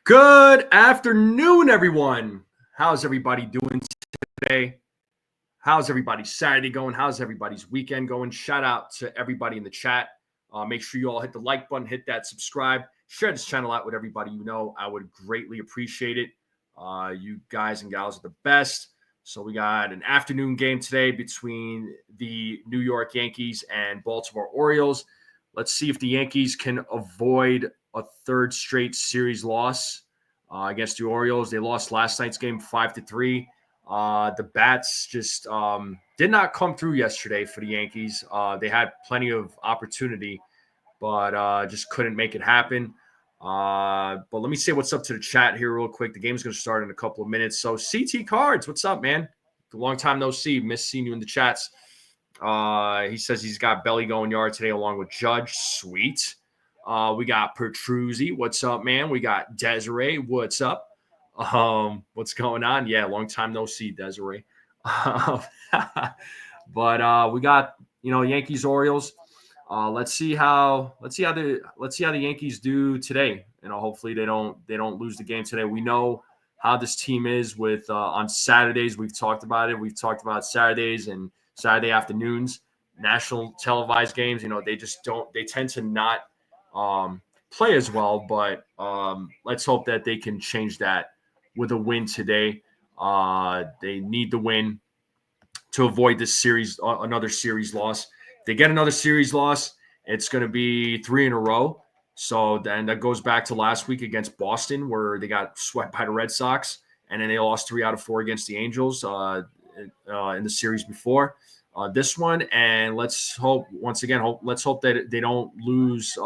Good afternoon, everyone. How's everybody doing today? How's everybody's Saturday going? How's everybody's weekend going? Shout out to everybody in the chat. Make sure you all hit the like button, hit that subscribe, share this channel out with everybody you know. I would greatly appreciate it. You guys and gals are the best. So we got an afternoon game today between the New York Yankees and Baltimore Orioles. Let's see if the Yankees can avoid a third straight series loss against the Orioles. They lost last night's game 5-3. The bats just did not come through yesterday for the Yankees. They had plenty of opportunity, but just couldn't make it happen. But let me say what's up to the chat here real quick. The game's going to start in a couple of minutes. So CT Cards, what's up, man? A long time no see. Miss seeing you in the chats. He says he's got belly going yard today along with Judge. Sweet. We got Peraza. What's up, man? We got Desiree. What's up? What's going on? Yeah, long time no see, Desiree. But we got Yankees Orioles. Let's see how the Yankees do today. Hopefully they don't lose the game today. We know how this team is with on Saturdays. We've talked about it. We've talked about Saturdays and Saturday afternoons, national televised games. They just don't. They tend to not play as well. But let's hope that they can change that with a win today. They need the win to avoid this series, another series loss. If they get another series loss, it's going to be 3 in a row. So then that goes back to last week against Boston, where they got swept by the Red Sox, and then they lost 3 out of 4 against the Angels in the series before this one. And let's hope that they don't lose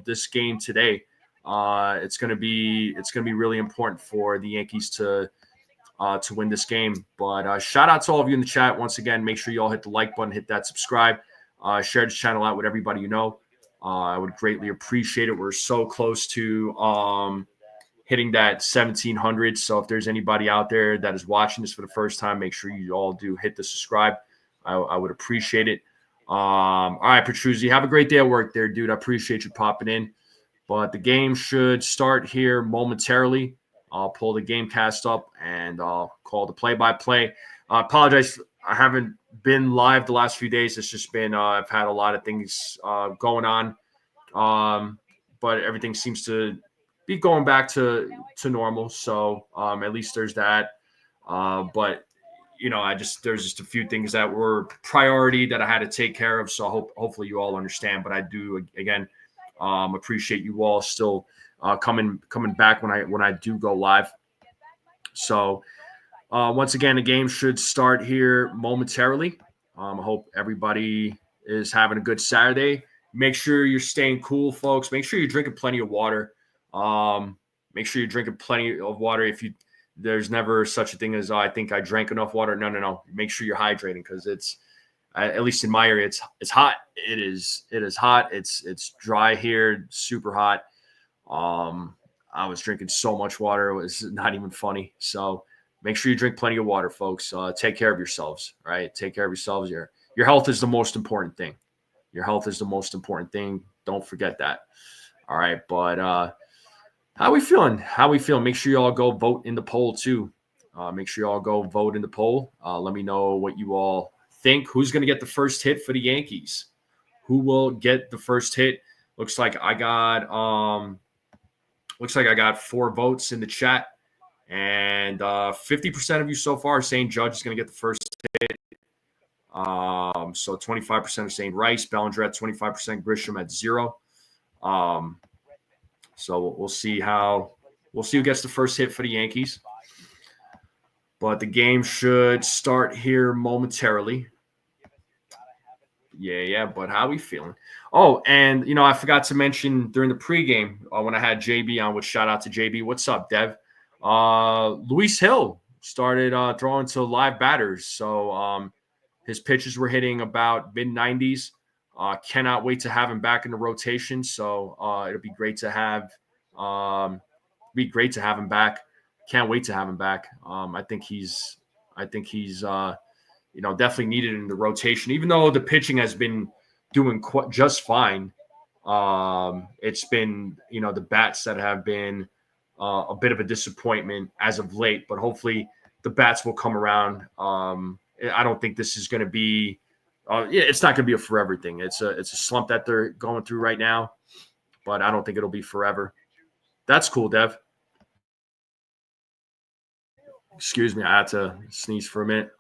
this game today. It's going to be really important for the Yankees to win this game. But shout out to all of you in the chat once again. Make sure you all hit the like button, hit that subscribe, share this channel out with everybody you know. I would greatly appreciate it. We're so close to hitting that 1,700. So if there's anybody out there that is watching this for the first time, make sure you all do hit the subscribe. I would appreciate it. All right, Peraza, have a great day at work there, dude. I appreciate you popping in. But the game should start here momentarily. I'll pull the game cast up and I'll call the play-by-play. I apologize. I haven't been live the last few days. It's just been I've had a lot of things going on. But everything seems to be going back to normal. So at least there's that. But there's just a few things that were priority that I had to take care of. So hopefully you all understand. But I do again appreciate you all still coming back when I do go live. So once again, the game should start here momentarily. I hope everybody is having a good Saturday. Make sure you're staying cool, folks. Make sure you're drinking plenty of water. Make sure you're drinking plenty of water. There's never such a thing as I think I drank enough water. No. Make sure you're hydrating because it's at least in my area, it's hot. It is hot. It's dry here, super hot. I was drinking so much water. It was not even funny. So make sure you drink plenty of water, folks. Take care of yourselves, right? Take care of yourselves. Your health is the most important thing. Your health is the most important thing. Don't forget that. All right. But how we feeling? Make sure you all go vote in the poll too. Make sure you all go vote in the poll. Let me know what you all think. Who's going to get the first hit for the Yankees? Who will get the first hit? Looks like I got 4 votes in the chat, and 50% of you so far are saying Judge is going to get the first hit. So 25% are saying Rice, Bellinger at 25%, Grisham at 0. So we'll see who gets the first hit for the Yankees. But the game should start here momentarily. Yeah. But how we feeling? Oh, and I forgot to mention during the pregame when I had JB on, which shout out to JB. What's up, Dev? Luis Hill started throwing to live batters, so his pitches were hitting about mid-90s. Cannot wait to have him back in the rotation. So it'll be great to have him back. Can't wait to have him back. I think he's definitely needed in the rotation, even though the pitching has been doing just fine. It's been, the bats that have been a bit of a disappointment as of late, but hopefully the bats will come around. I don't think this is going to be it's not going to be a forever thing. It's a slump that they're going through right now, but I don't think it'll be forever. That's cool, Dev. Excuse me, I had to sneeze for a minute.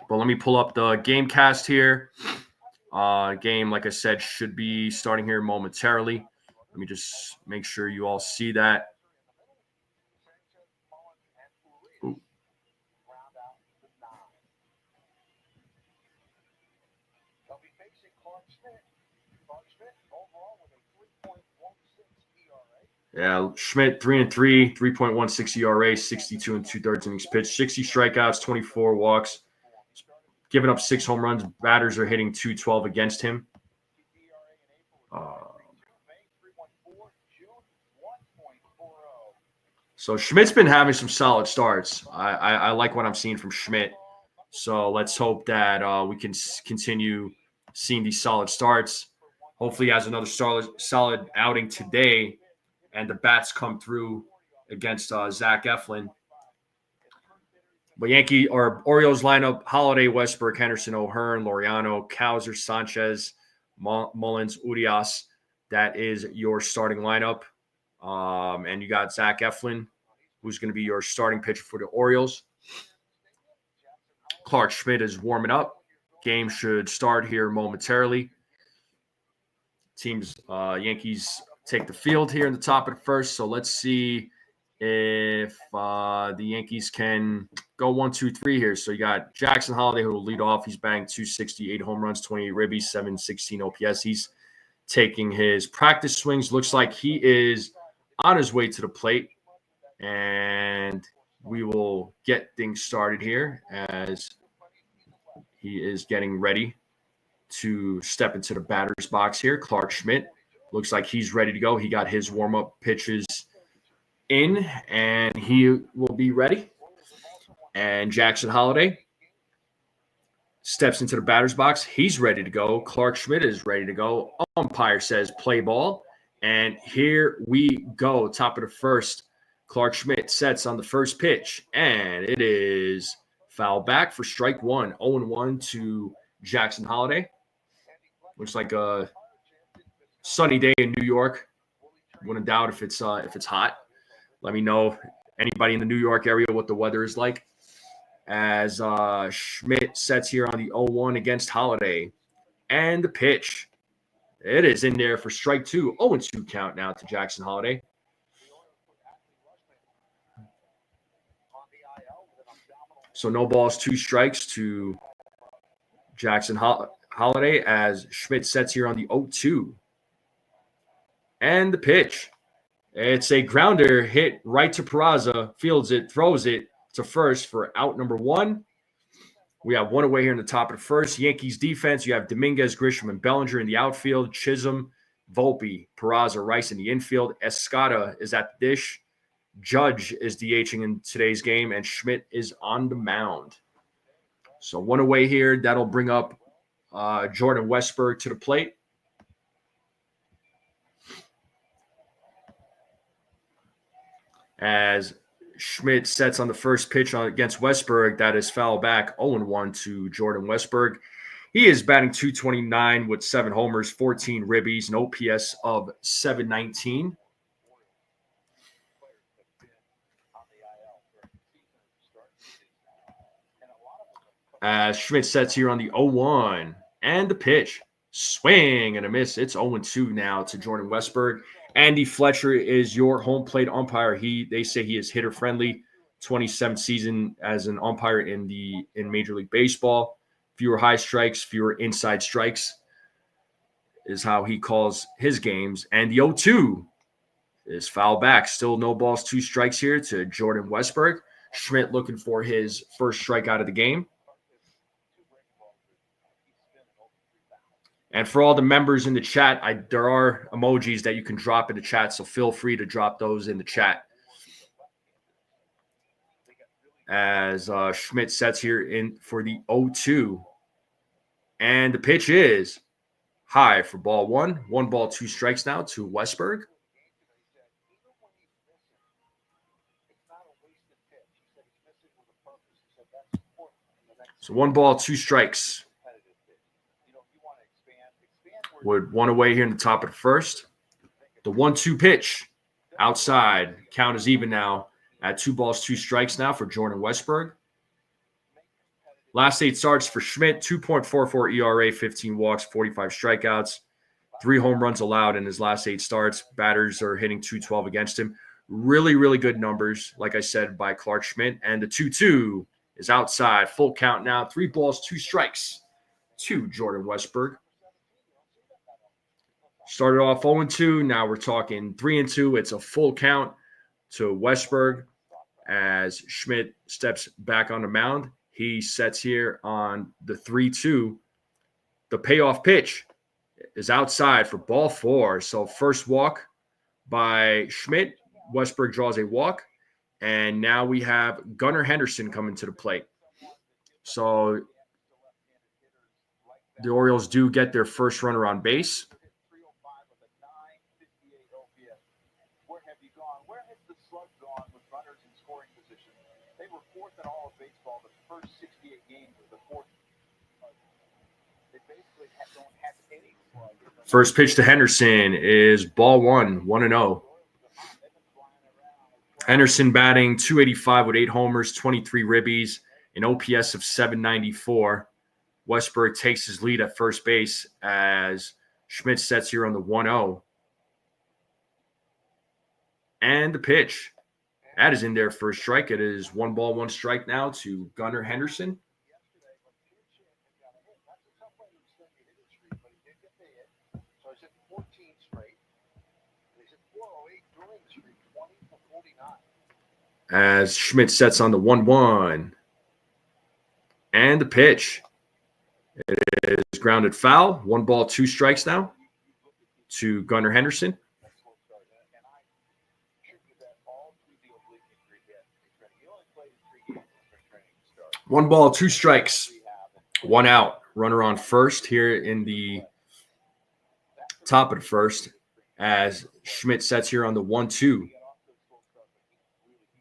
But let me pull up the game cast here. Game, like I said, should be starting here momentarily. Let me just make sure you all see that. Ooh. Yeah, Schmidt 3-3, 3.16 ERA, 62 and 2/3 innings pitched, 60 strikeouts, 24 walks, giving up 6 home runs. Batters are hitting .212 against him. So Schmidt's been having some solid starts. I like what I'm seeing from Schmidt. So let's hope that we can continue seeing these solid starts. Hopefully, he has another solid outing today, and the bats come through against Zach Eflin. But Yankee or Orioles lineup: Holiday, Westbrook, Henderson, O'Hearn, Laureano, Cowser, Sanchez, Mullins, Urias. That is your starting lineup. And you got Zach Eflin, who's going to be your starting pitcher for the Orioles. Clark Schmidt is warming up. Game should start here momentarily. Teams, Yankees take the field here in the top of the first. So let's see if the Yankees can go 1-2-3 here. So you got Jackson Holiday, who will lead off. He's batting .260, 8 home runs, 28 ribbies, 716 OPS. He's taking his practice swings. Looks like he is on his way to the plate. And we will get things started here as he is getting ready to step into the batter's box here. Clark Schmidt looks like he's ready to go. He got his warm-up pitches in, and he will be ready. And Jackson Holiday steps into the batter's box. He's ready to go. Clark Schmidt is ready to go. Umpire says play ball. And here we go. Top of the first. Clark Schmidt sets on the first pitch, and it is foul back for strike one. 0-1 to Jackson Holiday. Looks like a sunny day in New York. Wouldn't doubt if it's hot. Let me know, anybody in the New York area, what the weather is like. As Schmidt sets here on the 0-1 against Holiday. And the pitch. It is in there for strike two. 0-2 count now to Jackson Holiday. So no balls, 2 strikes to Jackson Holiday as Schmidt sets here on the 0-2. And the pitch. It's a grounder hit right to Peraza, fields it, throws it to first for out number 1. We have one away here in the top of the first. Yankees defense, you have Dominguez, Grisham, and Bellinger in the outfield. Chisholm, Volpe, Peraza, Rice in the infield. Escada is at the dish. Judge is DHing in today's game, and Schmidt is on the mound. So one away here. That'll bring up Jordan Westburg to the plate. As Schmidt sets on the first pitch against Westburg, that is foul back. 0-1 to Jordan Westburg. He is batting .229 with 7 homers, 14 ribbies, an OPS of .719. As Schmidt sets here on the 0-1 and the pitch. Swing and a miss. It's 0-2 now to Jordan Westburg. Andy Fletcher is your home plate umpire. They say he is hitter friendly. 27th season as an umpire in Major League Baseball. Fewer high strikes, fewer inside strikes is how he calls his games. And the 0-2 is foul back. Still no balls, 2 strikes here to Jordan Westburg. Schmidt looking for his first strikeout of the game. And for all the members in the chat, there are emojis that you can drop in the chat, so feel free to drop those in the chat. As Schmidt sets here in for the 0-2. And the pitch is high for ball 1. 1 ball, 2 strikes now to Westburg. So 1 ball, 2 strikes. With 1 away here in the top of the first. The 1-2 pitch outside. Count is even now at 2 balls, 2 strikes now for Jordan Westburg. Last 8 starts for Schmidt, 2.44 ERA, 15 walks, 45 strikeouts, 3 home runs allowed in his last 8 starts. Batters are hitting .212 against him. Really, really good numbers, like I said, by Clark Schmidt. And the 2-2 is outside. Full count now. 3 balls, 2 strikes to Jordan Westburg. Started off 0-2. Now we're talking 3-2. It's a full count to Westburg as Schmidt steps back on the mound. He sets here on the 3-2. The payoff pitch is outside for ball 4. So first walk by Schmidt. Westburg draws a walk. And now we have Gunnar Henderson coming to the plate. So the Orioles do get their first runner on base. First pitch to Henderson is ball 1, 1-0. Henderson batting .285 with 8 homers, 23 ribbies, an OPS of .794. Westburg takes his lead at first base as Schmidt sets here on the 1-0. And the pitch. That is in there for a strike. It is 1 ball, 1 strike now to Gunnar Henderson. As Schmidt sets on the 1-1. And the pitch. It is grounded foul. 1 ball, 2 strikes now to Gunnar Henderson. One ball, 2 strikes, 1 out. Runner on first here in the top of the first as Schmidt sets here on the 1-2.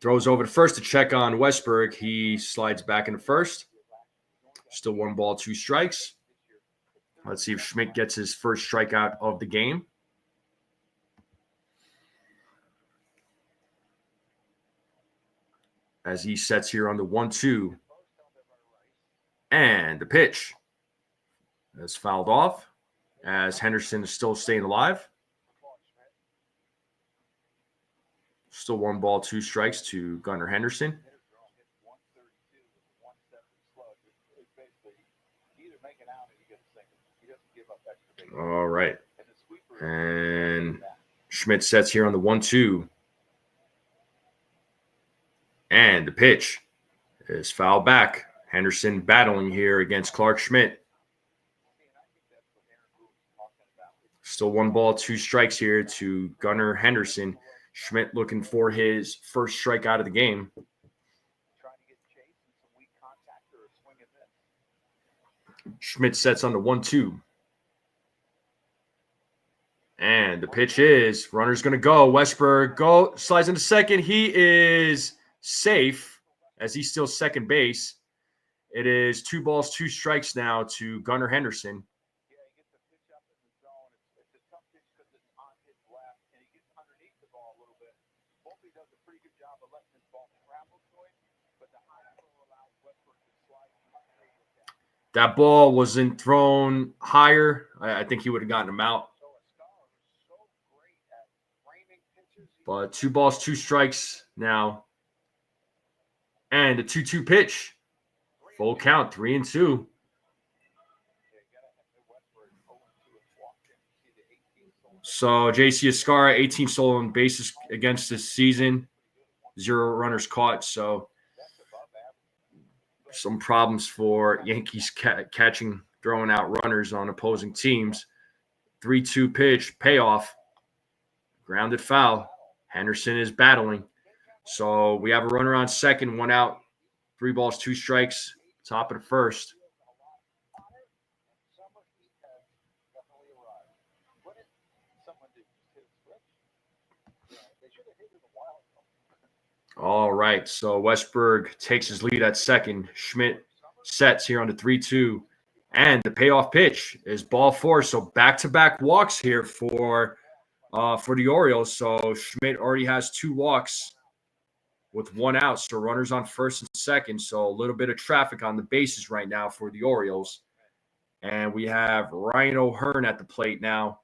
Throws over to first to check on Westburg. He slides back into first. Still 1 ball, 2 strikes. Let's see if Schmidt gets his first strikeout of the game. As he sets here on the 1-2. And the pitch is fouled off as Henderson is still staying alive. Still 1 ball, 2 strikes to Gunnar Henderson. All right. And Schmidt sets here on the 1-2. And the pitch is fouled back. Henderson battling here against Clark Schmidt. Still 1 ball, 2 strikes here to Gunnar Henderson. Schmidt looking for his first strikeout of the game. Schmidt sets on the 1-2. And the pitch is, runner's going to go. Westburg slides into second. He is safe as he's still second base. It is 2 balls, 2 strikes now to Gunnar Henderson. That ball wasn't thrown higher. I think he would have gotten him out. But 2 balls, 2 strikes now. And a 2-2 pitch. Full count, 3-2. So J.C. Escarra, 18 stolen bases against this season. 0 runners caught. So some problems for Yankees catching, throwing out runners on opposing teams. 3-2 pitch, payoff. Grounded foul. Henderson is battling. So we have a runner on second, 1 out. 3 balls, 2 strikes. Top of the first. All right. So Westberg takes his lead at second. Schmidt sets here on the 3-2. And the payoff pitch is ball four. So back-to-back walks here for the Orioles. So Schmidt already has 2 walks with 1 out. So runners on first and second. So a little bit of traffic on the bases right now for the Orioles. And we have Ryan O'Hearn at the plate now.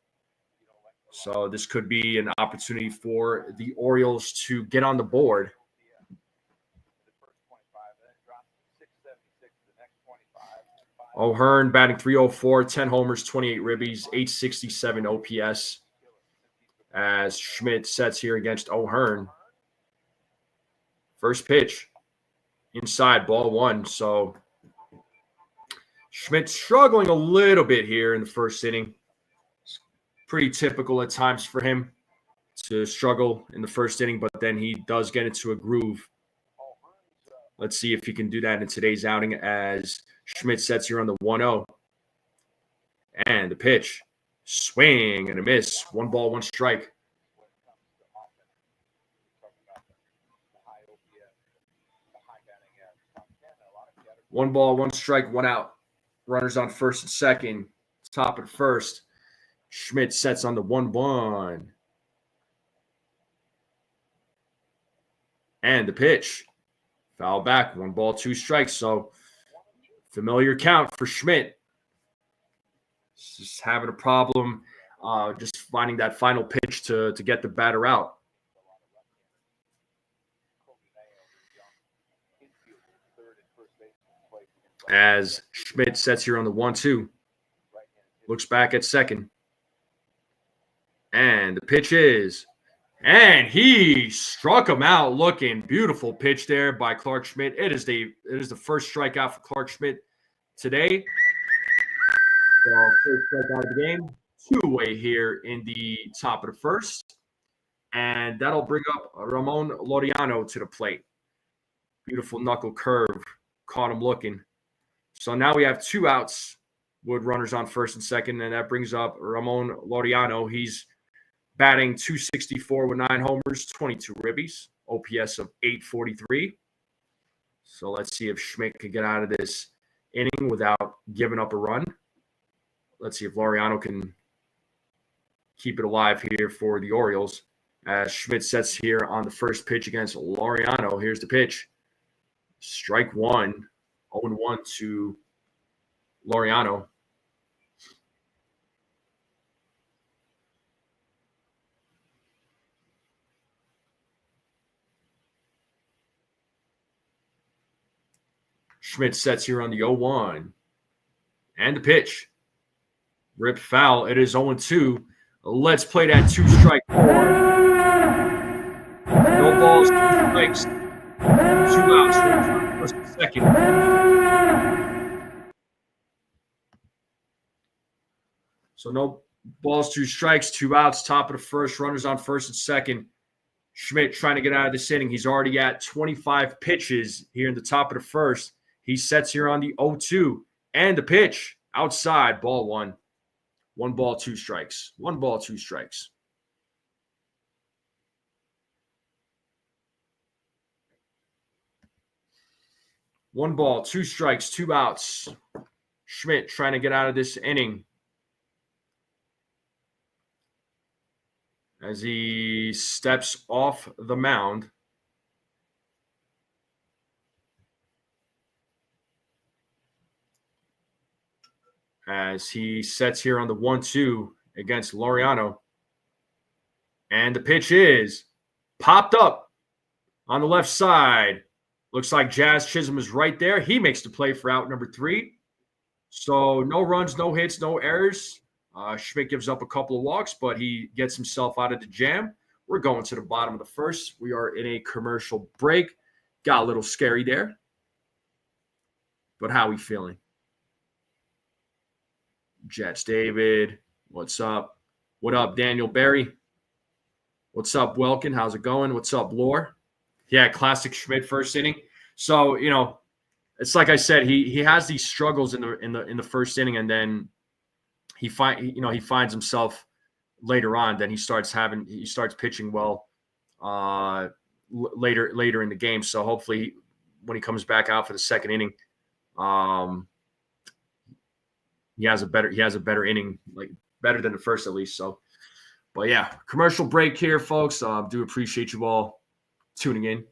So this could be an opportunity for the Orioles to get on the board. O'Hearn batting .304, 10 homers, 28 ribbies, 867 OPS. As Schmidt sets here against O'Hearn. First pitch, inside, ball 1. So Schmidt struggling a little bit here in the first inning. It's pretty typical at times for him to struggle in the first inning, but then he does get into a groove. Let's see if he can do that in today's outing as Schmidt sets here on the 1-0. And the pitch, swing and a miss. 1 ball, 1 strike. One ball, 1 strike, 1 out. Runners on first and second. Top of the first. Schmidt sets on the 1-1. And the pitch. Foul back. 1 ball, 2 strikes. So familiar count for Schmidt. Just having a problem just finding that final pitch to get the batter out. As Schmidt sets here on the 1-2. Looks back at second. And the pitch is. And he struck him out looking. Beautiful pitch there by Clarke Schmidt. It is the first strikeout for Clarke Schmidt today. So first strikeout of the game. 2-away here in the top of the first. And that'll bring up Ramon Laureano to the plate. Beautiful knuckle curve. Caught him looking. So now we have 2 outs with runners on first and second, and that brings up Ramon Laureano. He's batting .264 with 9 homers, 22 ribbies, OPS of .843. So let's see if Schmidt could get out of this inning without giving up a run. Let's see if Laureano can keep it alive here for the Orioles. As Schmidt sets here on the first pitch against Laureano. Here's the pitch. Strike 1. 0-1 to Laureano. Schmidt sets here on the 0-1. And the pitch. Ripped foul. It is 0-2. Let's play that 2-strike 4. No balls, 2 strikes. 2 outs. First and second. So no balls, 2 strikes, 2 outs. Top of the first. Runners on first and second. Schmidt trying to get out of this inning. He's already at 25 pitches here in the top of the first. He sets here on the 0-2. And the pitch. Outside. Ball 1. 1 ball, 2 strikes. 1 ball, 2 strikes. One ball, 2 strikes, 2 outs. Schmidt trying to get out of this inning as he steps off the mound. As he sets here on the 1-2 against Laureano. And the pitch is popped up on the left side. Looks like Jazz Chisholm is right there. He makes the play for out number 3. So no runs, no hits, no errors. Schmidt gives up a couple of walks, but he gets himself out of the jam. We're going to the bottom of the first. We are in a commercial break. Got a little scary there. But how are we feeling? Jets David, what's up? What up, Daniel Berry? What's up, Welkin? How's it going? What's up, Lore? Yeah, classic Schmidt first inning. So, it's like I said, he has these struggles in the first inning, and then he finds himself later on. Then he starts pitching well. later in the game. So hopefully when he comes back out for the second inning, he has a better inning, like better than the first at least. So, but yeah, commercial break here, folks. Do appreciate you all tuning in.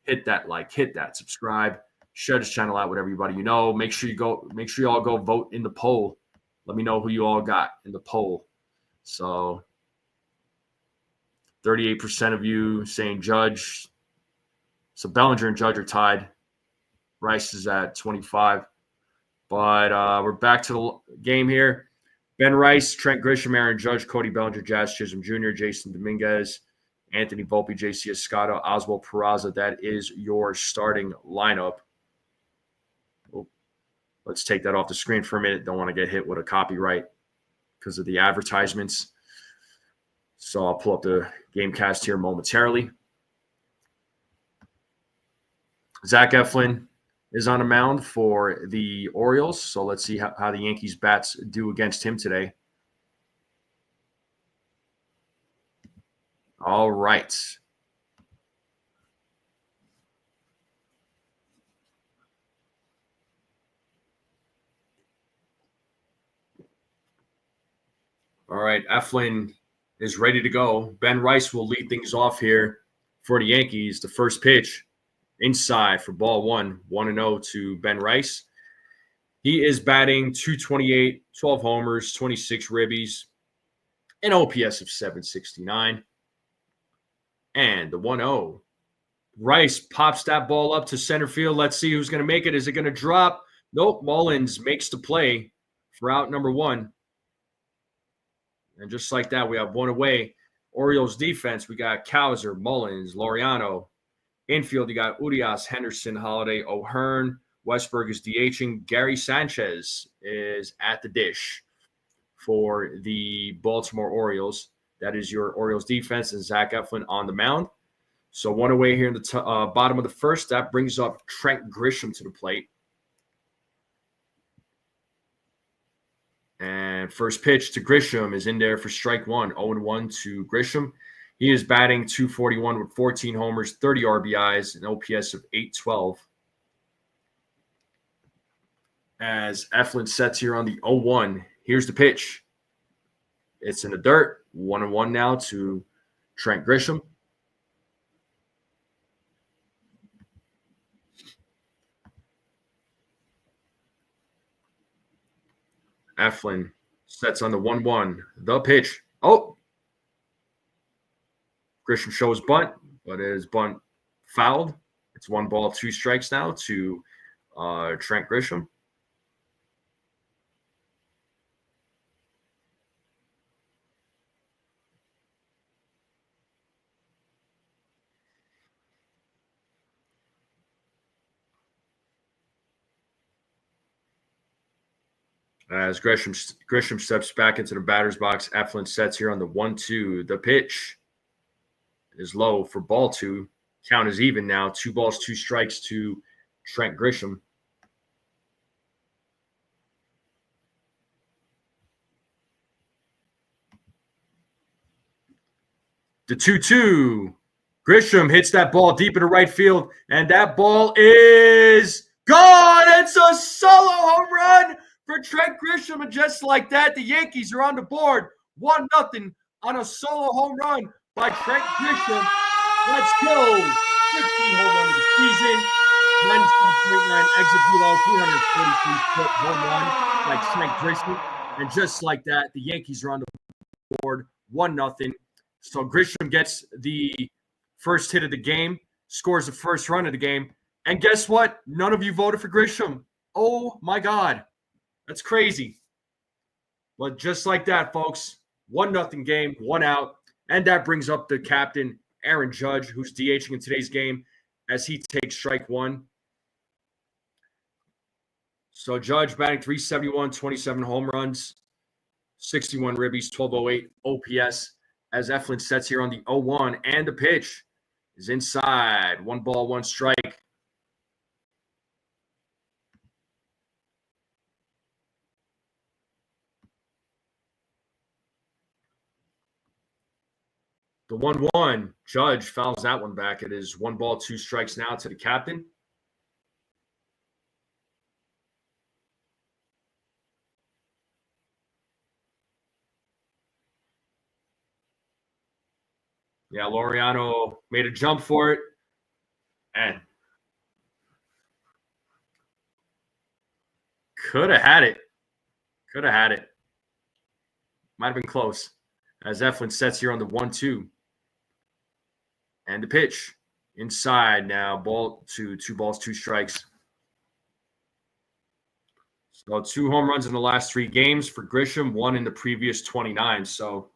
Hit that like, hit that subscribe, share this channel out with everybody you know. Make sure you all go vote in the poll. Let me know who you all got in the poll. So 38% of you saying Judge. So Bellinger and Judge are tied. Rice is at 25. But we're back to the game here. Ben Rice, Trent Grisham, Aaron Judge, Cody Bellinger, Jazz Chisholm Jr., Jason Dominguez, Anthony Volpe, J.C. Escotto, Oswald Peraza. That is your starting lineup. Oh, let's take that off the screen for a minute. Don't want to get hit with a copyright because of the advertisements. So I'll pull up the game cast here momentarily. Zach Eflin is on a mound for the Orioles. So let's see how the Yankees bats do against him today. All right. All right. Eflin is ready to go. Ben Rice will lead things off here for the Yankees. The first pitch inside for ball one, 1-0 to Ben Rice. He is batting .228, 12 homers, 26 ribbies, an OPS of 769. And the 1-0. Rice pops that ball up to center field. Let's see who's going to make it. Is it going to drop? Nope. Mullins makes the play for out number one. And just like that, we have one away. Orioles defense, we got Cowser, Mullins, Laureano. Infield, you got Urias, Henderson, Holiday, O'Hearn. Westberg is DHing. Gary Sanchez is at the dish for the Baltimore Orioles. That is your Orioles defense, and Zach Eflin on the mound. So one away here in the bottom of the first. That brings up Trent Grisham to the plate. And first pitch to Grisham is in there for strike one. 0-1 to Grisham. He is batting .241 with 14 homers, 30 RBIs, an OPS of 812. As Eflin sets here on the 0-1, here's the pitch. It's in the dirt. 1-1 now to Trent Grisham. Eflin sets on the 1-1. The pitch. Oh! Grisham shows bunt, but it is bunt fouled. It's 1 ball, 2 strikes now to Trent Grisham. As Grisham steps back into the batter's box, Eflin sets here on the 1-2. The pitch is low for ball 2. Count is even now. 2 balls, 2 strikes to Trent Grisham. The 2-2. Grisham hits that ball deep into right field, and that ball is gone. It's a solo home run for Trent Grisham, and just like that, the Yankees are on the board. 1-0 on a solo home run by Trent Grisham. Let's go. 15 home run of the season. 97.9 exit velo, 343-foot home run by Trent Grisham. And just like that, the Yankees are on the board. 1-0. So Grisham gets the first hit of the game, scores the first run of the game. And guess what? None of you voted for Grisham. Oh, my God. That's crazy. But just like that, folks, 1-0 game, 1 out. And that brings up the captain, Aaron Judge, who's DHing in today's game as he takes strike one. So Judge batting .371, 27 home runs, 61 ribbies, 1208 OPS. As Eflin sets here on the 0-1, and the pitch is inside. 1 ball, 1 strike. The 1-1. Judge fouls that one back. It is 1 ball, 2 strikes now to the captain. Yeah, Laureano made a jump for it. And could have had it. Could have had it. Might have been close. As Eflin sets here on the 1-2. And the pitch. Inside now. Ball to 2 balls, 2 strikes. So 2 home runs in the last 3 games for Grisham, 1 in the previous 29. So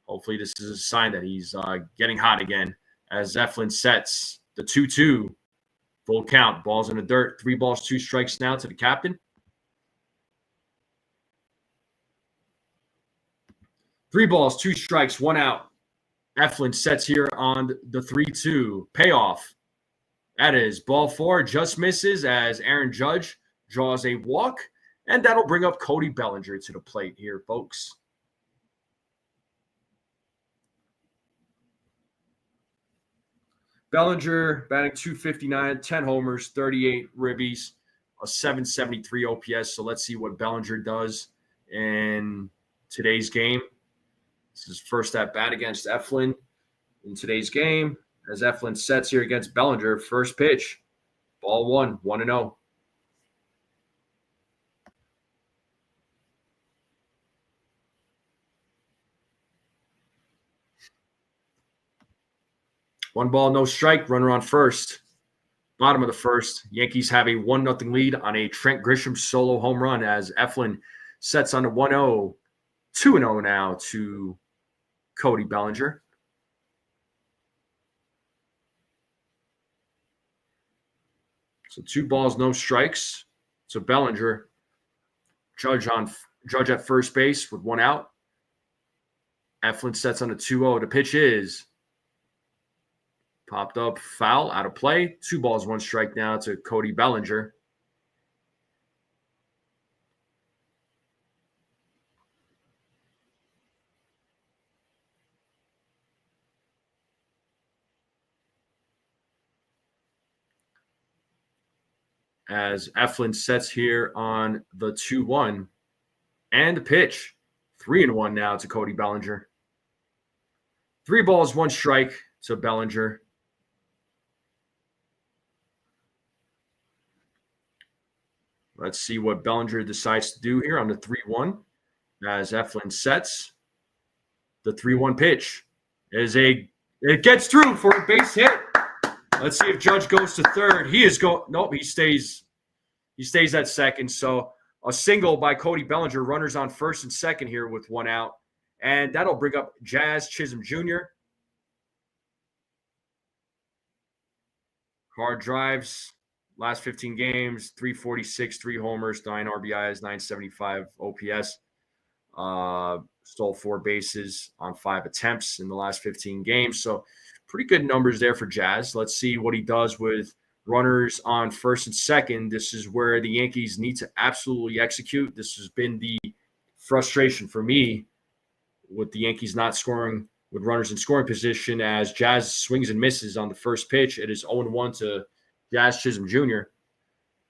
hopefully this is a sign that he's getting hot again. As Eflin sets the 2-2. Full count. Balls in the dirt. 3 balls, 2 strikes now to the captain. 3 balls, 2 strikes, 1 out. Eflin sets here on the 3-2. Payoff. That is ball 4. Just misses as Aaron Judge draws a walk. And that'll bring up Cody Bellinger to the plate here, folks. Bellinger batting .259, 10 homers, 38 ribbies, a .773 OPS. So let's see what Bellinger does in today's game. This is first at bat against Eflin in today's game. As Eflin sets here against Bellinger, first pitch, ball 1, 1-0. One ball, no strike, runner on first. Bottom of the first, Yankees have a 1-0 lead on a Trent Grisham solo home run as Eflin sets on the 1-0. 2-0 now to Cody Bellinger. So 2 balls, no strikes. So Bellinger, Judge at first base with 1 out. Eflin sets on the 2-0. The pitch is popped up, foul, out of play. 2 balls, 1 strike now to Cody Bellinger. As Eflin sets here on the 2-1. And the pitch. 3-1 now to Cody Bellinger. 3 balls, 1 strike to Bellinger. Let's see what Bellinger decides to do here on the 3-1. As Eflin sets the 3-1 pitch. It gets through for a base hit. Let's see if Judge goes to third. Nope, he stays at second. So a single by Cody Bellinger, runners on first and second here with 1 out. And that'll bring up Jazz Chisholm Jr. Hard drives, last 15 games, 346, 3 homers, 9 RBIs, 975 OPS. Stole 4 bases on 5 attempts in the last 15 games. So pretty good numbers there for Jazz. Let's see what he does with runners on first and second. This is where the Yankees need to absolutely execute. This has been the frustration for me with the Yankees not scoring with runners in scoring position as Jazz swings and misses on the first pitch. It is 0-1 to Jazz Chisholm Jr.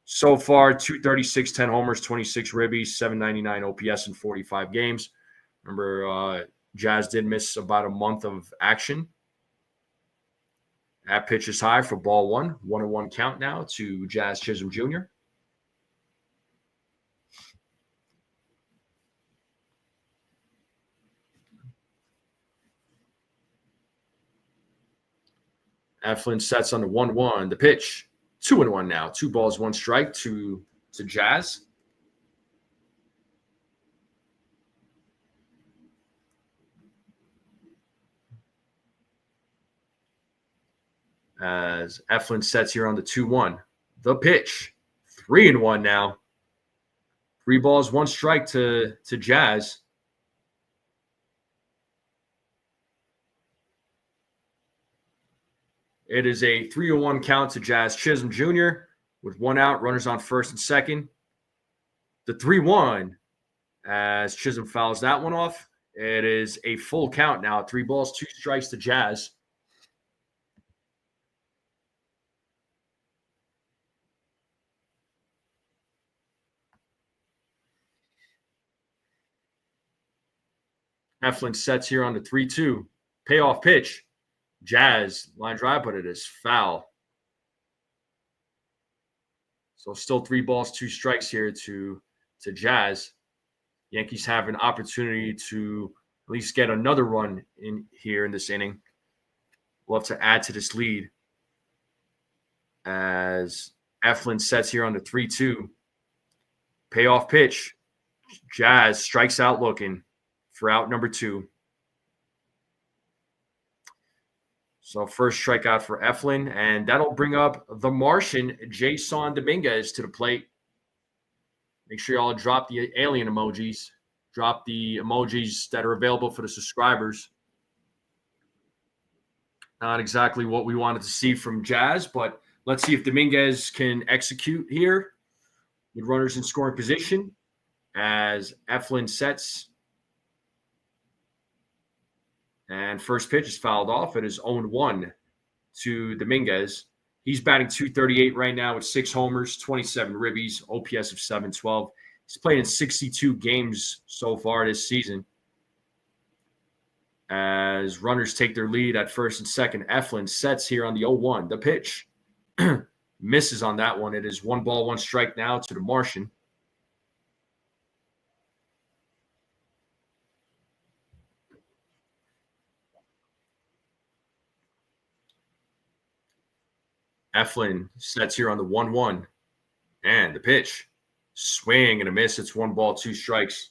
So far, 236, 10 homers, 26 ribbies, 799 OPS in 45 games. Remember, Jazz did miss about a month of action. That pitch is high for ball 1. 1-1 count now to Jazz Chisholm Jr. Eflin sets on the 1-1. The pitch, 2-1 now. 2 balls, 1 strike to Jazz. As Eflin sets here on the 2-1. The pitch, 3-1 now. 3 balls, 1 strike to Jazz. It is a 3-1 count to Jazz Chisholm Jr. with 1 out, runners on first and second. The 3-1 as Chisholm fouls that one off. It is a full count now. 3 balls, 2 strikes to Jazz. Eflin sets here on the 3-2. Payoff pitch. Jazz line drive, but it is foul. So still 3 balls, 2 strikes here to Jazz. Yankees have an opportunity to at least get another run in here in this inning. We'll have to add to this lead as Eflin sets here on the 3-2. Payoff pitch. Jazz strikes out looking for out number 2. So first strikeout for Eflin, and that'll bring up the Martian, Jason Dominguez, to the plate. Make sure y'all drop the alien emojis. Drop the emojis that are available for the subscribers. Not exactly what we wanted to see from Jazz, but let's see if Dominguez can execute here with runners in scoring position as Eflin sets. And first pitch is fouled off. It is 0-1 to Dominguez. He's batting .238 right now with 6 homers, 27 ribbies, OPS of .712. He's played in 62 games so far this season. As runners take their lead at first and second, Eflin sets here on the 0-1. The pitch misses on that one. It is 1 ball, 1 strike now to the Martian. Eflin sets here on the 1-1. And the pitch. Swing and a miss. It's 1 ball, 2 strikes.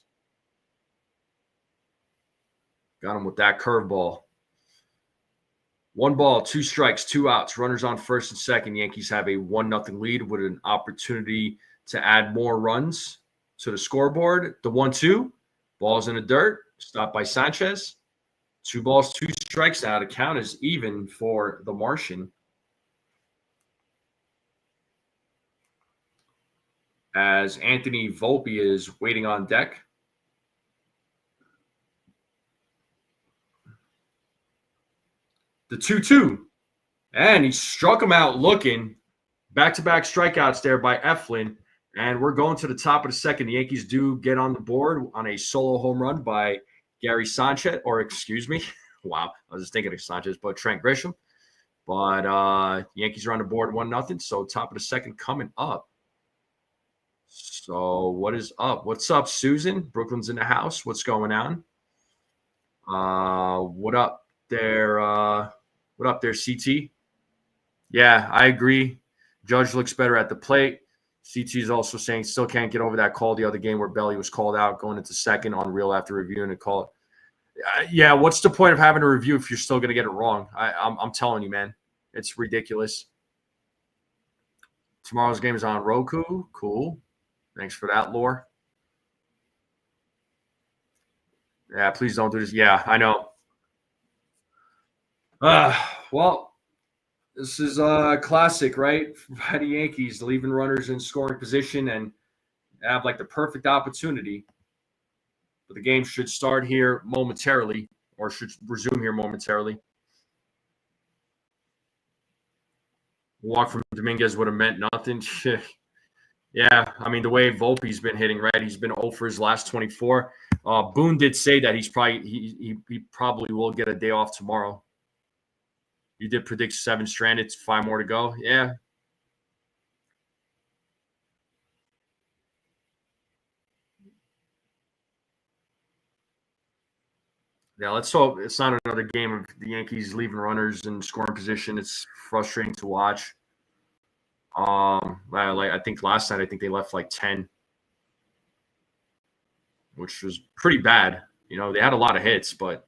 Got him with that curveball. 1 ball, 2 strikes, 2 outs. Runners on first and second. Yankees have a 1-0 lead with an opportunity to add more runs to the scoreboard. The 1-2. Ball's in the dirt. Stopped by Sanchez. 2 balls, 2 strikes now. The count is even for the Martian. As Anthony Volpe is waiting on deck. The 2-2. And he struck him out looking. Back-to-back strikeouts there by Eflin. And we're going to the top of the second. The Yankees do get on the board on a solo home run by Gary Sanchez. Or, excuse me. Wow. I was just thinking of Sanchez, but Trent Grisham. But Yankees are on the board 1-0. So top of the second coming up. So what is up? What's up, Susan? Brooklyn's in the house. What's going on? What up there? What up there, CT? Yeah, I agree. Judge looks better at the plate. CT is also saying still can't get over that call the other game where Belly was called out going into second on real after reviewing a call. Yeah, what's the point of having a review if you're still going to get it wrong? I'm telling you, man. It's ridiculous. Tomorrow's game is on Roku. Cool. Thanks for that, Lore. Yeah, please don't do this. Yeah, I know. Well, this is a classic, right? By the Yankees, leaving runners in scoring position and have like the perfect opportunity. But the game should start here momentarily, or should resume here momentarily. Walk from Dominguez would have meant nothing. Yeah, I mean, the way Volpe's been hitting, right? He's been 0 for his last 24. Boone did say that he probably will get a day off tomorrow. You did predict 7 stranded, 5 more to go. Yeah. Yeah, let's hope it's not another game of the Yankees leaving runners in scoring position. It's frustrating to watch. I think last night, they left like 10, which was pretty bad. You know, they had a lot of hits, but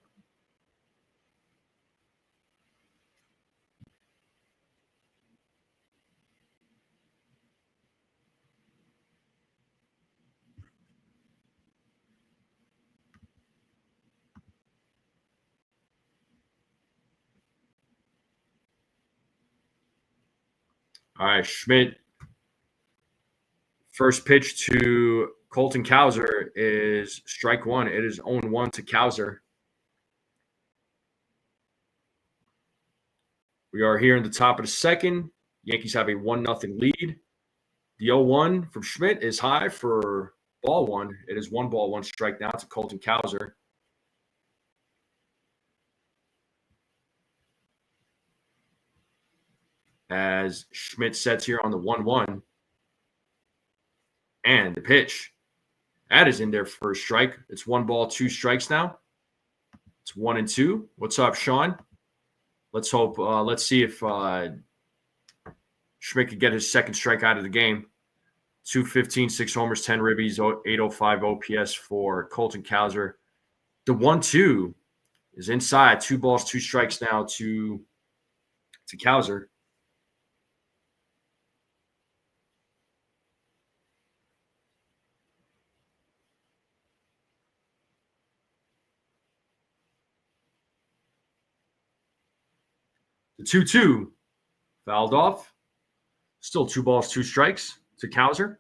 all right, Schmidt. First pitch to Colton Cowser is strike one. It is 0-1 to Cowser. We are here in the top of the second. Yankees have a 1-0 lead. The 0-1 from Schmidt is high for ball one. It is 1 ball, 1 strike now to Colton Cowser. As Schmidt sets here on the 1-1. And the pitch. That is in there for a strike. It's 1 ball, 2 strikes now. It's 1-2. What's up, Sean? Let's hope. Let's see if Schmidt could get his second strike out of the game. 215, 6 homers, 10 ribbies, 805 OPS for Colton Cowser. The 1-2 is inside. 2 balls, 2 strikes now to Cowser. The 2-2 fouled off. Still 2 balls, 2 strikes to Cowser.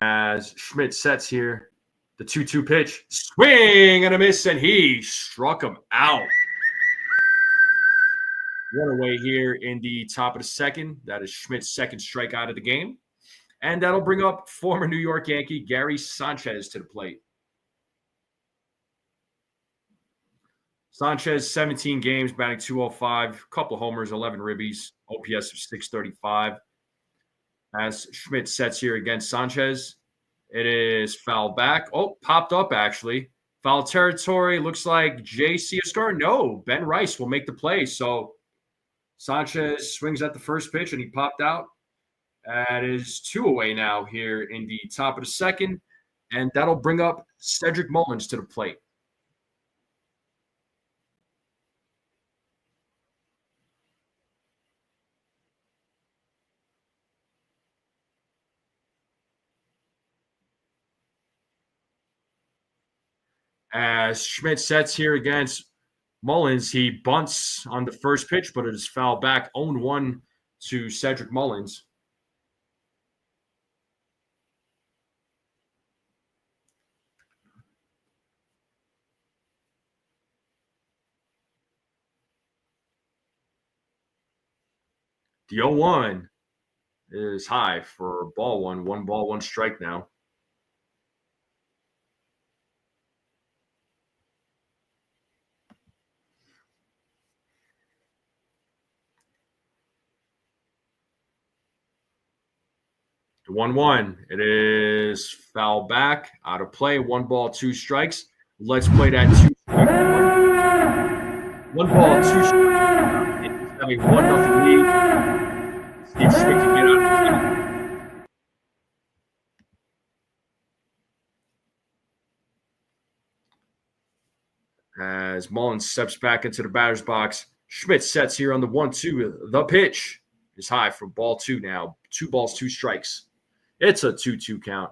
As Schmidt sets here, the 2-2 pitch, swing and a miss, and he struck him out. One away here in the top of the second. That is Schmidt's second strikeout of the game. And that'll bring up former New York Yankee Gary Sanchez to the plate. Sanchez, 17 games, batting .205, couple homers, 11 ribbies, OPS of 635. As Schmidt sets here against Sanchez, it is foul back. Oh, popped up actually. Foul territory. Looks like J.C. Oscar. No, Ben Rice will make the play. So Sanchez swings at the first pitch and he popped out. That is 2 away now here in the top of the second. And that'll bring up Cedric Mullins to the plate. As Schmidt sets here against Mullins, he bunts on the first pitch, but it is fouled back. 0-1 to Cedric Mullins. The 0-1 is high for ball one. 1 ball, 1 strike now. The 1-1. It is foul back, out of play. 1 ball, 2 strikes. Let's play that 2 strike. 1 ball, 2 strikes. It's having 1-0 lead. See if Schmidt can get out of the as Mullins steps back into the batter's box. Schmidt sets here on the 1-2. The pitch is high for ball 2 now. 2 balls, 2 strikes. It's a 2-2 count.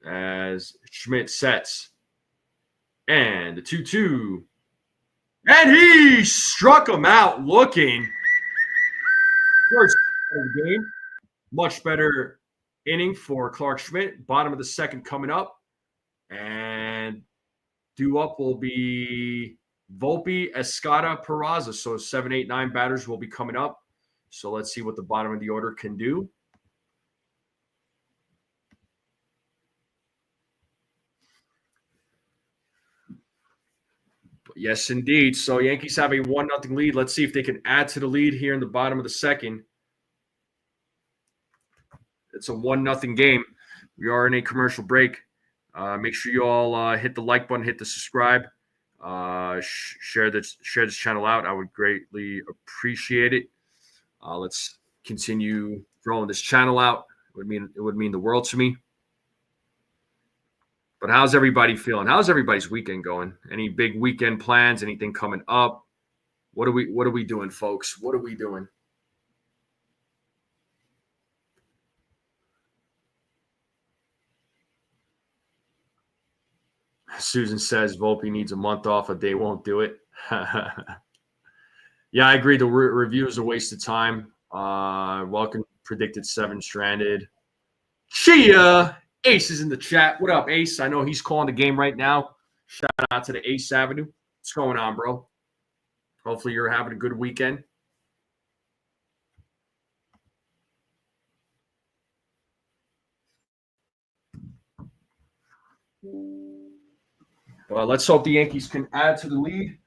As Schmidt sets. And the 2-2. And he struck him out looking. First of the game. Much better inning for Clark Schmidt. Bottom of the second coming up. And due up will be Volpe, Escada, Peraza. So 7, 8, 9 batters will be coming up. So let's see what the bottom of the order can do. Yes, indeed. So Yankees have a 1-0 lead. Let's see if they can add to the lead here in the bottom of the second. It's a 1-0 game. We are in a commercial break. Make sure you all hit the like button, hit the subscribe, share this channel out. I would greatly appreciate it. Let's continue growing this channel out. It would mean the world to me. But how's everybody feeling? How's everybody's weekend going? Any big weekend plans? Anything coming up? What are we doing, folks? What are we doing? Susan says Volpe needs a month off. A day won't do it. Yeah, I agree. The review is a waste of time. Welcome predicted 7 stranded. Chia Ace is in the chat. What up, Ace? I know he's calling the game right now. Shout out to the Ace Avenue. What's going on, bro? Hopefully you're having a good weekend. Let's hope the Yankees can add to the lead.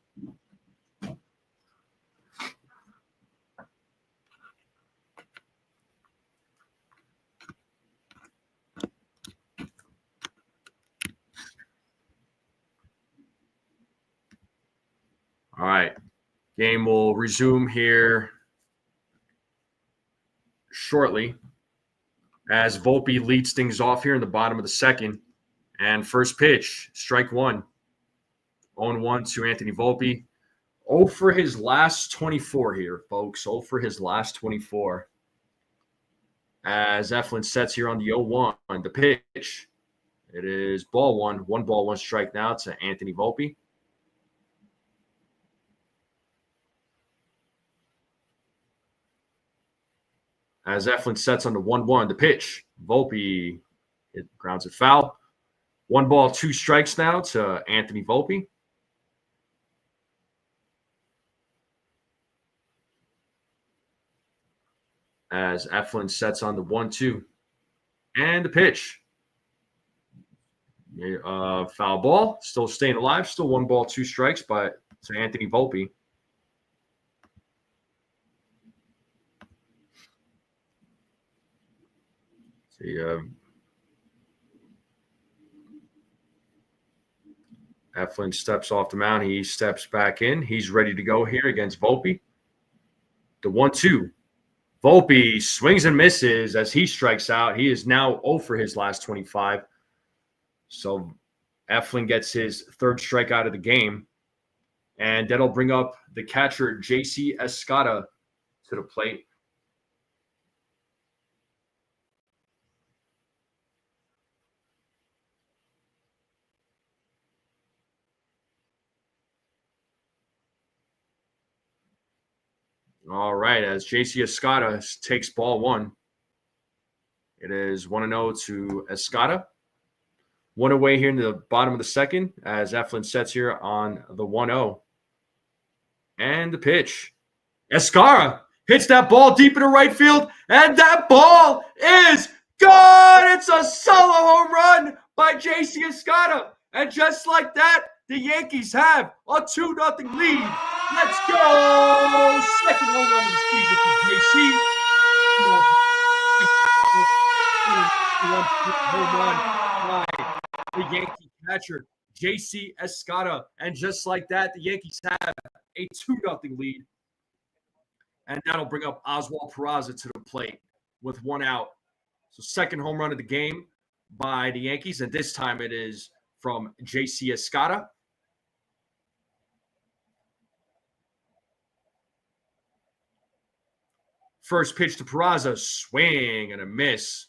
All right. Game will resume here shortly as Volpe leads things off here in the bottom of the second. And first pitch, strike one. 0-1 to Anthony Volpe. 0 for his last 24 here, folks. 0 for his last 24. As Eflin sets here on the 0-1, the pitch. It is ball one. 1 ball, 1 strike now to Anthony Volpe. As Eflin sets on the 1-1, the pitch. Volpe grounds it foul. 1 ball, 2 strikes now to Anthony Volpe. As Eflin sets on the 1-2. And the pitch. Foul ball. Still staying alive. Still 1 ball, 2 strikes to Anthony Volpe. See, Eflin steps off the mound. He steps back in. He's ready to go here against Volpe. The 1-2. Volpe swings and misses as he strikes out. He is now 0 for his last 25. So Eflin gets his 3rd strikeout of the game. And that'll bring up the catcher, J.C. Escada, to the plate. All right, as J.C. Escada takes ball 1. It is 1-0 to Escada. 1 away here in the bottom of the second as Eflin sets here on the 1-0. And the pitch. Escada hits that ball deep into right field, and that ball is gone. It's a solo home run by J.C. Escada. And just like that, the Yankees have a 2-0 lead. Let's go! Second home run of the season for J.C. Home run by the Yankee catcher, J.C. Escada. And just like that, the Yankees have a 2-0 lead. And that'll bring up Oswald Peraza to the plate with 1 out. So second home run of the game by the Yankees. And this time it is from J.C. Escada. First pitch to Peraza, swing and a miss.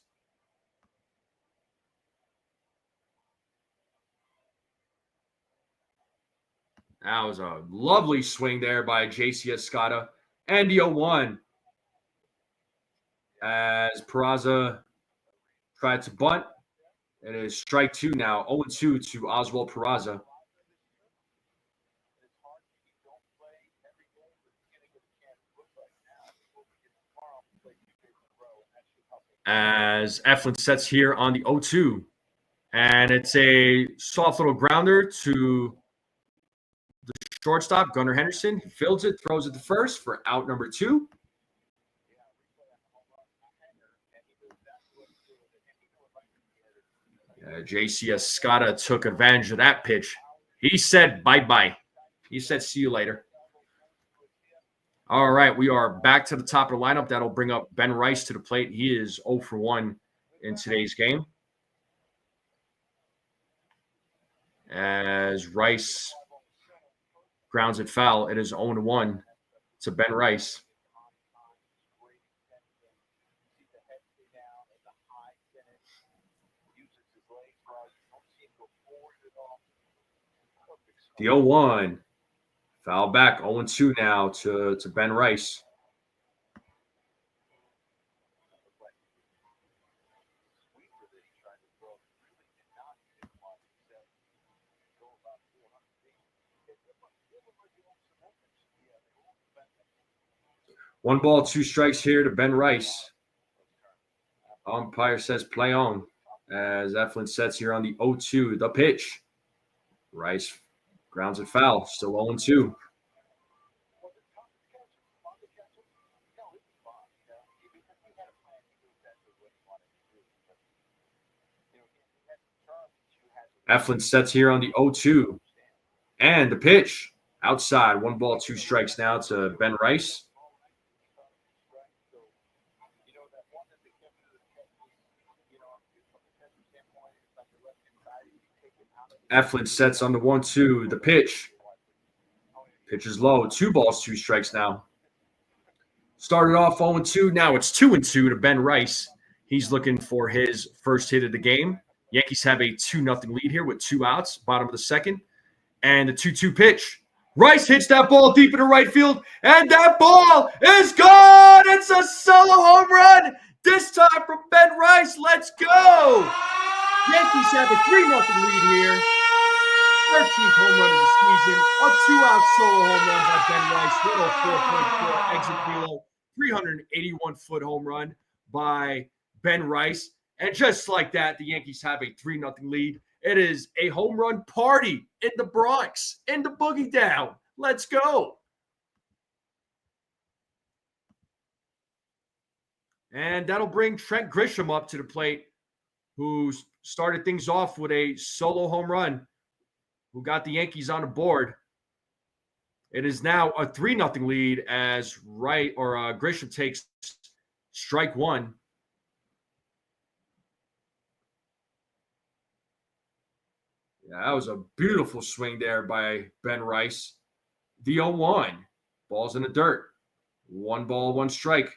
That was a lovely swing there by J.C. Escada. And the 0-1 as Peraza tried to bunt. It is strike 2 now, 0-2 to Oswald Peraza. As Eflin sets here on the 0-2. And it's a soft little grounder to the shortstop, Gunnar Henderson. He fields it, throws it to first for out number 2. J.C. Escada took advantage of that pitch. He said bye-bye. He said see you later. All right, we are back to the top of the lineup. That'll bring up Ben Rice to the plate. He is 0 for 1 in today's game. As Rice grounds it foul, it is 0-1 to Ben Rice. The 0-1. Foul back. 0-2 now to Ben Rice. One ball, two strikes here to Ben Rice. Umpire says play on as Eflin sets here on the 0-2. The pitch. Rice grounds it foul. Still 0-2. Eflin sets here on the 0-2. And the pitch. Outside. One ball, two strikes now to Ben Rice. Eflin sets on the 1-2. The pitch. Pitch is low. 2 balls, 2 strikes now. Started off 0-2. Now it's 2-2 to Ben Rice. He's looking for his first hit of the game. Yankees have a 2-0 lead here with 2 outs, bottom of the second. And the 2-2 pitch. Rice hits that ball deep into right field, and that ball is gone. It's a solo home run. This time from Ben Rice. Let's go. Yankees have a 3-0 lead here. 13th home run of the season. A 2-out solo home run by Ben Rice. 104.4 exit velo. 381-foot home run by Ben Rice. And just like that, the Yankees have a 3-0 lead. It is a home run party in the Bronx, in the Boogie Down. Let's go. And that'll bring Trent Grisham up to the plate, who started things off with a solo home run, who got the Yankees on the board. It is now a 3-0 lead as Grisham takes strike one. Yeah, that was a beautiful swing there by Ben Rice. The 0-1. Ball's in the dirt. 1 ball, 1 strike.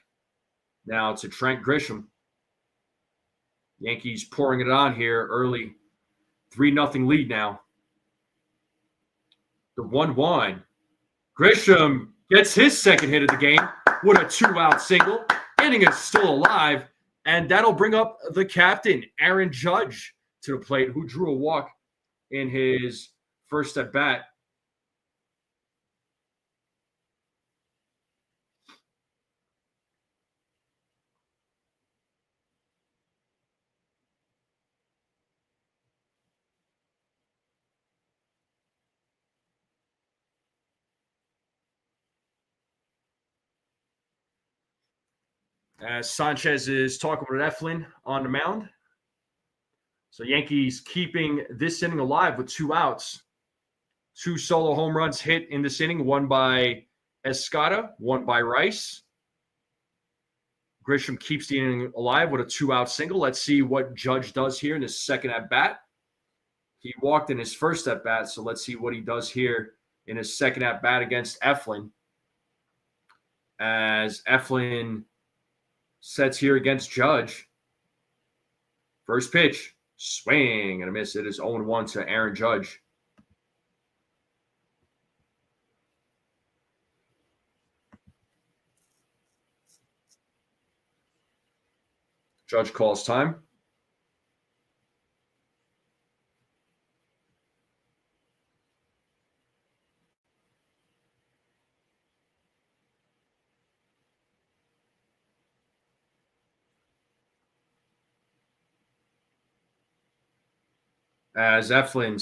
Now to Trent Grisham. Yankees pouring it on here early. 3-0 lead now. The 1-1. Grisham gets his second hit of the game with a 2-out single. Inning is still alive. And that'll bring up the captain, Aaron Judge, to the plate, who drew a walk in his first at bat. As Sanchez is talking with Eflin on the mound. So Yankees keeping this inning alive with 2 outs. 2 solo home runs hit in this inning, one by Escada, one by Rice. Grisham keeps the inning alive with a 2-out single. Let's see what Judge does here in his second at-bat. He walked in his first at-bat, so let's see what he does here in his second at-bat against Eflin. As Eflin sets here against Judge. First pitch. Swing and a miss. It is 0-1 to Aaron Judge. Judge calls time. As Eflin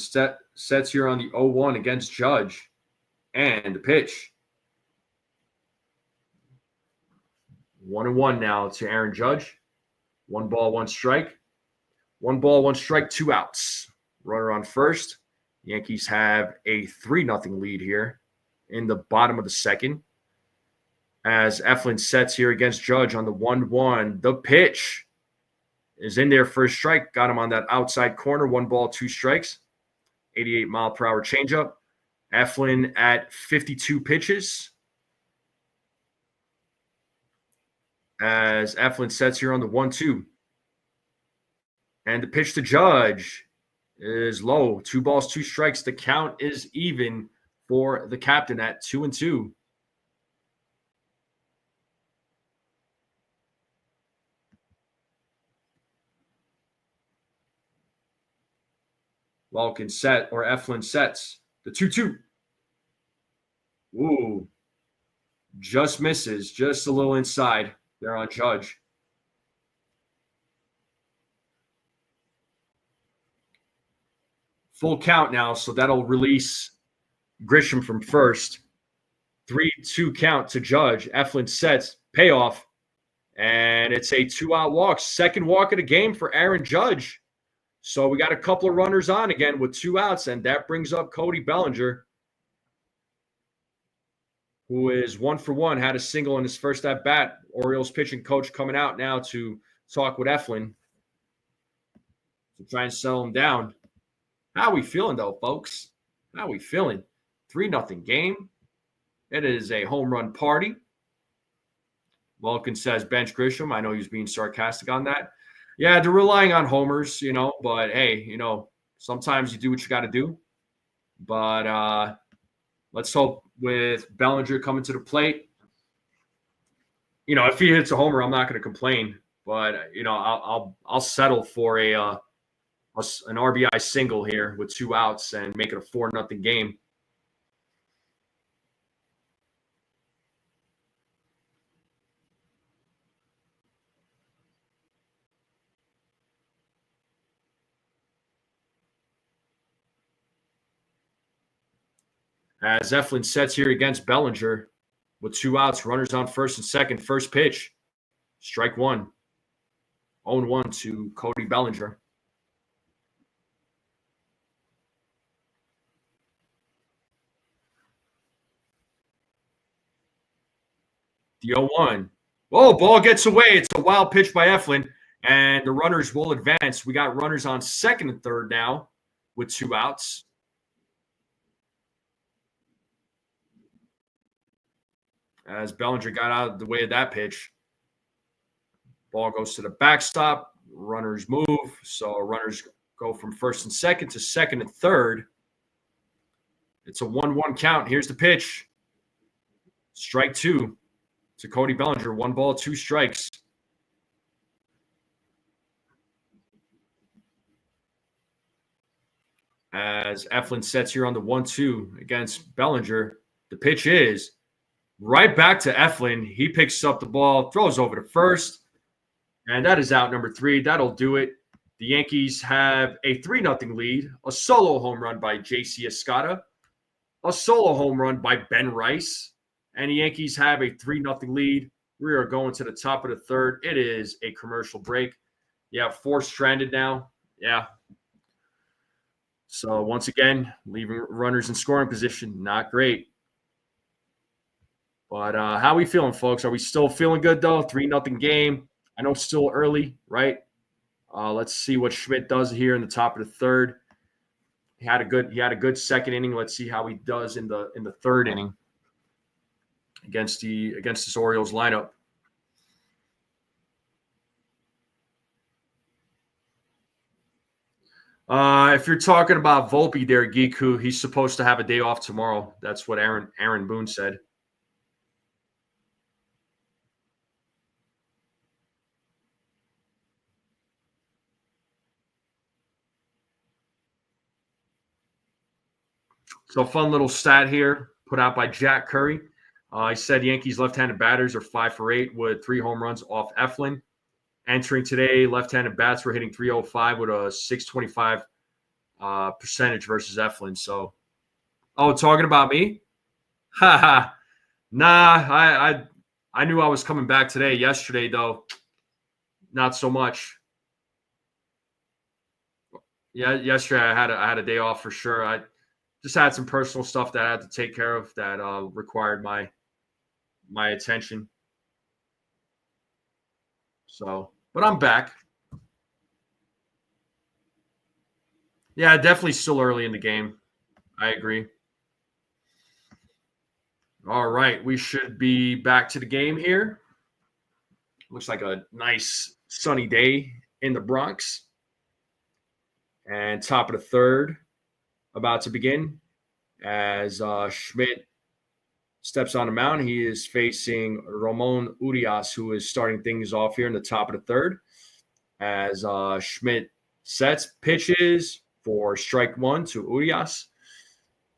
sets here on the 0-1 against Judge. And the pitch. 1-1 now to Aaron Judge. 1 ball, 1 strike. 1 ball, 1 strike, 2 outs. Runner on first. Yankees have a 3-0 lead here in the bottom of the second. As Eflin sets here against Judge on the 1-1. The pitch is in there for a strike. Got him on that outside corner. 1 ball, 2 strikes. 88-mile-per-hour changeup. Eflin at 52 pitches. As Eflin sets here on the 1-2. And the pitch to Judge is low. 2 balls, 2 strikes. The count is even for the captain at 2-2. Malkin set, or Eflin sets. The 2-2. Ooh. Just misses. Just a little inside there on Judge. Full count now, so that'll release Grisham from first. 3-2 count to Judge. Eflin sets. Payoff. And it's a 2-out walk. Second walk of the game for Aaron Judge. So we got a couple of runners on again with 2 outs, and that brings up Cody Bellinger, who is 1 for 1, had a single in his first at bat. Orioles pitching coach coming out now to talk with Eflin to try and settle him down. How are we feeling, though, folks? How are we feeling? 3-0 game. It is a home run party. Malkin says bench Grisham. I know he was being sarcastic on that. Yeah, they're relying on homers, but hey, sometimes you do what you got to do. But let's hope with Bellinger coming to the plate, if he hits a homer, I'm not going to complain. But I'll settle for an RBI single here with 2 outs and make it a 4-0 game. As Eflin sets here against Bellinger with 2 outs, runners on first and second. First pitch, strike 1. 0-1 to Cody Bellinger. The 0-1. Oh, ball gets away. It's a wild pitch by Eflin, and the runners will advance. We got runners on second and third now with 2 outs. As Bellinger got out of the way of that pitch. Ball goes to the backstop. Runners move. So runners go from first and second to second and third. It's a 1-1 count. Here's the pitch. Strike 2 to Cody Bellinger. 1 ball, 2 strikes. As Eflin sets here on the 1-2 against Bellinger. The pitch is right back to Eflin. He picks up the ball, throws over to first, and that is out number 3. That'll do it. The Yankees have a 3-0 lead, a solo home run by J.C. Escada, a solo home run by Ben Rice, and the Yankees have a 3-0 lead. We are going to the top of the third. It is a commercial break. You have 4 stranded now. Yeah. So once again, leaving runners in scoring position, not great. But how are we feeling, folks? Are we still feeling good, though? 3-0 game. I know it's still early, right? Let's see what Schmidt does here in the top of the third. He had a good second inning. Let's see how he does in the third inning against this Orioles lineup. If you're talking about Volpe there, Giku, he's supposed to have a day off tomorrow. That's what Aaron Boone said. So fun little stat here put out by Jack Curry. He said Yankees left-handed batters are 5 for 8 with 3 home runs off Eflin. Entering today, left-handed bats were hitting .305 with a .625 percentage versus Eflin. So, talking about me? Haha. Nah, I knew I was coming back today. Yesterday, though, not so much. Yeah, yesterday I had a day off for sure. I just had some personal stuff that I had to take care of that required my attention. So, but I'm back. Yeah, definitely still early in the game. I agree. All right, we should be back to the game here. Looks like a nice sunny day in the Bronx. And top of the third about to begin as Schmidt steps on the mound. He is facing Ramon Urias, who is starting things off here in the top of the third. As Schmidt sets pitches for strike one to Urias.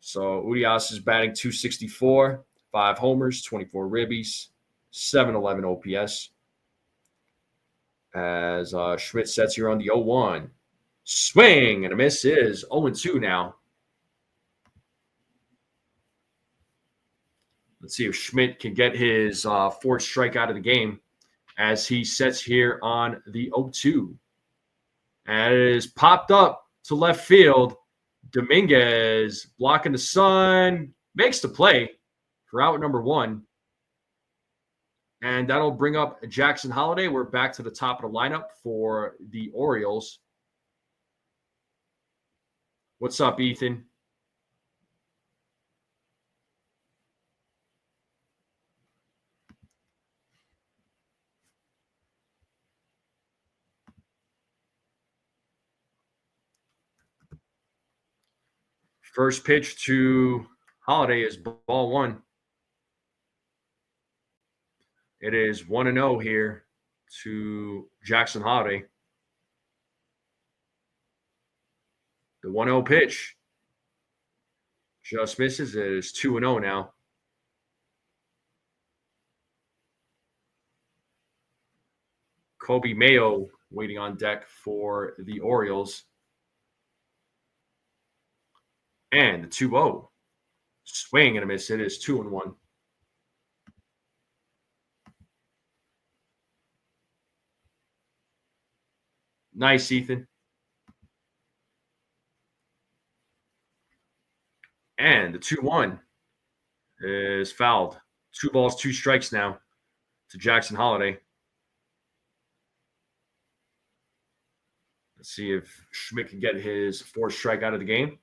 So Urias is batting .264, 5 homers, 24 ribbies, 711 OPS. As Schmidt sets here on the 0-1. Swing and a miss. Is 0-2 now. Let's see if Schmidt can get his fourth strikeout of the game as he sets here on the 0-2. And it is popped up to left field. Dominguez blocking the sun, makes the play for out number 1. And that'll bring up Jackson Holliday. We're back to the top of the lineup for the Orioles. What's up, Ethan? First pitch to Holliday is ball 1. It is 1-0 here to Jackson Holliday. The 1-0 pitch just misses. It is 2-0 now. Kobe Mayo waiting on deck for the Orioles. And the 2-0. Swing and a miss. It is 2-1. Nice, Ethan. And the 2-1 is fouled. 2 balls, 2 strikes now to Jackson Holliday. Let's see if Schmidt can get his 4th strike out of the game.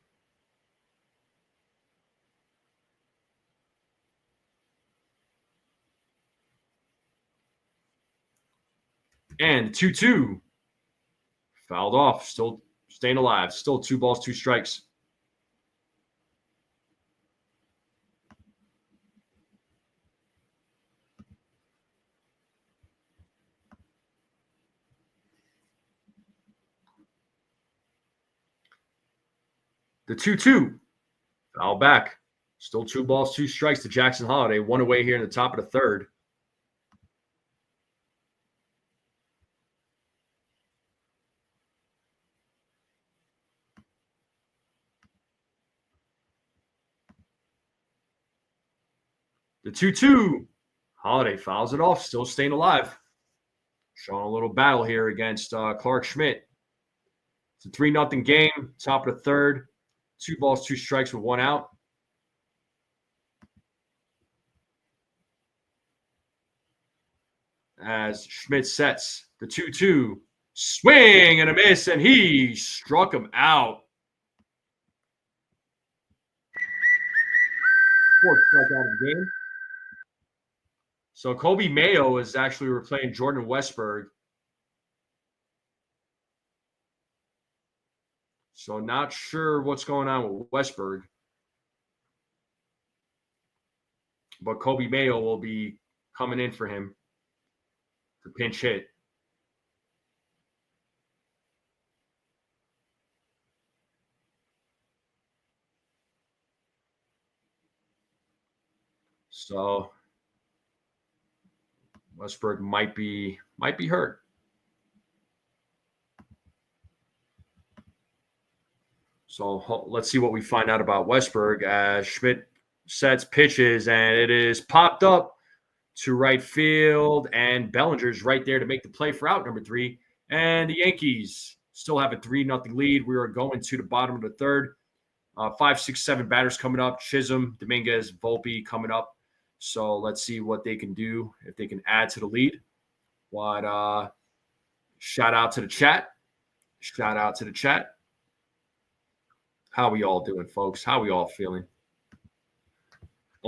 And 2-2. Fouled off. Still staying alive. Still 2 balls, 2 strikes. The 2-2. Foul back. Still 2 balls, 2 strikes to Jackson Holliday. 1 away here in the top of the third. The 2-2. Holliday fouls it off. Still staying alive. Showing a little battle here against Clark Schmidt. It's a 3-0 game. Top of the third. 2 balls, 2 strikes with 1 out. As Schmidt sets the 2-2. Swing and a miss, and he struck him out. 4th strikeout of the game. So Kobe Mayo is actually replaying Jordan Westburg. So not sure what's going on with Westburg. But Kobe Mayo will be coming in for him to pinch hit. So Westburg might be hurt. So let's see what we find out about Westburg as Schmidt sets pitches, and it is popped up to right field, and Bellinger's right there to make the play for out number 3. And the Yankees still have a 3-0 lead. We are going to the bottom of the third. 5, 6, 7 batters coming up. Chisholm, Dominguez, Volpe coming up. So let's see what they can do, if they can add to the lead. But shout out to the chat. Shout out to the chat. How we all doing, folks? How we all feeling?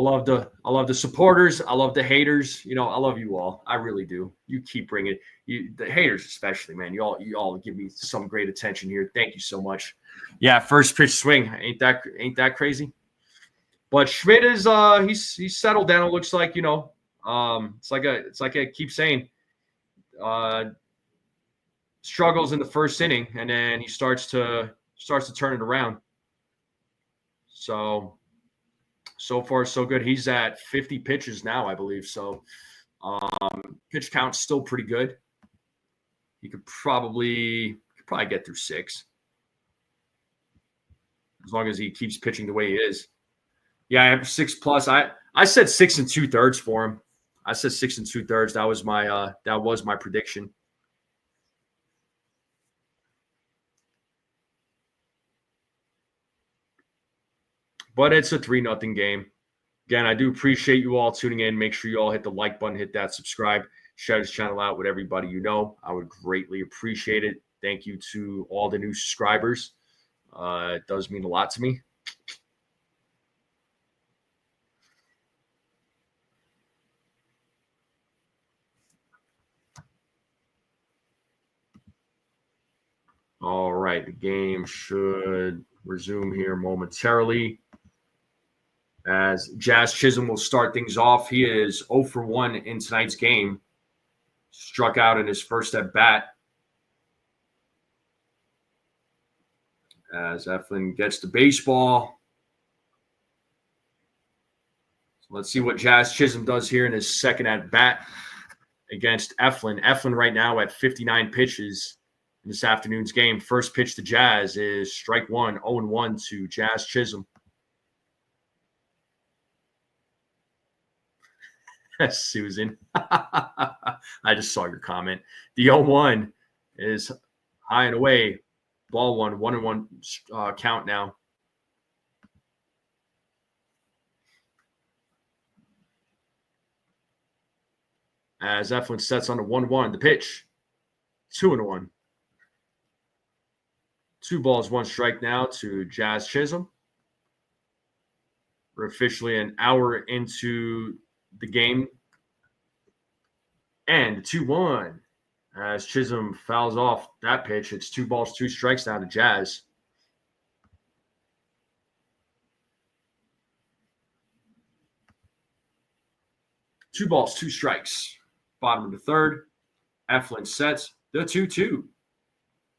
I love the supporters. I love the haters. You know, I love you all. I really do. You keep bringing the haters, especially, man. You all give me some great attention here. Thank you so much. Yeah, first pitch swing. Ain't that crazy? But Schmidt is he's settled down. It looks like, you know. It's like I keep saying. Uh, Struggles in the first inning, and then he starts to turn it around. So far so good. He's at 50 pitches now, I believe. So pitch count's still pretty good. He could probably get through 6 as long as he keeps pitching the way he is. Yeah, I have 6 plus. I said 6 2/3 for him. I said 6 2/3. That was my prediction. But it's a 3-0 game. Again, I do appreciate you all tuning in. Make sure you all hit the like button, hit that subscribe, share this channel out with everybody you know. I would greatly appreciate it. Thank you to all the new subscribers. It does mean a lot to me. All right, the game should resume here momentarily. As Jazz Chisholm will start things off. He is 0 for 1 in tonight's game. Struck out in his first at bat. As Eflin gets the baseball. So let's see what Jazz Chisholm does here in his second at bat against Eflin. Eflin right now at 59 pitches in this afternoon's game. First pitch to Jazz is strike 1, 0-1 to Jazz Chisholm. Susan. I just saw your comment. The 0-1 is high and away. Ball 1-1 count now. As Eflin sets on the 1-1, the pitch. 2-1. 2 balls, 1 strike now to Jazz Chisholm. We're officially an hour into the game. And 2-1. As Chisholm fouls off that pitch, it's 2 balls, 2 strikes now to Jazz. Two balls, 2 strikes. Bottom of the third. Eflin sets the 2-2.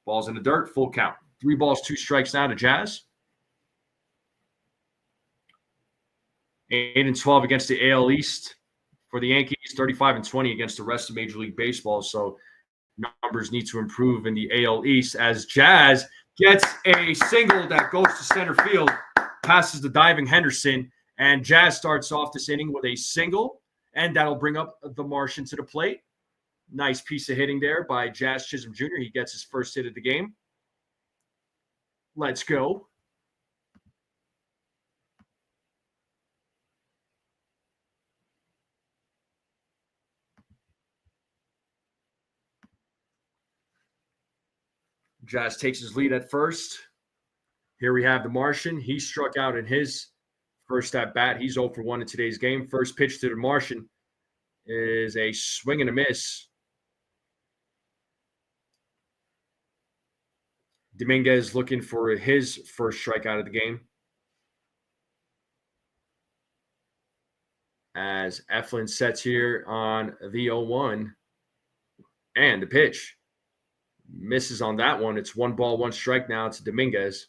Balls in the dirt, full count. 3 balls, 2 strikes now to Jazz. 8-12 against the AL East for the Yankees, 35-20 against the rest of Major League Baseball. So numbers need to improve in the AL East as Jazz gets a single that goes to center field, passes the diving Henderson, and Jazz starts off this inning with a single, and that'll bring up the Martian to the plate. Nice piece of hitting there by Jazz Chisholm Jr. He gets his first hit of the game. Let's go. Jazz takes his lead at first. Here we have the Martian. He struck out in his first at bat. He's 0 for 1 in today's game. First pitch to the Martian is a swing and a miss. Dominguez looking for his first strikeout of the game. As Eflin sets here on the 0-1. And the pitch. Misses on that one. It's 1 ball, 1 strike now to Dominguez.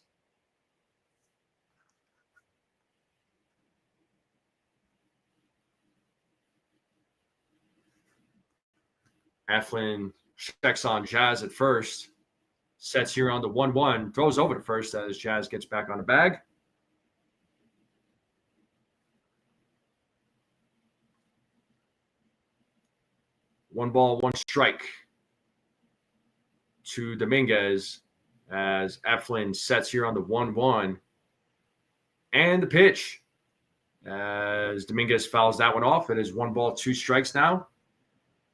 Eflin checks on Jazz at first. Sets here on the 1-1. Throws over to first as Jazz gets back on the bag. One ball, 1 strike to Dominguez as Eflin sets here on the 1-1. And the pitch as Dominguez fouls that one off. It is 1 ball, 2 strikes now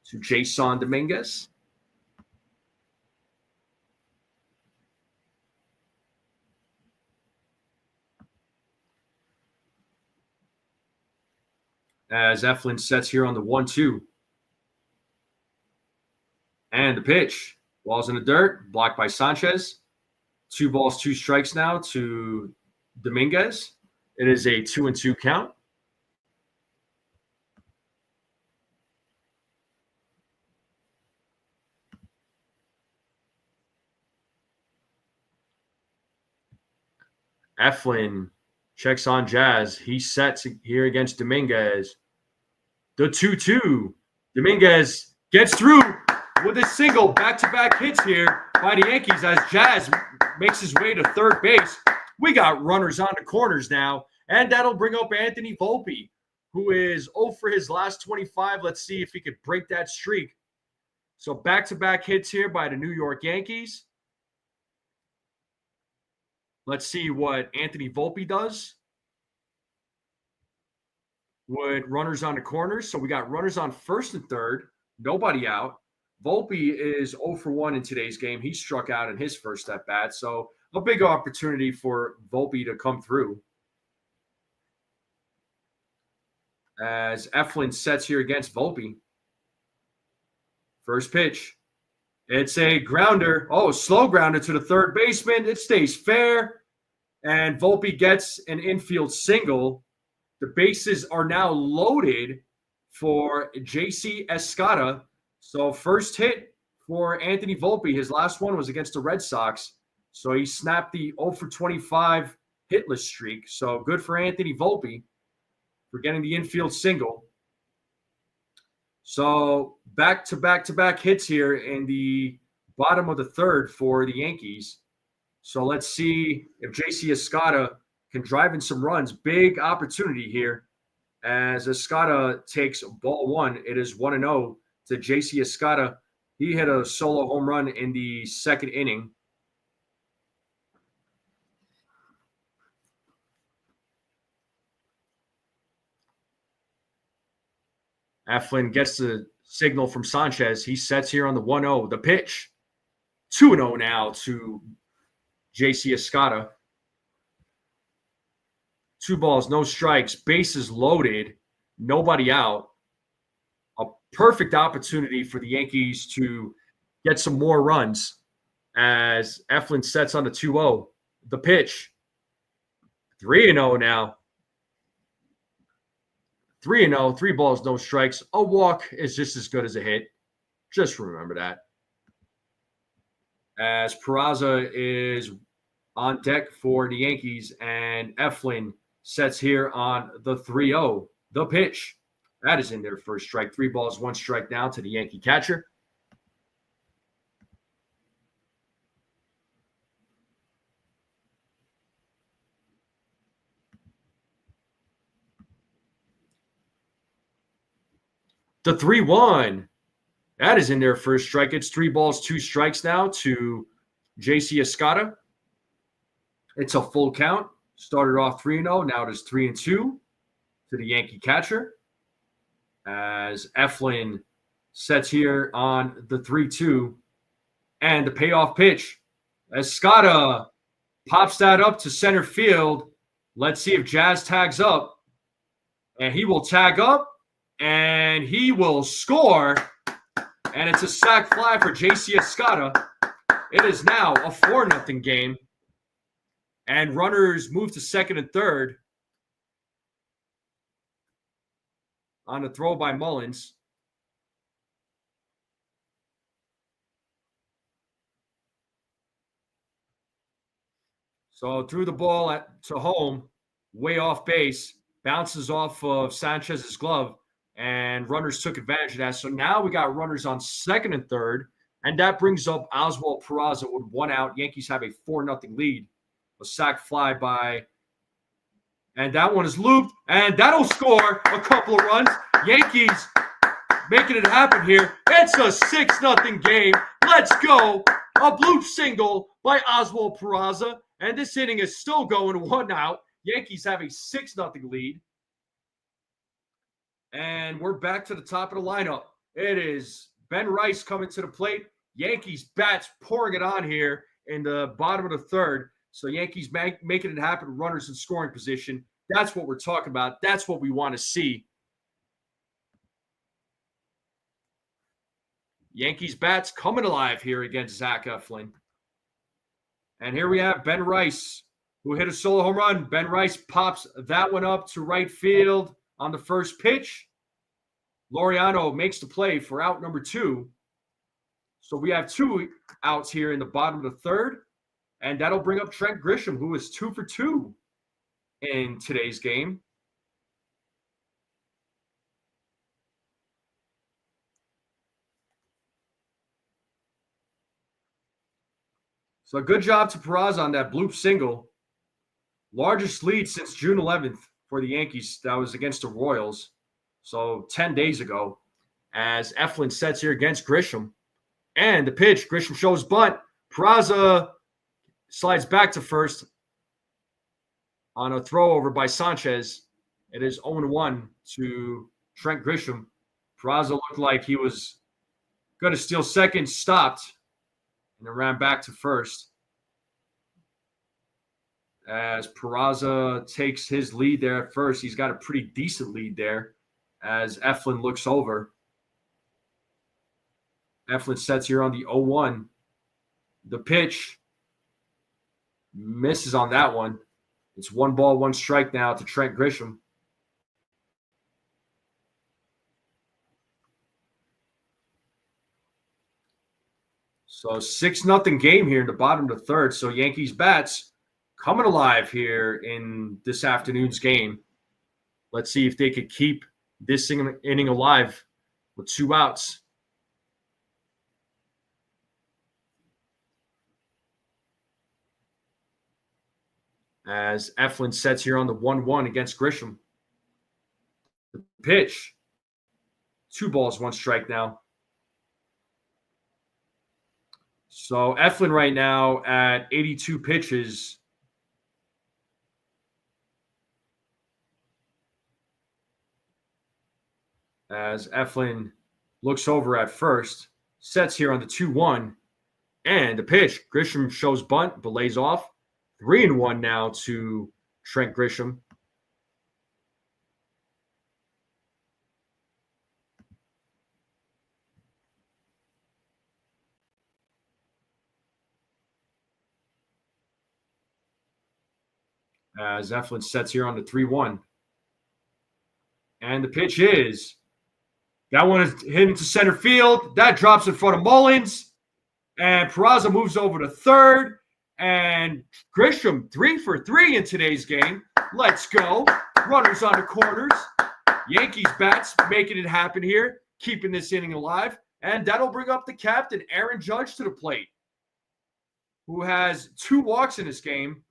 to Jason Dominguez. as Eflin sets here on the 1-2. And the pitch. Ball's in the dirt, blocked by Sanchez. 2 balls, 2 strikes now to Dominguez. It is a 2-2 count. Eflin checks on Jazz. He sets here against Dominguez. The 2-2. Dominguez gets through with a single. Back-to-back hits here by the Yankees as Jazz makes his way to third base. We got runners on the corners now, and that'll bring up Anthony Volpe, who is 0 for his last 25. Let's see if he could break that streak. So back-to-back hits here by the New York Yankees. Let's see what Anthony Volpe does with runners on the corners. So we got runners on first and third, nobody out. Volpe is 0 for 1 in today's game. He struck out in his first at-bat, so a big opportunity for Volpe to come through. As Eflin sets here against Volpe. First pitch. It's a grounder. Oh, slow grounder to the third baseman. It stays fair. And Volpe gets an infield single. The bases are now loaded for J.C. Escada. So first hit for Anthony Volpe. His last one was against the Red Sox. So he snapped the 0 for 25 hitless streak. So good for Anthony Volpe for getting the infield single. So back-to-back hits here in the bottom of the third for the Yankees. So let's see if J.C. Escada can drive in some runs. Big opportunity here as Escada takes ball 1. It is 1-0 to J.C. Escada. He hit a solo home run in the second inning. Eflin gets the signal from Sanchez. He sets here on the 1-0. The pitch. 2-0 now to J.C. Escada. 2 balls, no strikes, bases loaded, nobody out. A perfect opportunity for the Yankees to get some more runs as Eflin sets on the 2-0. The pitch. 3-0 now. 3-0, 3 balls, no strikes. A walk is just as good as a hit. Just remember that. As Peraza is on deck for the Yankees, and Eflin sets here on the 3-0. The pitch. That is in there for a strike. 3 balls, 1 strike now to the Yankee catcher. The 3-1. That is in there for a strike. It's 3 balls, 2 strikes now to J.C. Escada. It's a full count. Started off 3-0. Now it is 3-2 to the Yankee catcher. As Eflin sets here on the 3-2. And the payoff pitch. Escada pops that up to center field. Let's see if Jazz tags up. And he will tag up. And he will score. And it's a sac fly for J.C. Escada. It is now a 4-0 game. And runners move to second and third on the throw by Mullins. So threw the ball to home, way off base, bounces off of Sanchez's glove, and runners took advantage of that. So now we got runners on second and third, and that brings up Oswald Peraza with 1 out. Yankees have a 4-0 lead. A sac fly by, and that one is looped, and that'll score a couple of runs. Yankees making it happen here. It's a 6-0 game. Let's go. A bloop single by Oswald Peraza, and this inning is still going 1 out. Yankees have a 6-0 lead. And we're back to the top of the lineup. It is Ben Rice coming to the plate. Yankees bats pouring it on here in the bottom of the third. So Yankees making it happen, runners in scoring position. That's what we're talking about. That's what we want to see. Yankees bats coming alive here against Zach Eflin. And here we have Ben Rice, who hit a solo home run. Ben Rice pops that one up to right field on the first pitch. Laureano makes the play for out number 2. So we have 2 outs here in the bottom of the third. And that'll bring up Trent Grisham, who is 2 for 2 in today's game. So good job to Peraza on that bloop single. Largest lead since June 11th for the Yankees. That was against the Royals. So 10 days ago, as Eflin sets here against Grisham. And the pitch, Grisham shows bunt. Peraza slides back to first on a throw over by Sanchez. It is 0-1 to Trent Grisham. Peraza looked like he was going to steal second, stopped, and then ran back to first. As Peraza takes his lead there at first, he's got a pretty decent lead there as Eflin looks over. Eflin sets here on the 0-1. The pitch misses on that one. It's 1 ball, 1 strike now to Trent Grisham. So 6-0 game here in the bottom of the third. So Yankees bats coming alive here in this afternoon's game. Let's see if they could keep this inning alive with 2 outs. As Eflin sets here on the 1-1 against Grisham. The pitch, 2 balls, 1 strike now. So Eflin right now at 82 pitches. As Eflin looks over at first, sets here on the 2-1, and the pitch. Grisham shows bunt, but lays off. 3-1 now to Trent Grisham. As Eflin sets here on the 3-1. And the pitch is, that one is hit into center field. That drops in front of Mullins. And Peraza moves over to third. And Grisham 3 for 3 in today's game. Let's go. Runners on the corners. Yankees bats making it happen here, keeping this inning alive. And that'll bring up the captain, Aaron Judge, to the plate, who has 2 walks in this game.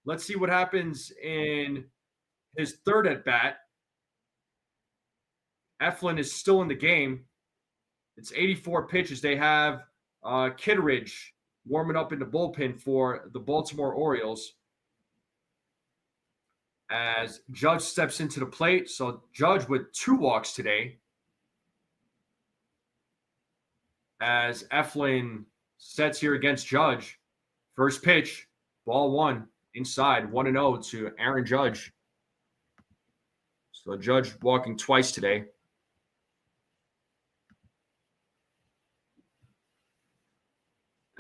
Let's see what happens in his third at bat. Eflin is still in the game. It's 84 pitches. They have Kitteridge warming up in the bullpen for the Baltimore Orioles. As Judge steps into the plate. So Judge with 2 walks today. As Eflin sets here against Judge. First pitch, ball 1, inside, 1-0 to Aaron Judge. So Judge walking twice today.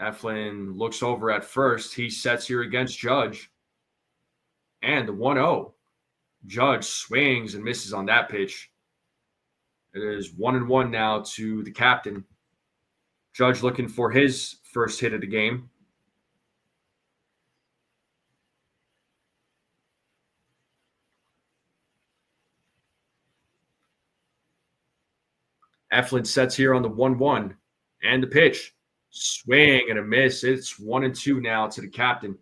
Eflin looks over at first. He sets here against Judge. And the 1-0. Judge swings and misses on that pitch. It is 1-1 now to the captain. Judge looking for his first hit of the game. Eflin sets here on the 1-1. And the pitch. Swing and a miss. It's 1-2 now to the captain.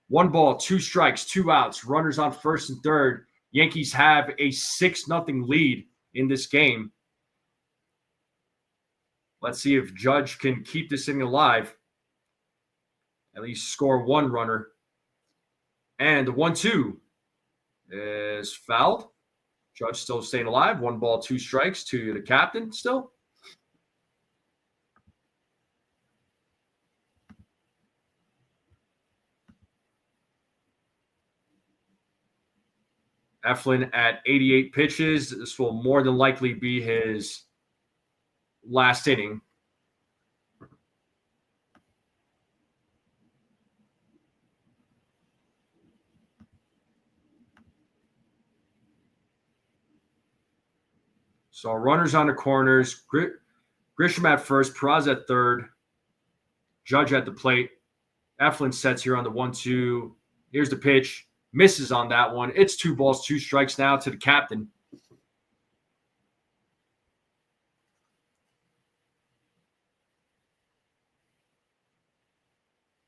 1 ball, 2 strikes, 2 outs. Runners on first and third. Yankees have a 6-0 lead in this game. Let's see if Judge can keep this inning alive. At least score 1 runner. And the 1-2 is fouled. Judge still staying alive. 1 ball, 2 strikes to the captain still. Eflin at 88 pitches. This will more than likely be his last inning. So runners on the corners. Grisham at first, Peraza at third, Judge at the plate. Eflin sets here on the 1-2. Here's the pitch. Misses on that one. It's 2 balls, 2 strikes now to the captain.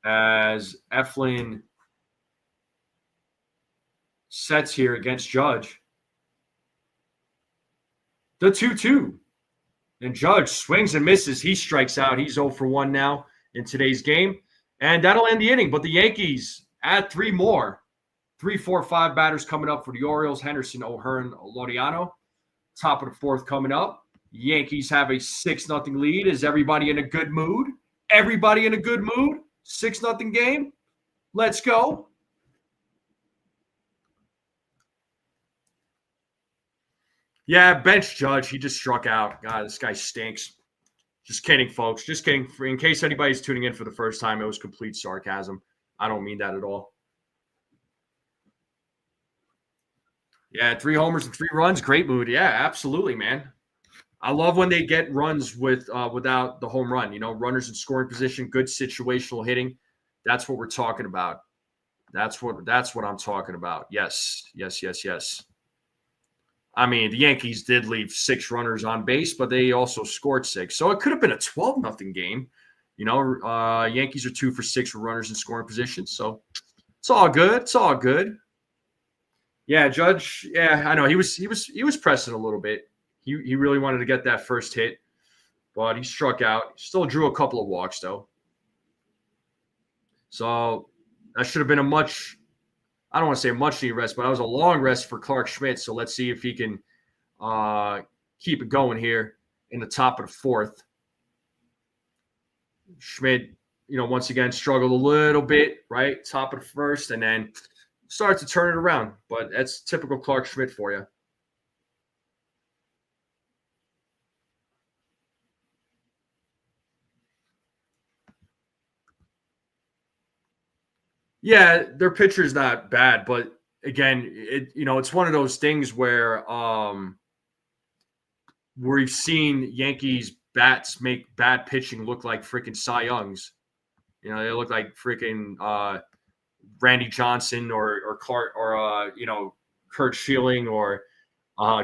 As Eflin sets here against Judge. The 2-2. And Judge swings and misses. He strikes out. He's 0 for 1 now in today's game. And that'll end the inning. But the Yankees add 3 more. 3, 4, 5 batters coming up for the Orioles. Henderson, O'Hearn, Laureano. Top of the 4th coming up. Yankees have a 6-0 lead. Is everybody in a good mood? Everybody in a good mood? 6-0 game. Let's go. Yeah, bench Judge. He just struck out. God, this guy stinks. Just kidding, folks. Just kidding. In case anybody's tuning in for the first time, it was complete sarcasm. I don't mean that at all. Yeah, 3 homers and 3 runs. Great mood. Yeah, absolutely, man. I love when they get runs without the home run. You know, runners in scoring position, good situational hitting. That's what we're talking about. That's what I'm talking about. Yes. I mean, the Yankees did leave 6 runners on base, but they also scored 6. So it could have been a 12-0 game. You know, Yankees are 2 for 6 with runners in scoring position. So it's all good. It's all good. Yeah, Judge. Yeah, I know he was pressing a little bit. He really wanted to get that first hit, but he struck out. Still drew a couple of walks though. So that should have been I don't want to say much needed rest, but that was a long rest for Clark Schmidt. So let's see if he can keep it going here in the top of the 4th. Schmidt, you know, once again struggled a little bit, right? Top of the 1st, and then starts to turn it around. But that's typical Clark Schmidt for you. Yeah, their pitcher's not bad, but again, it's one of those things where we've seen Yankees bats make bad pitching look like freaking Cy Youngs. You know, they look like freaking Randy Johnson or Clark or Kurt Schilling or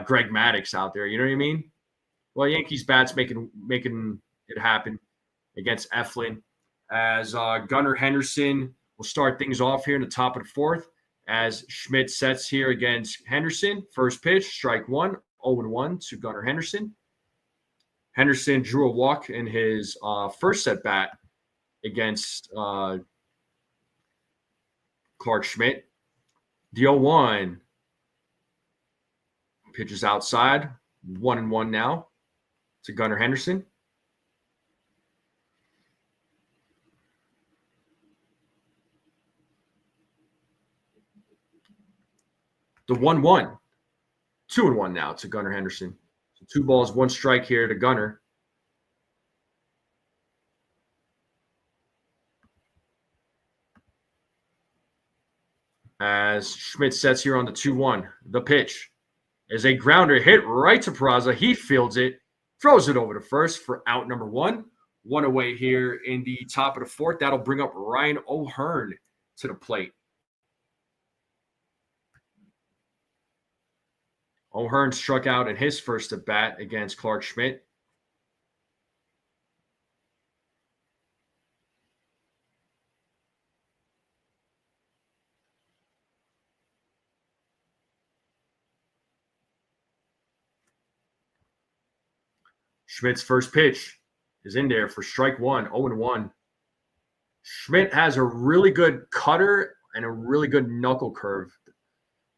Greg Maddux out there. You know what I mean? Well, Yankees bats making it happen against Eflin as Gunnar Henderson will start things off here in the top of the 4th as Schmidt sets here against Henderson. First pitch, strike 1, 0-1 to Gunnar Henderson. Henderson drew a walk in his first at bat against Clark Schmidt. The 0-1 pitches outside, 1-1 now to Gunnar Henderson. The 1-1, 2-1 now to Gunnar Henderson. So 2 balls, 1 strike here to Gunnar. As Schmidt sets here on the 2-1, the pitch is a grounder hit right to Peraza. He fields it, throws it over to first for out number 1. 1 away here in the top of the 4th. That'll bring up Ryan O'Hearn to the plate. O'Hearn struck out in his first at bat against Clark Schmidt. Schmidt's first pitch is in there for strike 1, 0-1. Schmidt has a really good cutter and a really good knuckle curve.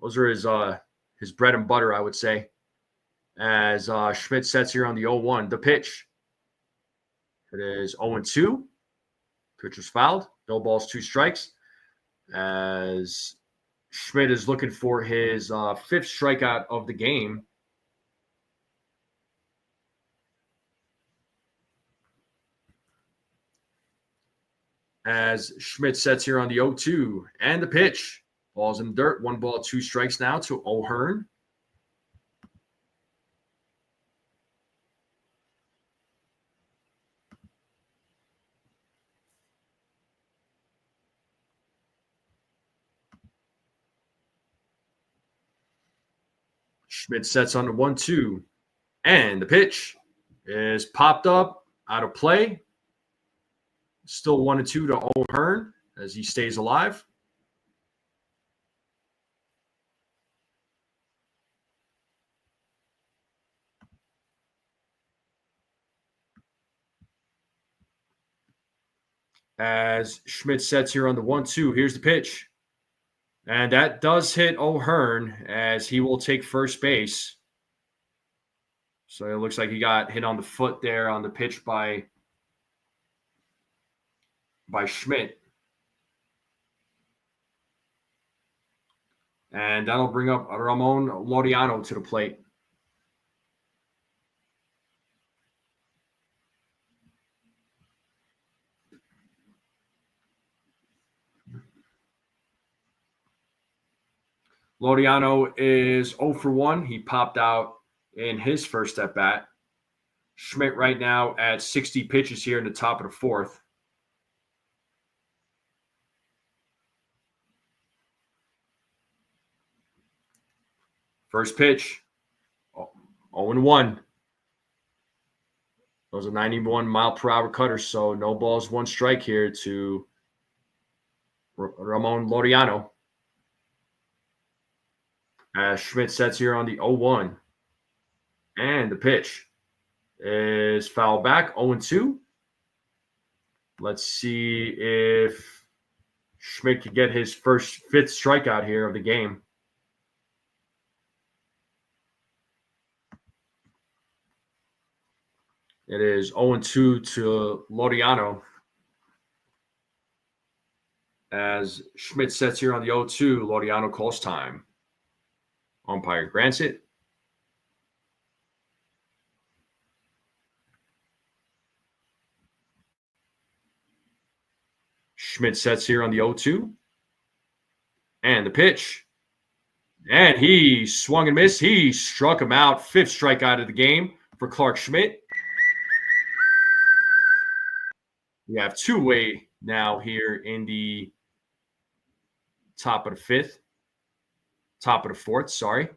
Those are his bread and butter, I would say. As Schmidt sets here on the 0-1, the pitch. It is 0-2. Pitch was fouled. No balls, 2 strikes. As Schmidt is looking for his 5th strikeout of the game. As Schmidt sets here on the 0-2 and the pitch. Ball's in the dirt. 1 ball, 2 strikes now to O'Hearn. Schmidt sets on the 1-2. And the pitch is popped up, out of play. Still 1-2 to O'Hearn as he stays alive. As Schmidt sets here on the 1-2, here's the pitch. And that does hit O'Hearn as he will take first base. So it looks like he got hit on the foot there on the pitch by Schmidt. And that'll bring up Ramon Laureano to the plate. Laureano is 0 for 1. He popped out in his first at bat. Schmidt right now at 60 pitches here in the top of the fourth. First pitch, 0-1. Those are 91 mile per hour cutters, so no balls, one strike here to Ramon Laureano. As Schmidt sets here on the 0-1. And the pitch is foul back, 0-2. Let's see if Schmidt can get his fifth strikeout here of the game. It is 0-2 to Laureano. As Schmidt sets here on the 0-2, Laureano calls time. Umpire grants it. Schmidt sets here on the 0-2. And the pitch. And he swung and missed. He struck him out. Fifth strikeout of the game for Clark Schmidt. We have two-way now here in the top of the fourth, sorry.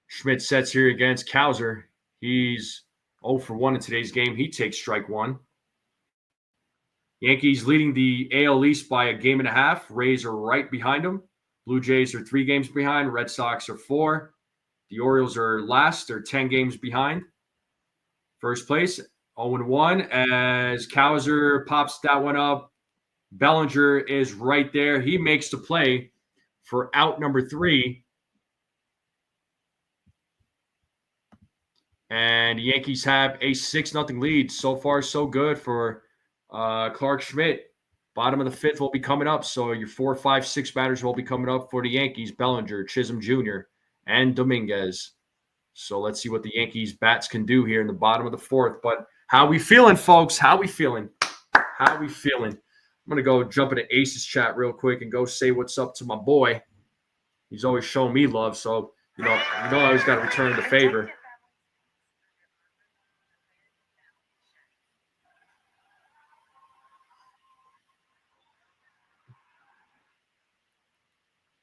Schmidt sets here against Cowser. He's 0 for 1 in today's game. He takes strike one. Yankees leading the AL East by a game and a half. Rays are right behind them. Blue Jays are 3 games behind. Red Sox are 4. The Orioles are last. They're 10 games behind. First place, 0-1. As Cowser pops that one up, Bellinger is right there. He makes the play for out number 3. And the Yankees have a 6-0 lead. So far, so good for Clark Schmidt. Bottom of the 5th will be coming up. So your 4, 5, 6 batters will be coming up for the Yankees. Bellinger, Chisholm Jr., and Dominguez. So let's see what the Yankees bats can do here in the bottom of the 4th. But how we feeling, folks? How we feeling? I'm going to go jump into Ace's chat real quick and go say what's up to my boy. He's always showing me love. So, I always got to return the favor.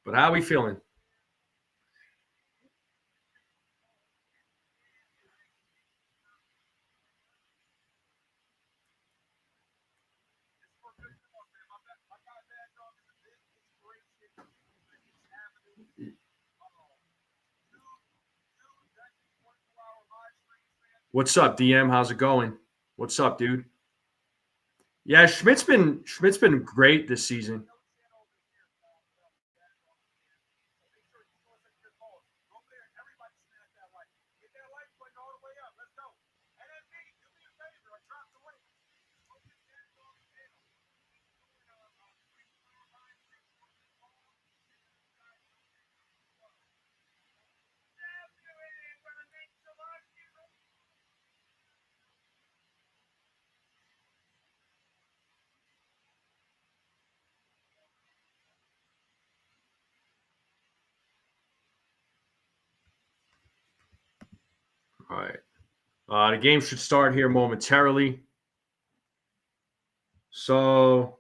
But how we feeling? What's up, DM? How's it going? What's up, dude? Yeah, Schmidt's been great this season. All right. The game should start here momentarily. So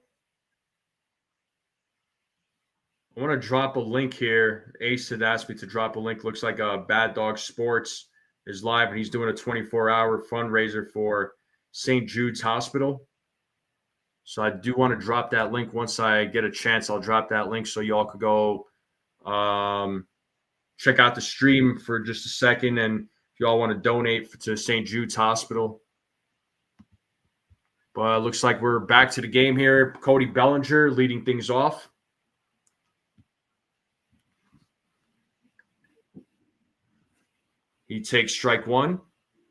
I want to drop a link here. Ace had asked me to drop a link. Looks like Bad Dog Sports is live, and he's doing a 24-hour fundraiser for St. Jude's Hospital. So I do want to drop that link once I get a chance. I'll drop that link so y'all could go check out the stream for just a second. And if y'all want to donate to St. Jude's Hospital. But it looks like we're back to the game here. Cody Bellinger leading things off. He takes strike one.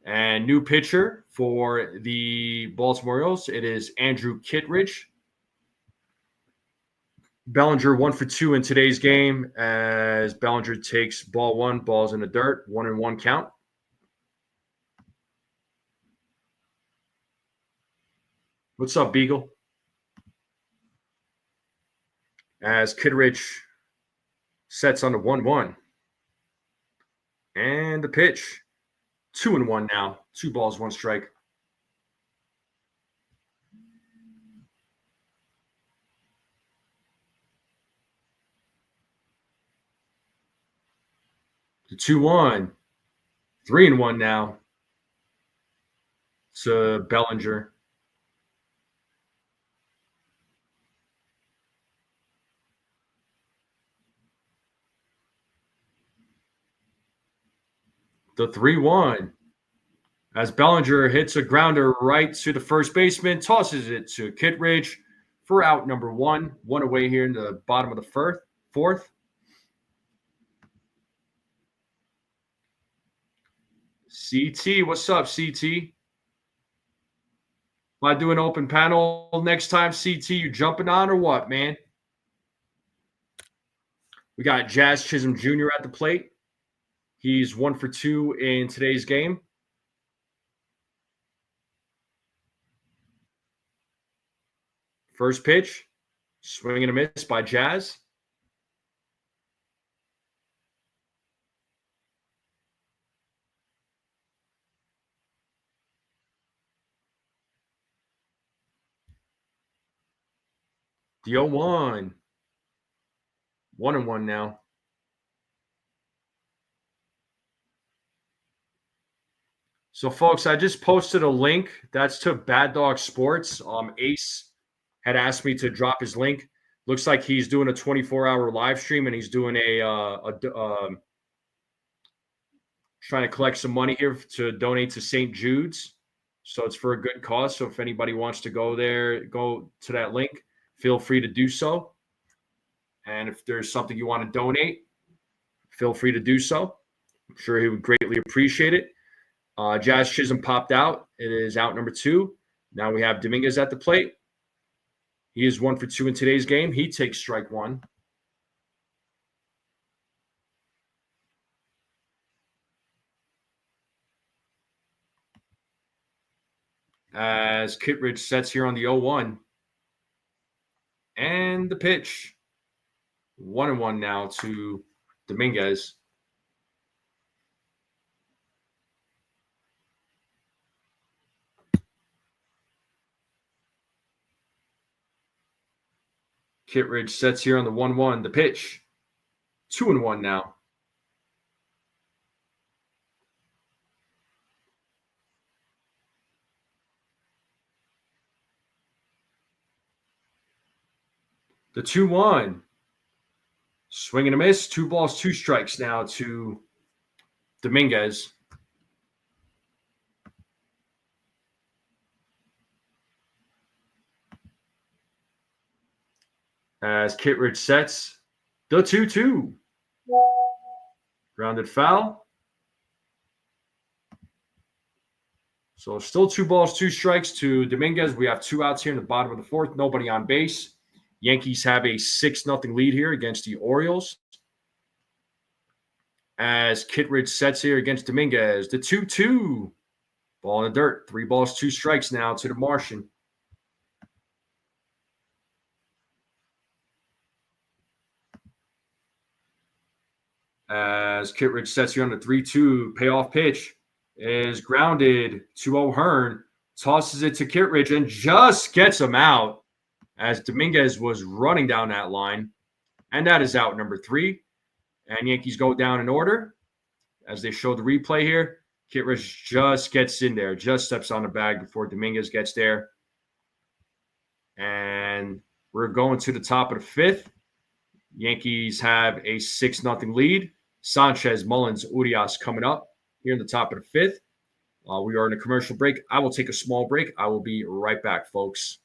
And new pitcher for the Baltimore Orioles, it is Andrew Kittredge. Bellinger 1 for 2 in today's game as Bellinger takes ball one, balls in the dirt, 1-1 count. What's up, Beagle? As Kittredge sets on the 1-1. And the pitch. 2-1 now. 2 balls, 1 strike. The 2-1. 3-1 now to Bellinger. The 3-1. As Bellinger hits a grounder right to the first baseman, tosses it to Kittredge for out number 1. 1 away here in the bottom of the fourth. CT, what's up, CT? If I do an open panel next time, CT, you jumping on or what, man? We got Jazz Chisholm Jr. at the plate. He's 1 for 2 in today's game. First pitch, swing and a miss by Jazz. The 0-1. 1-1 now. So, folks, I just posted a link. That's to Bad Dog Sports. Ace had asked me to drop his link. Looks like he's doing a 24-hour live stream, and he's doing trying to collect some money here to donate to St. Jude's. So it's for a good cause. So if anybody wants to go there, go to that link, feel free to do so. And if there's something you want to donate, feel free to do so. I'm sure he would greatly appreciate it. Jazz Chisholm popped out. It is out number 2. Now we have Dominguez at the plate. He is 1 for 2 in today's game. He takes strike 1. As Kittredge sets here on the 0-1. And the pitch. 1-1 now to Dominguez. Kittredge sets here on the 1-1. The pitch. 2-1 now. The 2-1. Swing and a miss. 2 balls, 2 strikes now to Dominguez. As Kittredge sets the 2-2. Grounded foul. So still 2 balls, 2 strikes to Dominguez. We have 2 outs here in the bottom of the 4th. Nobody on base. Yankees have a 6-0 lead here against the Orioles. As Kittredge sets here against Dominguez, the 2-2. Ball in the dirt. 3 balls, 2 strikes now to the Martian. As Kittredge sets here on the 3-2. Payoff pitch is grounded. 2-0 Hearn tosses it to Kittredge and just gets him out as Dominguez was running down that line. And that is out number 3. And Yankees go down in order. As they show the replay here, Kittredge just gets in there, just steps on the bag before Dominguez gets there. And we're going to the top of the 5th. Yankees have a 6-0 lead. Sanchez, Mullins, Urias coming up here in the top of the 5th. We are in a commercial break. I will take a small break. I will be right back, folks.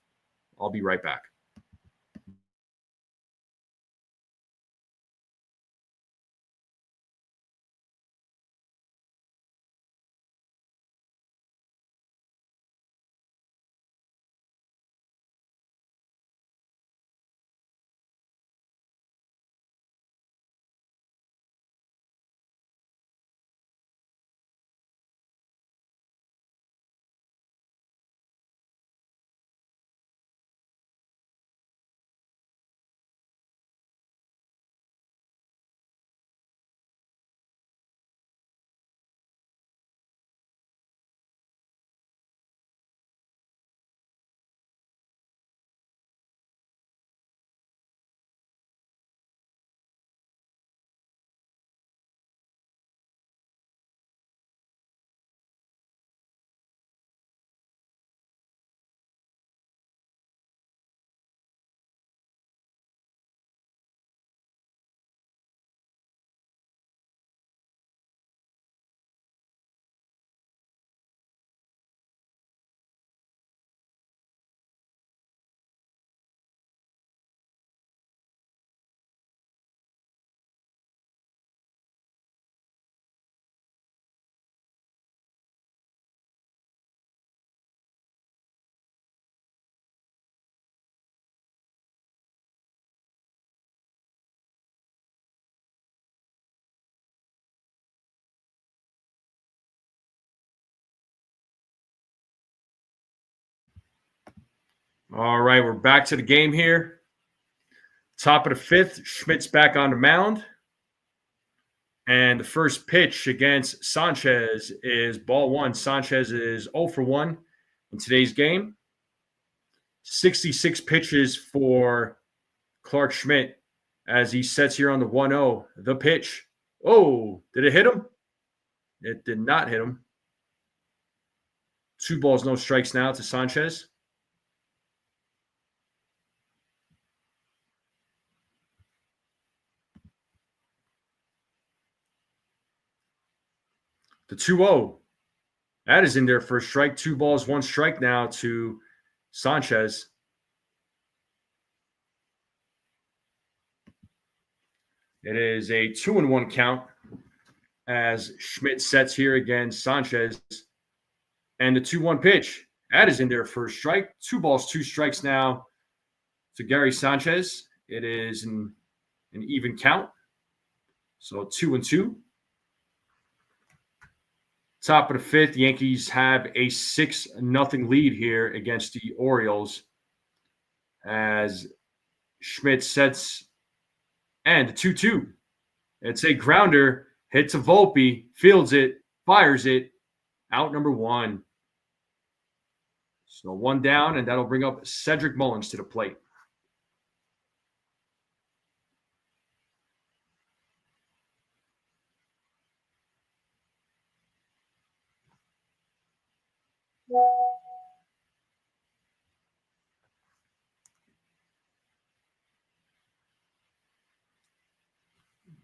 I'll be right back. All right, we're back to the game here. Top of the 5th, Schmidt's back on the mound. And the first pitch against Sanchez is ball 1. Sanchez is 0 for 1 in today's game. 66 pitches for Clark Schmidt as he sets here on the 1-0. The pitch. Oh, did it hit him? It did not hit him. 2 balls, no strikes now to Sanchez. The 2-0. That is in there for a strike. 2 balls, 1 strike now to Sanchez. It is a 2-1 count as Schmidt sets here against Sanchez. And the 2-1 pitch. That is in there for a strike. 2 balls, 2 strikes now to Gary Sanchez. It is an even count. So 2-2. Top of the 5th, Yankees have a 6-0 lead here against the Orioles as Schmidt sets and 2-2. It's a grounder, hit to Volpe, fields it, fires it, out number 1. So 1 down, and that'll bring up Cedric Mullins to the plate.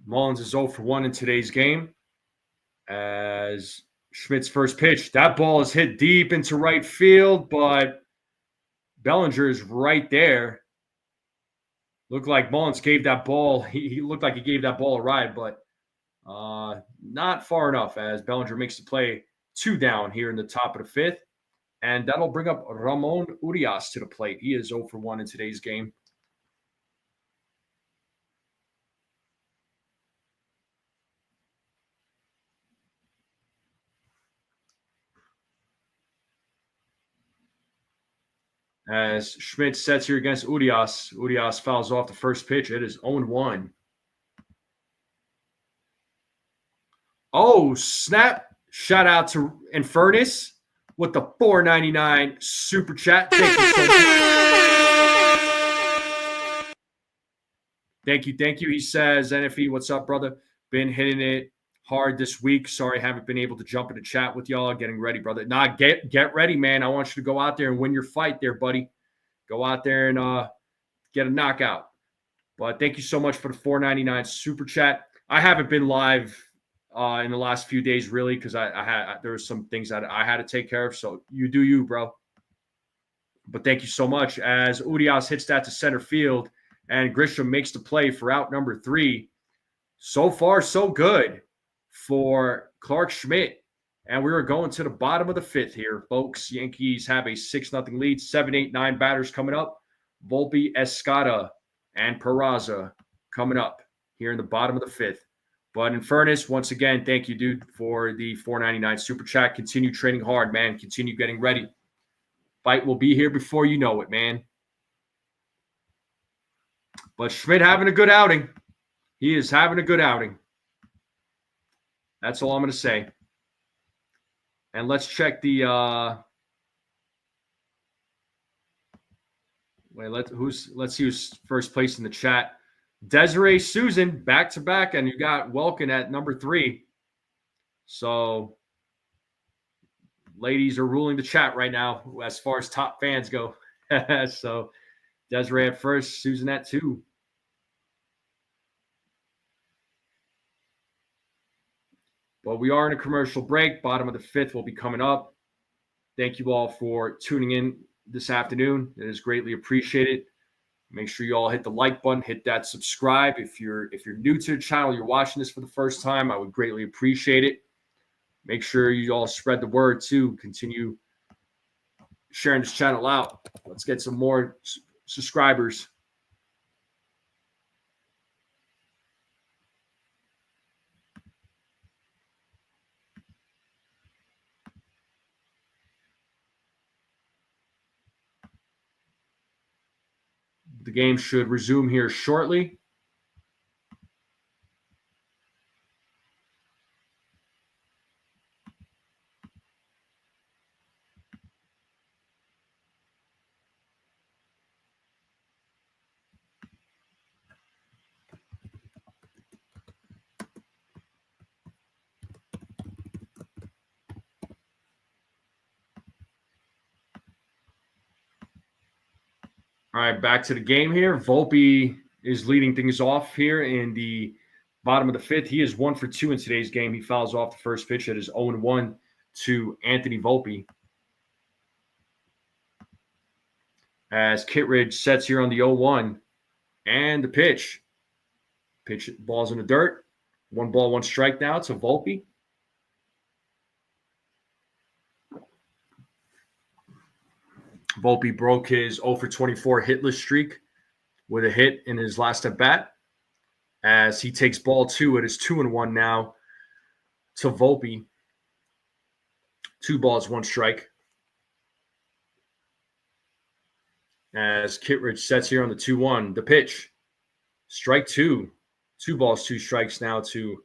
Mullins is 0 for 1 in today's game as Schmidt's first pitch. That ball is hit deep into right field, but Bellinger is right there. Looked like Mullins gave that ball. He looked like he gave that ball a ride, but not far enough as Bellinger makes the play. 2 down here in the top of the 5th. And that'll bring up Ramon Urias to the plate. He is 0 for 1 in today's game. As Schmidt sets here against Urias. Urias fouls off the first pitch. It is 0-1. Oh, snap. Shout out to Infernus. with the $4.99 super chat. Thank you so much. Thank you. He says, NFE, what's up, brother? Been hitting it hard this week. Sorry, I haven't been able to jump into chat with y'all. Getting ready, brother. Nah, get ready, man. I want you to go out there and win your fight there, buddy. Go out there and get a knockout. But thank you so much for the $4.99 super chat. I haven't been live in the last few days, really, because there were some things that I had to take care of. So you do you, bro. But thank you so much. As Urias hits that to center field and Grisham makes the play for out number 3. So far, so good for Clark Schmidt. And we are going to the bottom of the 5th here, folks. Yankees have a 6-0 lead. 7, 8, 9 batters coming up. Volpe, Escada, and Peraza coming up here in the bottom of the 5th. But in fairness, once again, thank you, dude, for the $4.99 super chat. Continue training hard, man. Continue getting ready. Fight will be here before you know it, man. But Schmidt having a good outing. He is having a good outing. That's all I'm going to say. And let's check the let's see who's first place in the chat. Desiree Susan, back-to-back, and you got Welkin at number 3. So, ladies are ruling the chat right now as far as top fans go. So, Desiree at first, Susan at 2. But we are in a commercial break. Bottom of the 5th will be coming up. Thank you all for tuning in this afternoon. It is greatly appreciated. Make sure you all hit the like button, hit that subscribe. If you're new to the channel, you're watching this for the first time, I would greatly appreciate it. Make sure you all spread the word too. Continue sharing this channel out. Let's get some more subscribers. The game should resume here shortly. All right, back to the game here. Volpe is leading things off here in the bottom of the 5th. He is 1 for 2 in today's game. He fouls off the first pitch. It is 0-1 to Anthony Volpe. As Kittredge sets here on the 0-1. And the pitch. Pitch ball's in the dirt. 1 ball, 1 strike now to Volpe. Volpe broke his 0 for 24 hitless streak with a hit in his last at bat. As he takes ball 2, it is 2-1 now to Volpe. 2 balls, 1 strike. As Kittredge sets here on the 2-1, the pitch. Strike 2. 2 balls, 2 strikes now to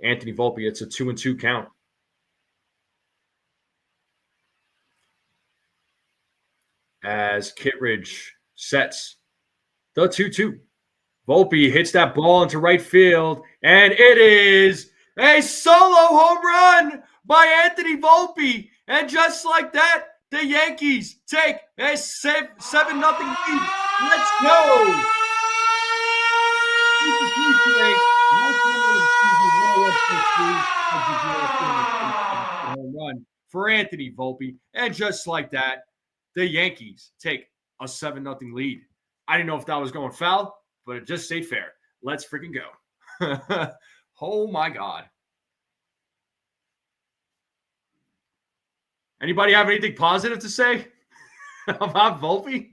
Anthony Volpe. It's a 2-2 count. As Kittredge sets the 2-2. Volpe hits that ball into right field, and it is a solo home run by Anthony Volpe. And just like that, the Yankees take a 7-0 lead. Let's go. Home run for Anthony Volpe. And just like that, the Yankees take a 7-0 lead. I didn't know if that was going foul, but it just stayed fair. Let's freaking go. Oh, my God. Anybody have anything positive to say about Volpe?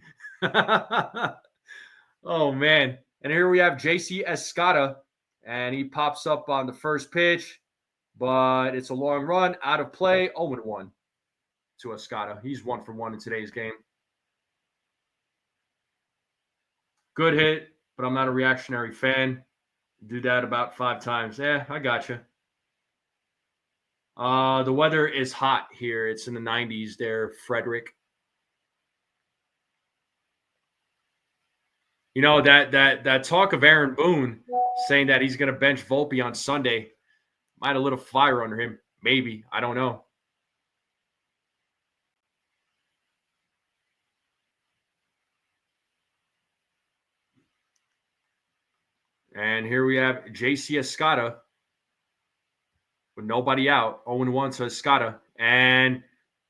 Oh, man. And here we have JC Escada, and he pops up on the first pitch, but it's a long run, out of play, 0-1 to Escada. He's 1 for 1 in today's game. Good hit, but I'm not a reactionary fan. Do that about 5 times. Yeah, I got you. The weather is hot here. It's in the 90s there, Frederick. You know, that talk of Aaron Boone saying that he's going to bench Volpe on Sunday might have lit a fire under him. Maybe. I don't know. And here we have JC Escada with nobody out. 0-1 to Escada. And,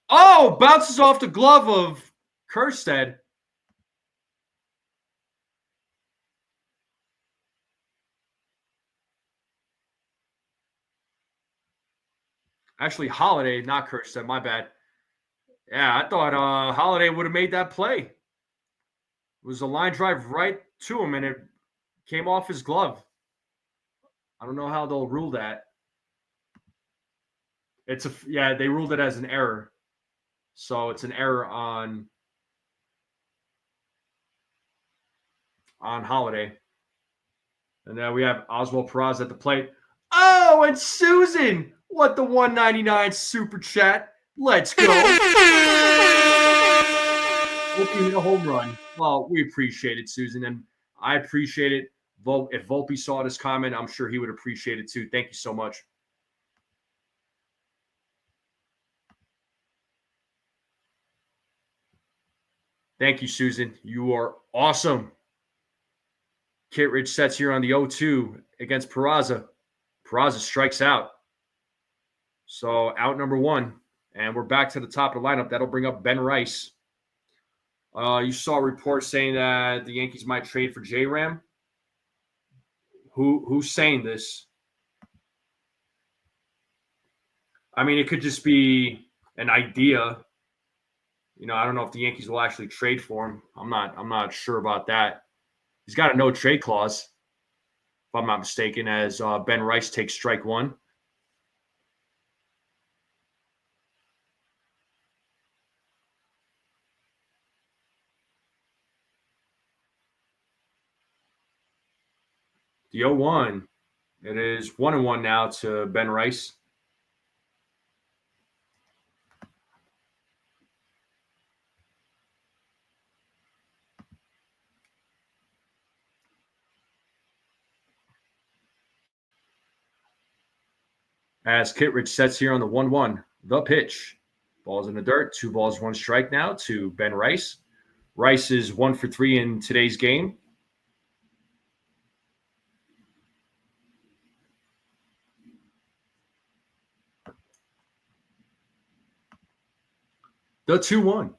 bounces off the glove of Kerstead. Actually, Holiday, not Kerstead. My bad. Yeah, I thought Holiday would have made that play. It was a line drive right to him, and it came off his glove. I don't know how they'll rule that. They ruled it as an error. So it's an error on Holiday. And then we have Oswald Peraza at the plate. Oh, and Susan, what the 199 super chat. Let's go. Hope you hit a home run. Well, we appreciate it, Susan, and I appreciate it. If Volpe saw this comment, I'm sure he would appreciate it too. Thank you so much. Thank you, Susan. You are awesome. Kittredge sets here on the 0-2 against Peraza. Peraza strikes out. So out number one. And we're back to the top of the lineup. That'll bring up Ben Rice. You saw a report saying that the Yankees might trade for J-Ram. Who's saying this? I mean, it could just be an idea. You know, I don't know if the Yankees will actually trade for him. I'm not sure about that. He's got a no trade clause, if I'm not mistaken, as Ben Rice takes strike one. The 0-1. It is 1-1 now to Ben Rice. As Kittredge sets here on the 1-1. The pitch. Ball's in the dirt. 2 balls, 1 strike now to Ben Rice. Rice is 1 for 3 in today's game. The 2-1.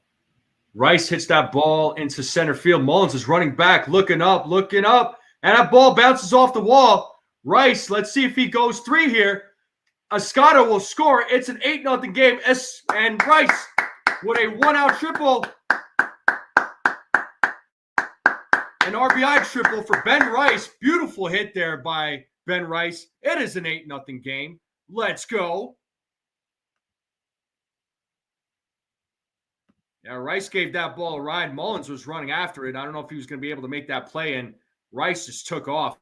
Rice hits that ball into center field. Mullins is running back, looking up, and that ball bounces off the wall. Rice, let's see if he goes 3 here. Escada will score. It's an 8-0 game. And Rice with a 1-out triple. An RBI triple for Ben Rice. Beautiful hit there by Ben Rice. It is an 8-0 game. Let's go. Yeah, Rice gave that ball a ride. Mullins was running after it. I don't know if he was going to be able to make that play, and Rice just took off.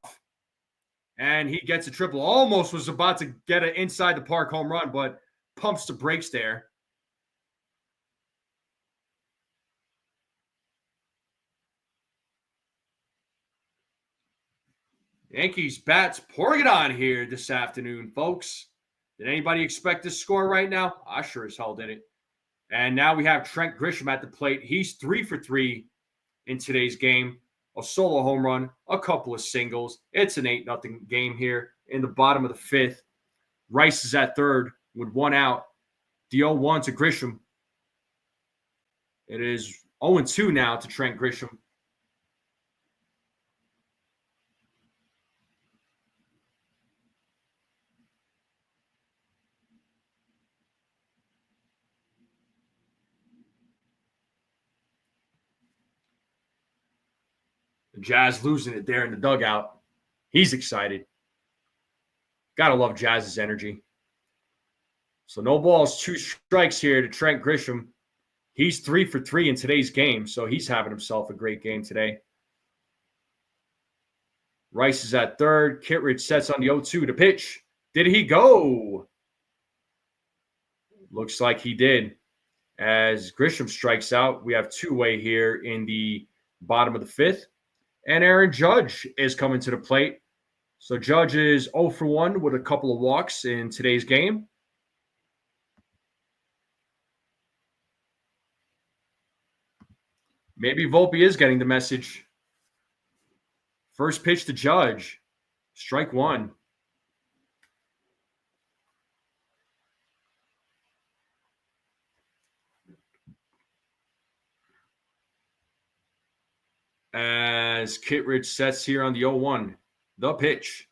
And he gets a triple. Almost was about to get an inside the park home run, but pumps the brakes there. Yankees bats pouring it on here this afternoon, folks. Did anybody expect this score right now? I sure as hell didn't. And now we have Trent Grisham at the plate. He's 3 for 3 in today's game. A solo home run, a couple of singles. It's an 8-0 game here in the bottom of the 5th. Rice is at third with 1 out. The 0-1 to Grisham. It is 0-2 now to Trent Grisham. The Jazz losing it there in the dugout. He's excited. Gotta love Jazz's energy. So no balls, 2 strikes here to Trent Grisham. He's 3 for 3 in today's game, so he's having himself a great game today. Rice is at third. Kittredge sets on the 0-2 to pitch. Did he go? Looks like he did. As Grisham strikes out, we have two-way here in the bottom of the fifth. And Aaron Judge is coming to the plate. So Judge is 0 for 1 with a couple of walks in today's game. Maybe Volpe is getting the message. First pitch to Judge. Strike one. As Kittredge sets here on the 0-1. The pitch.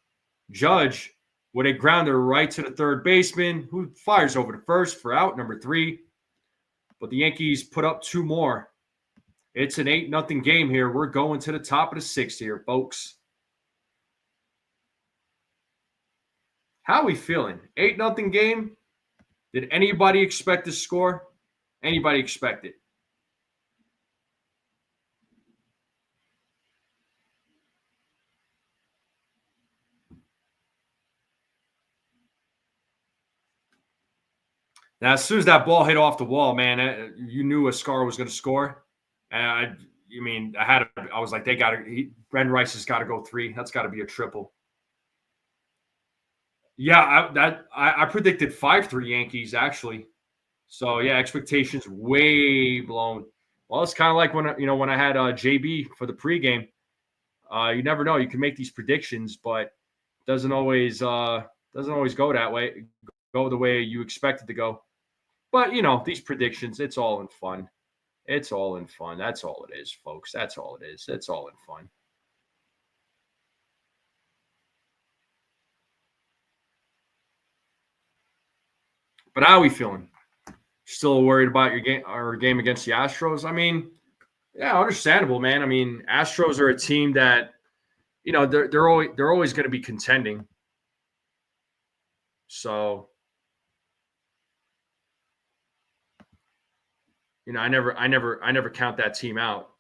Judge with a grounder right to the third baseman, who fires over to first for out number 3. But the Yankees put up 2 more. It's an 8-0 game here. We're going to the top of the 6th here, folks. How are we feeling? 8-0 game? Did anybody expect this score? Anybody expect it? Now, as soon as that ball hit off the wall, man, you knew Ascar was going to score. And I was like, Bren Rice has got to go 3. That's got to be a triple. Yeah, I predicted 5-3 Yankees actually. So yeah, expectations way blown. Well, it's kind of like when I had JB for the pregame. You never know. You can make these predictions, but it doesn't always go that way. Go the way you expect it to go. But these predictions, it's all in fun. It's all in fun. That's all it is, folks. That's all it is. It's all in fun. But how are we feeling? Still worried about our game against the Astros? I mean, yeah, understandable, man. I mean, Astros are a team that, they're always going to be contending. So, I never count that team out.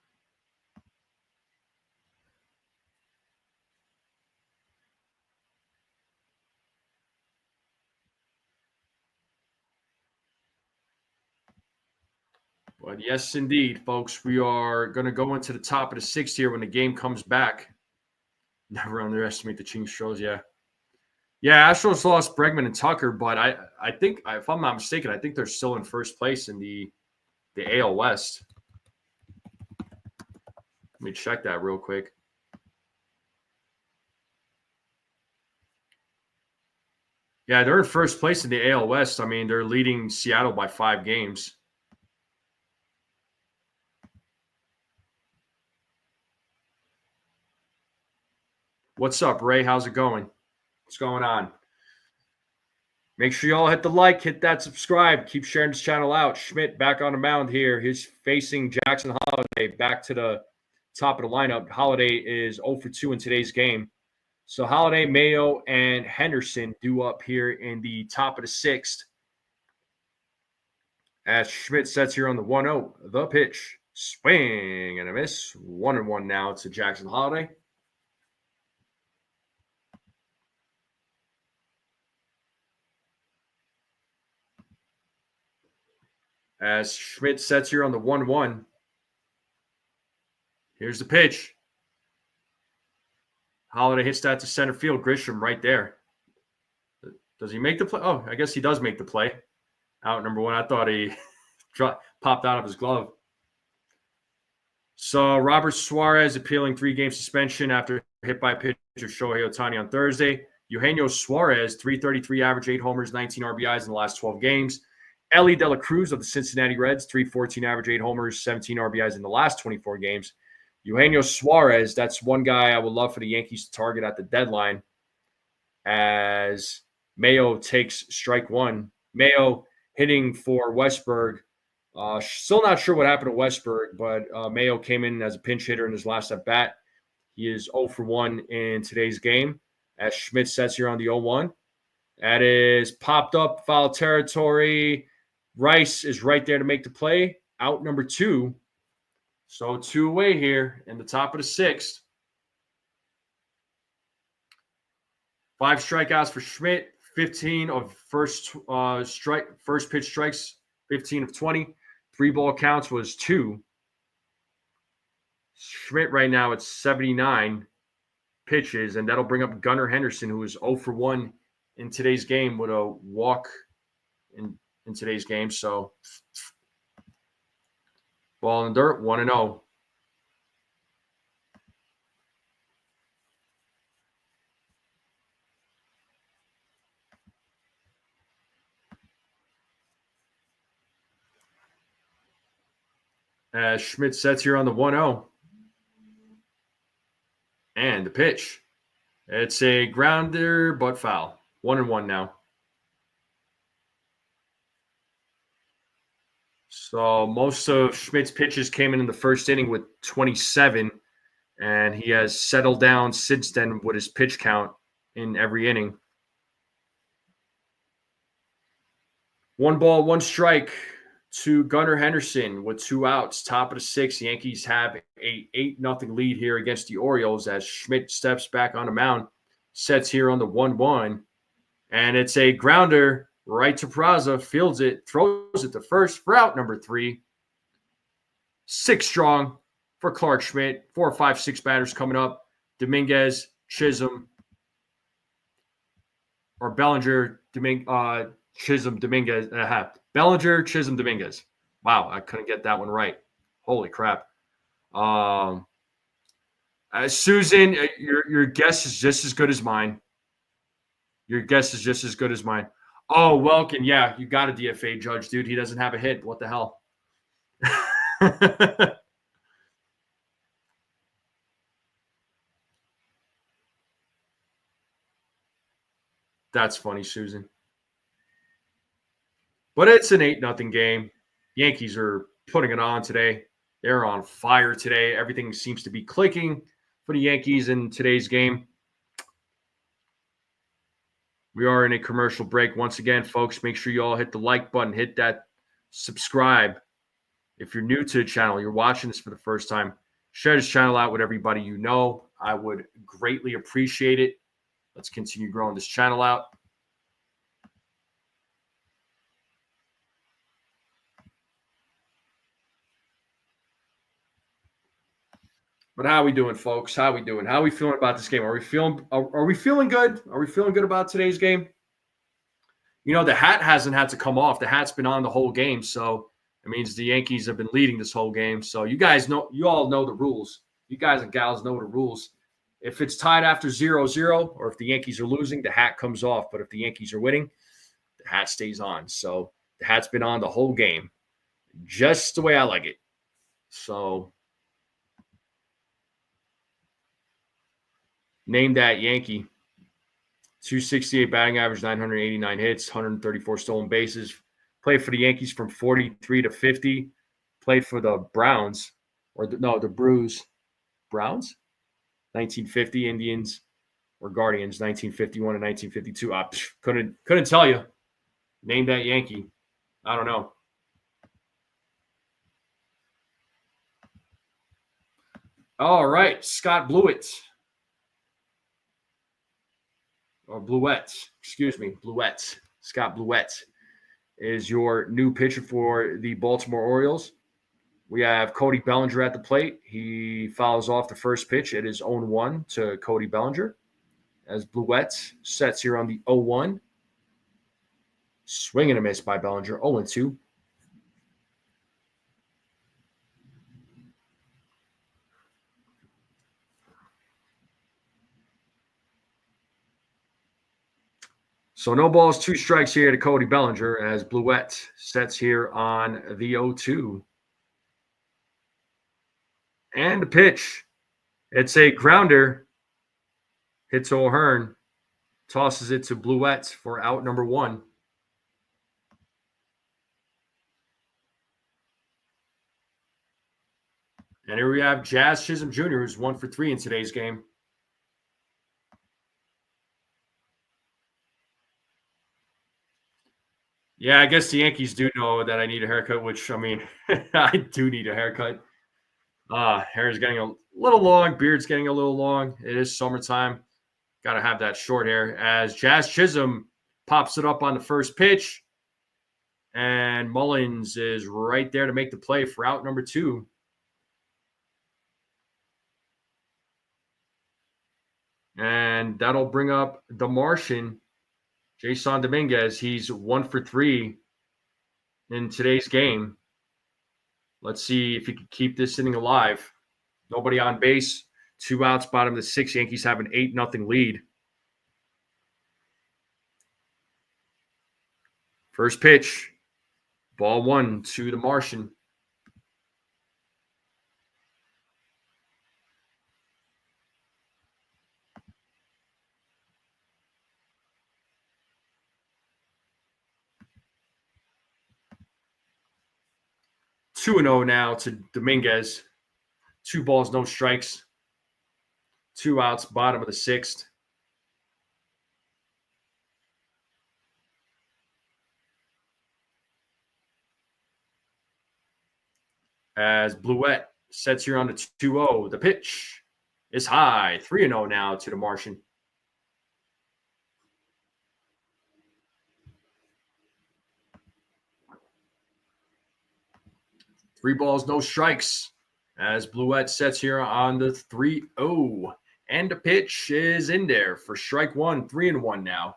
But yes, indeed, folks, we are going to go into the top of the 6th here when the game comes back. Never underestimate the Chingstros, yeah. Yeah, Astros lost Bregman and Tucker, but I think, if I'm not mistaken, I think they're still in first place in the AL West. Let me check that real quick. Yeah, they're in first place in the AL West. I mean, they're leading Seattle by 5 games. What's up, Ray? How's it going? What's going on? Make sure you all hit the like, hit that subscribe, keep sharing this channel out. Schmidt back on the mound here. He's facing Jackson Holliday back to the top of the lineup. Holliday is 0 for 2 in today's game. So Holliday, Mayo, and Henderson due up here in the top of the 6th. As Schmidt sets here on the 1-0, the pitch. Swing and a miss. 1-1 now to Jackson Holliday. As Schmidt sets here on the 1-1. Here's the pitch. Holliday hits that to center field. Grisham right there. Does he make the play? Oh, I guess he does make the play. Out number 1. I thought he popped out of his glove. So Robert Suarez appealing 3-game suspension after hit by pitcher Shohei Ohtani on Thursday. Eugenio Suarez, 333 average, 8 homers, 19 RBIs in the last 12 games. Ellie De La Cruz of the Cincinnati Reds, 314 average, 8 homers, 17 RBIs in the last 24 games. Eugenio Suarez, that's one guy I would love for the Yankees to target at the deadline, as Mayo takes strike 1. Mayo hitting for Westburg. Still not sure what happened to Westburg, but Mayo came in as a pinch hitter in his last at bat. He is 0 for 1 in today's game, as Schmidt sets here on the 0-1. That is popped up, foul territory. Rice is right there to make the play. Out number 2. So 2 away here in the top of the 6th. 5 strikeouts for Schmidt, 15 of first pitch strikes, 15 of 20. 3-ball counts was 2. Schmidt right now at 79 pitches, and that'll bring up Gunnar Henderson, who is 0 for 1 in today's game with a walk in today's game. So ball in the dirt, 1-0. As Schmidt sets here on the 1-0. And the pitch. It's a grounder, but foul. 1-1 now. So most of Schmidt's pitches came in the first inning with 27, and he has settled down since then with his pitch count in every inning. 1 ball, 1 strike to Gunnar Henderson with 2 outs. Top of the 6th, Yankees have a 8-0 lead here against the Orioles as Schmidt steps back on the mound, sets here on the 1-1, and it's a grounder right to Peraza, fields it, throws it to first for out number 3. 6 strong for Clark Schmidt. 4, 5, 6 batters coming up. Dominguez, Chisholm, or Bellinger, Chisholm, Dominguez. Bellinger, Chisholm, Dominguez. Wow, I couldn't get that one right. Holy crap. Susan, your guess is just as good as mine. Your guess is just as good as mine. Oh, Welkin, yeah, you got a DFA judge, dude. He doesn't have a hit. What the hell? That's funny, Susan. But it's an 8-0 game. Yankees are putting it on today. They're on fire today. Everything seems to be clicking for the Yankees in today's game. We are in a commercial break. Once again, folks, make sure you all hit the like button, hit that subscribe. If you're new to the channel, you're watching this for the first time, share this channel out with everybody you know. I would greatly appreciate it. Let's continue growing this channel out. But how are we doing, folks? How are we doing? How are we feeling about this game? Are we feeling good? Are we feeling good about today's game? You know, the hat hasn't had to come off. The hat's been on the whole game, so it means the Yankees have been leading this whole game. So you all know the rules. You guys and gals know the rules. If it's tied after 0-0, or if the Yankees are losing, the hat comes off. But if the Yankees are winning, the hat stays on. So the hat's been on the whole game, just the way I like it. So name that Yankee. 268 batting average, 989 hits, 134 stolen bases. Played for the Yankees from 43 to 50. Played for the Browns, the Brews. Browns? 1950 Indians or Guardians, 1951 and 1952. Couldn't tell you. Name that Yankee. I don't know. All right, Scott Blewett. Or Bluette, excuse me, Bluette. Scott Bluette is your new pitcher for the Baltimore Orioles. We have Cody Bellinger at the plate. He fouls off the first pitch. It is 0-1 to Cody Bellinger as Bluette sets here on the 0-1. Swing and a miss by Bellinger, 0-2. So no balls, 2 strikes here to Cody Bellinger as Bluette sets here on the 0-2. And the pitch. It's a grounder. Hits O'Hearn. Tosses it to Bluette for out number 1. And here we have Jazz Chisholm Jr., who's 1 for 3 in today's game. Yeah, I guess the Yankees do know that I need a haircut, which, I mean, I do need a haircut. Hair's getting a little long. Beard's getting a little long. It is summertime. Got to have that short hair. As Jazz Chisholm pops it up on the first pitch. And Mullins is right there to make the play for out number 2. And that'll bring up the Martian, Jason Dominguez. He's 1 for 3 in today's game. Let's see if he can keep this inning alive. Nobody on base. 2 outs, bottom of the 6th. Yankees have an 8-0 lead. First pitch. Ball 1 to the Martian. Two 2-0 now to Dominguez. 2 balls, no strikes. 2 outs, bottom of the 6th. As Bluette sets here on the 2-0. The pitch is high. 3-0 now to the Martian. Three balls, no strikes. As Bluette sets here on the 3-0. And the pitch is in there for strike 1. 3-1 now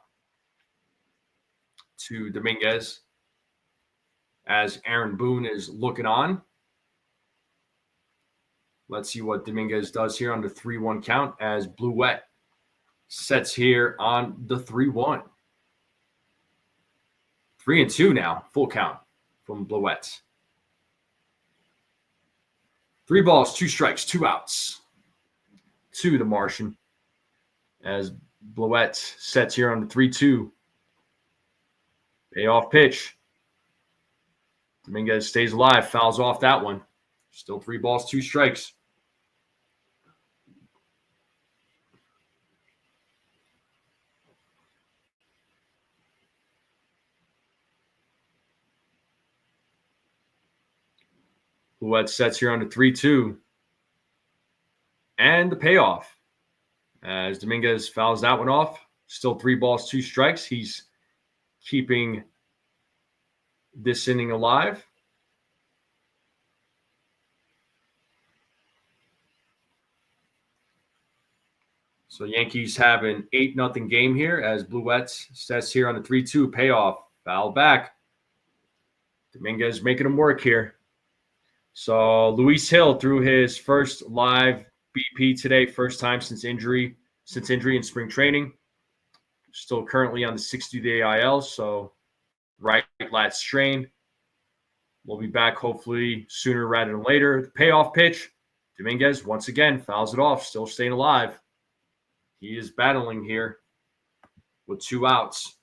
to Dominguez. As Aaron Boone is looking on. Let's see what Dominguez does here on the 3-1 count as Bluette sets here on the 3-1. 3-2 now, full count from Bluette. 3 balls, 2 strikes, 2 outs to the Martian as Bluette sets here on the 3-2. Payoff pitch. Dominguez stays alive, fouls off that one. Still 3 balls, 2 strikes. Bluette sets here on the 3-2. And the payoff. As Dominguez fouls that one off. Still 3 balls, 2 strikes. He's keeping this inning alive. So Yankees have an 8-0 game here as Bluette sets here on the 3-2 payoff. Foul back. Dominguez making him work here. So Luis Hill threw his first live BP today, first time since injury in spring training. Still currently on the 60-day IL, so right lat strain. We'll be back hopefully sooner rather than later. The payoff pitch, Dominguez once again fouls it off, still staying alive. He is battling here with 2 outs.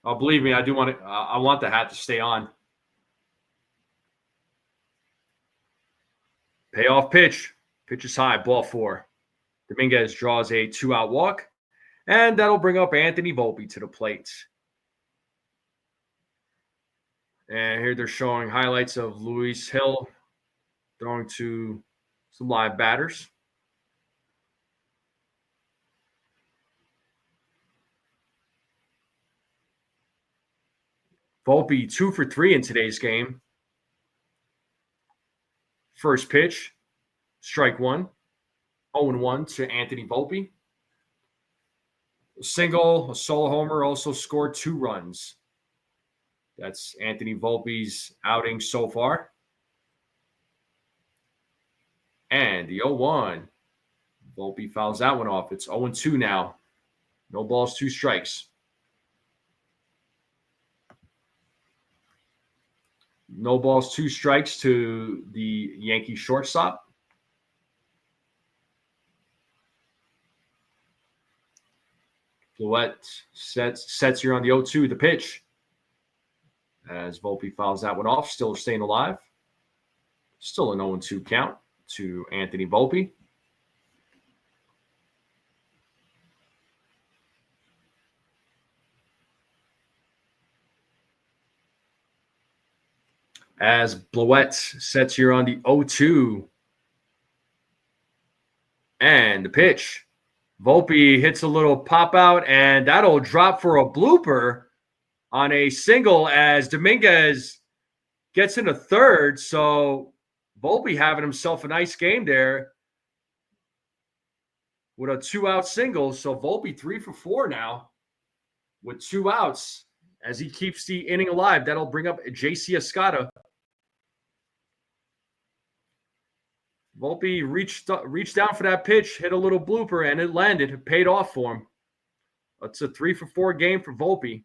Oh, believe me, I do want it. I want the hat to stay on. Payoff pitch. Pitch is high, ball 4. Dominguez draws a 2-out walk, and that'll bring up Anthony Volpe to the plate. And here they're showing highlights of Luis Hill throwing to some live batters. Volpe 2 for 3 in today's game. First pitch, strike 1. 0-1 to Anthony Volpe. A single, a solo homer, also scored 2 runs. That's Anthony Volpe's outing so far. And the 0-1. Volpe fouls that one off. It's 0-2 now. No balls, 2 strikes. No balls, 2 strikes to the Yankee shortstop. Bluette sets here on the 0-2, the pitch. As Volpe fouls that one off, still staying alive. Still an 0-2 count to Anthony Volpe. As Bluette sets here on the 0-2. And the pitch. Volpe hits a little pop out, and that'll drop for a blooper on a single as Dominguez gets into third. So Volpe having himself a nice game there with a 2-out single. So Volpe 3 for 4 now with 2 outs as he keeps the inning alive. That'll bring up J.C. Escada. Volpe reached down for that pitch, hit a little blooper, and it landed. It paid off for him. It's a 3 for 4 game for Volpe.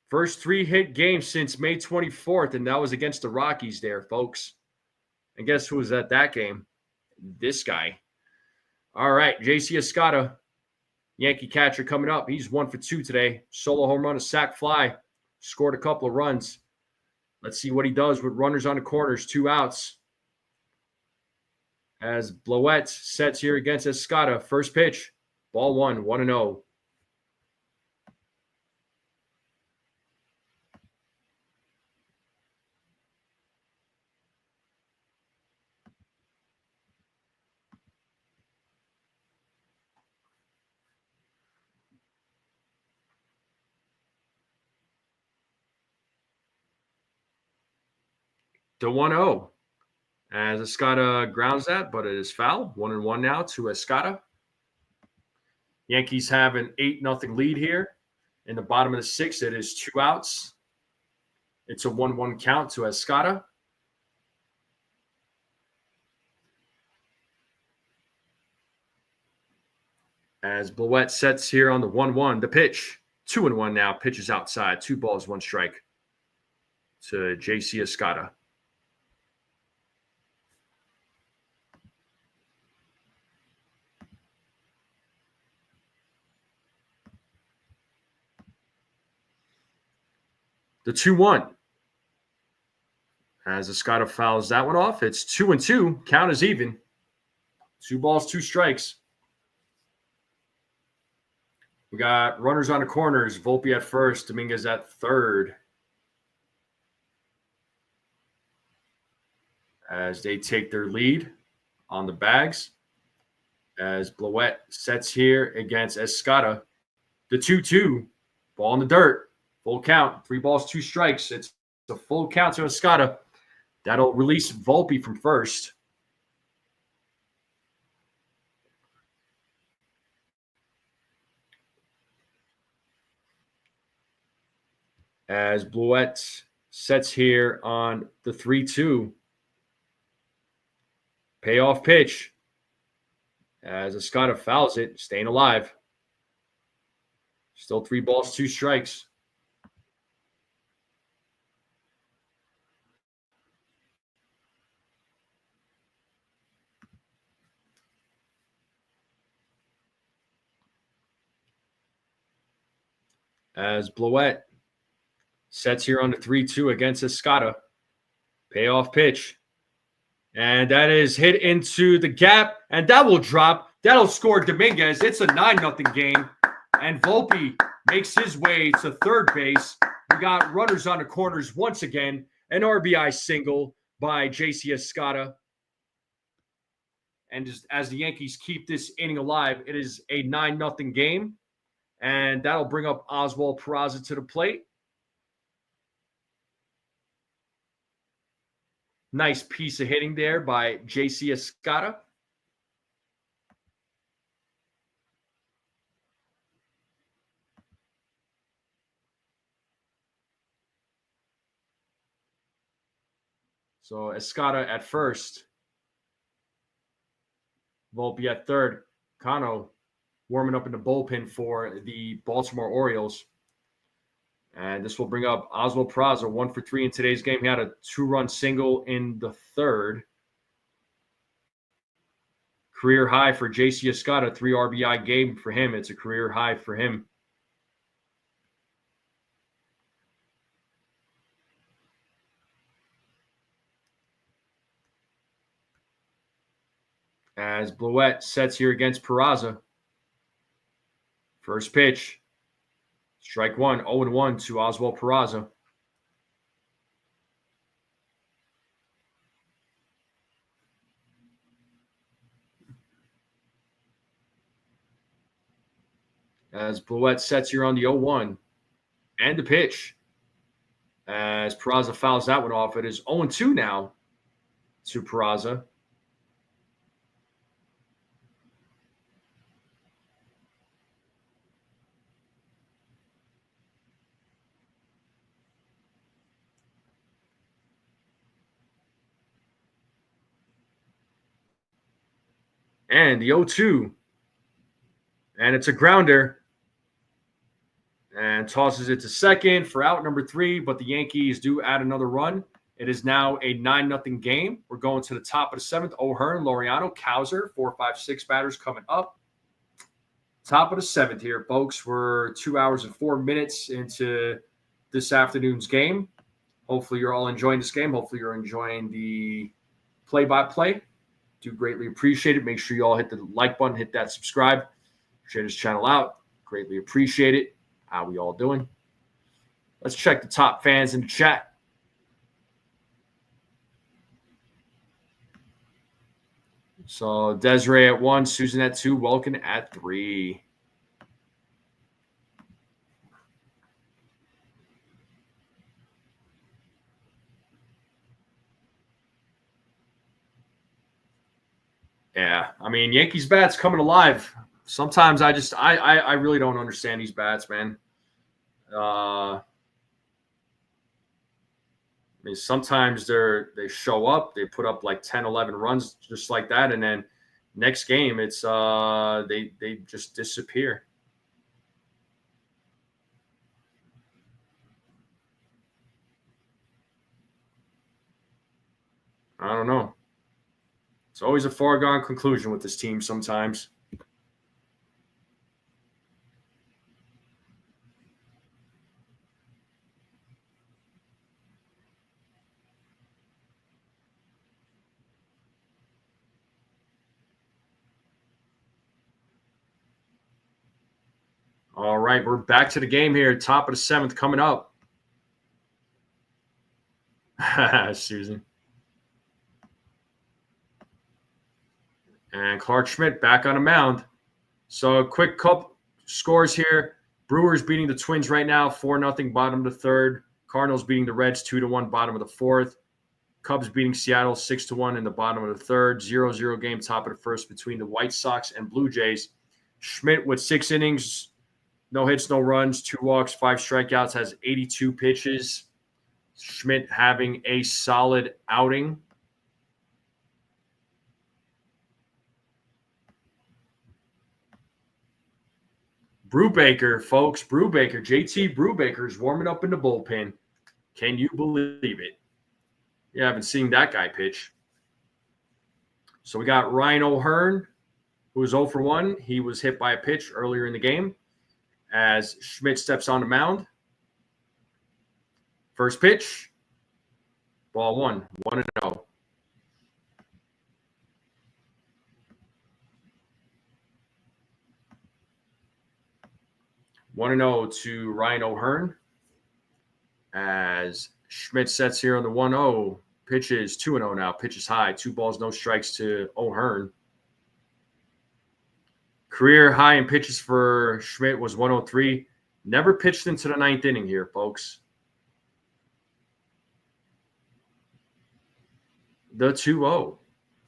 First 3-hit game since May 24th, and that was against the Rockies there, folks. And guess who was at that game? This guy. All right, J.C. Escada, Yankee catcher coming up. He's 1 for 2 today. Solo home run, a sac fly. Scored a couple of runs. Let's see what he does with runners on the corners, 2 outs. As Bloet sets here against Escada. First pitch, ball 1, 1-0. To 1-0. As Escada grounds that, but it is foul. 1-1 now to Escada. Yankees have an 8-0 lead here. In the bottom of the 6th, it is 2 outs. It's a 1-1 count to Escada. As Bloet sets here on the 1-1, the pitch. 2-1 now. Pitch is outside. 2 balls, 1 strike to J.C. Escada. The 2-1. As Escada fouls that one off, it's 2-2. Count is even. 2 balls, 2 strikes. We got runners on the corners. Volpe at first, Dominguez at third. As they take their lead on the bags. As Bloet sets here against Escada. The 2-2. Ball in the dirt. Full count. 3 balls, 2 strikes. It's a full count to Escada. That'll release Volpe from first. As Bloet sets here on the 3-2. Payoff pitch. As Escada fouls it, staying alive. Still 3 balls, 2 strikes. As Bloet sets here on the 3-2 against Escada. Payoff pitch. And that is hit into the gap, and that will drop. That'll score Dominguez. It's a 9-0 game, and Volpe makes his way to third base. We got runners on the corners once again. An RBI single by J.C. Escada. And just as the Yankees keep this inning alive, it is a 9-0 game. And that'll bring up Oswald Peraza to the plate. Nice piece of hitting there by J.C. Escada. So Escada at first. Volpe at third. Cano warming up in the bullpen for the Baltimore Orioles. And this will bring up Oswald Peraza, 1 for 3 in today's game. He had a 2-run single in the third. Career high for J.C. Escada, 3 RBI game for him. It's a career high for him. As Bloet sets here against Peraza. First pitch. Strike 1, 0-1 to Oswald Peraza. as Blewett sets here on the 0-1. And the pitch. As Peraza fouls that one off. It is 0-2 now to Peraza. And the 0-2. And it's a grounder. And tosses it to second for out number 3. But the Yankees do add another run. It is now a 9-0 game. We're going to the top of the 7th. O'Hearn, Laureano, Cowser, 4, 5, 6 batters coming up. Top of the 7th here, folks. We're 2 hours and 4 minutes into this afternoon's game. Hopefully you're all enjoying this game. Hopefully you're enjoying the play-by-play. Do greatly appreciate it. Make sure you all hit the like button, hit that subscribe, share this channel out. Greatly appreciate it. How we all doing? Let's check the top fans in the chat. So Desiree at 1, Susan at 2, Welkin at 3. Yeah, I mean, Yankees bats coming alive. Sometimes I really don't understand these bats, man. I mean, sometimes they show up, they put up like 10, 11 runs just like that, and then next game it's they just disappear. I don't know. It's always a foregone conclusion with this team sometimes. All right, we're back to the game here. Top of the 7th coming up. Susan. And Clark Schmidt back on a mound. So quick couple scores here. Brewers beating the Twins right now, 4-0, bottom of the 3rd. Cardinals beating the Reds 2-1, bottom of the 4th. Cubs beating Seattle 6-1 in the bottom of the 3rd. 0-0 game, top of the 1st between the White Sox and Blue Jays. Schmidt with 6 innings, no hits, no runs, 2 walks, 5 strikeouts, has 82 pitches. Schmidt having a solid outing. Brubaker, folks, Brubaker, JT Brubaker is warming up in the bullpen. Can you believe it? You haven't seen that guy pitch. So we got Ryan O'Hearn, who was 0 for 1. He was hit by a pitch earlier in the game as Schmidt steps on the mound. First pitch, ball 1, 1-0. One and 0 to Ryan O'Hearn as Schmidt sets here on the 1-0. Pitches 2-0 now. Pitches high. 2 balls, no strikes to O'Hearn. Career high in pitches for Schmidt was 103. Never pitched into the 9th inning here, folks. The 2-0.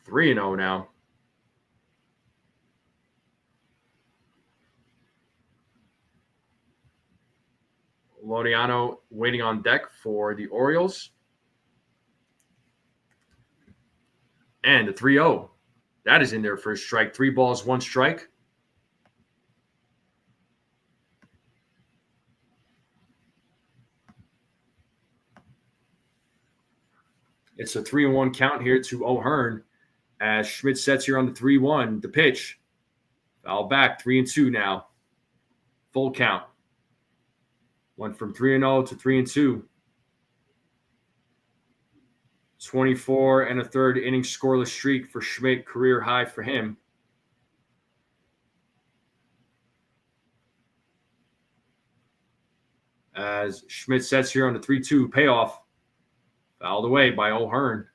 3-0 now. Laureano waiting on deck for the Orioles. And the 3-0. That is in there for a strike. 3 balls, 1 strike. It's a 3-1 count here to O'Hearn as Schmidt sets here on the 3-1. The pitch. Foul back, 3-2 now. Full count. Went from 3-0 to 3-2. 24 1/3 inning scoreless streak for Schmidt, career high for him. As Schmidt sets here on the 3-2 payoff. Fouled away by O'Hearn.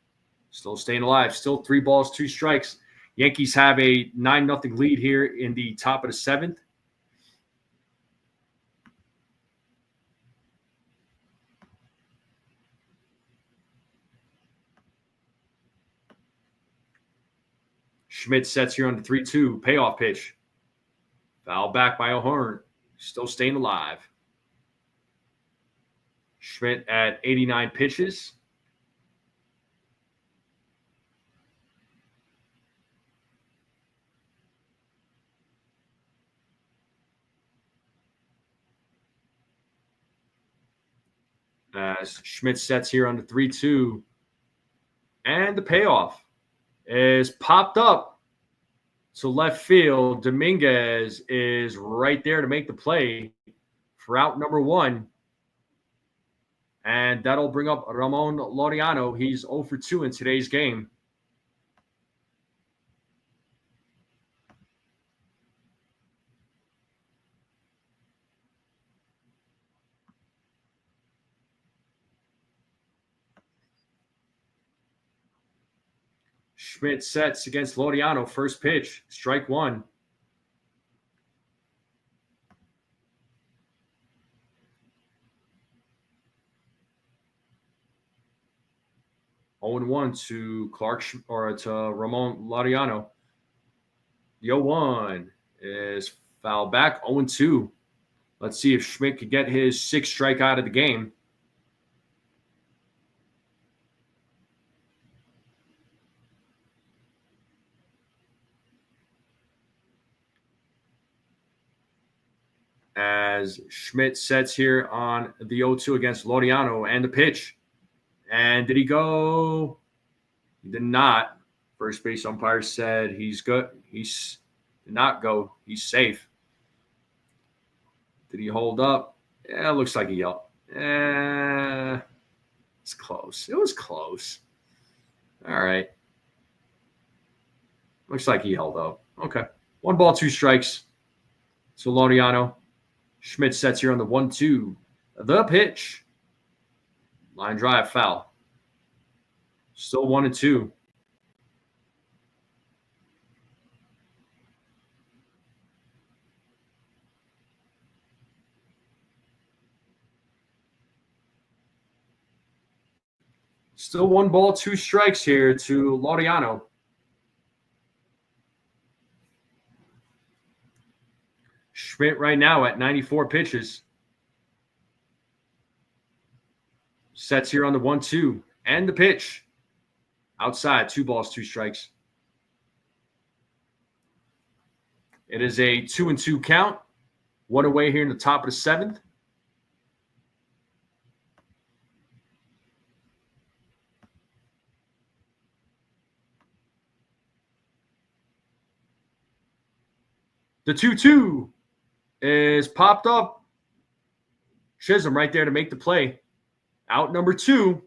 Still staying alive. Still 3 balls, 2 strikes. Yankees have a 9-0 lead here in the top of the 7th. Schmidt sets here on the 3-2. Payoff pitch. Foul back by O'Hearn. Still staying alive. Schmidt at 89 pitches. As Schmidt sets here on the 3-2. And the payoff is popped up to left field. Dominguez is right there to make the play for out number 1. And that'll bring up Ramon Laureano. He's 0 for 2 in today's game. Schmidt sets against Laureano. First pitch, strike 1. Oh and 1 to to Ramon Laureano. The 0-1 is foul back. 0-2. Let's see if Schmidt could get his 6th strikeout of the game. As Schmidt sets here on the 0-2 against Laureano, and the pitch. And did he go? He did not. First base umpire said he's good. He's did not go. He's safe. Did he hold up? Yeah, it looks like he yelled. It's close. It was close. All right. Looks like he held up. Okay. 1 ball, 2 strikes. So Laureano. Schmidt sets here on the 1-2. The pitch. Line drive, foul. Still 1-2. Still 1 ball, 2 strikes here to Laureano. Schmidt right now at 94 pitches. Sets here on the 1-2. And the pitch. Outside, 2 balls, 2 strikes. It is a 2-2 count. 1 away here in the top of the 7th. The 2-2 is popped up. Chisholm right there to make the play. Out number 2.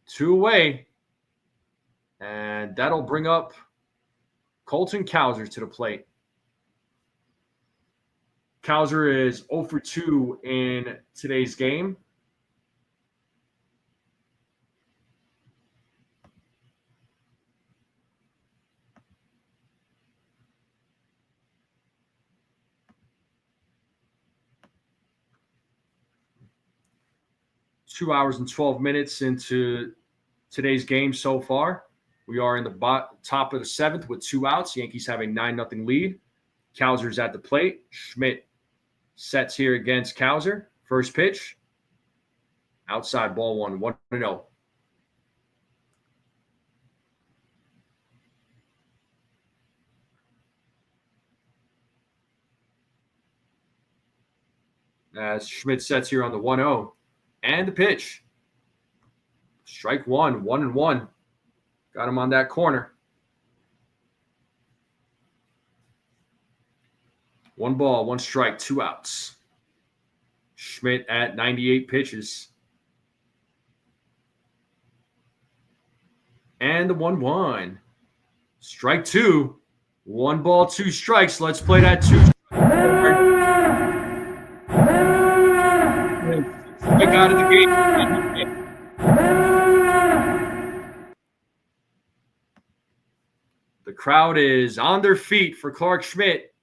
2 away. And that'll bring up Colton Cowser to the plate. Cowser is 0 for 2 in today's game. Two hours and 12 minutes into today's game so far. We are in the top of the 7th with 2 outs. Yankees have a 9-0 lead. Cowser's at the plate. Schmidt sets here against Cowser. First pitch. Outside, ball 1, 1-0. As Schmidt sets here on the 1-0. And the pitch. Strike 1, 1-1. Got him on that corner. 1 ball, 1 strike, 2 outs. Schmidt at 98 pitches. And the 1-1. Strike 2. 1 ball, 2 strikes. Let's play that 2. Strike out of the game. The crowd is on their feet for Clark Schmidt.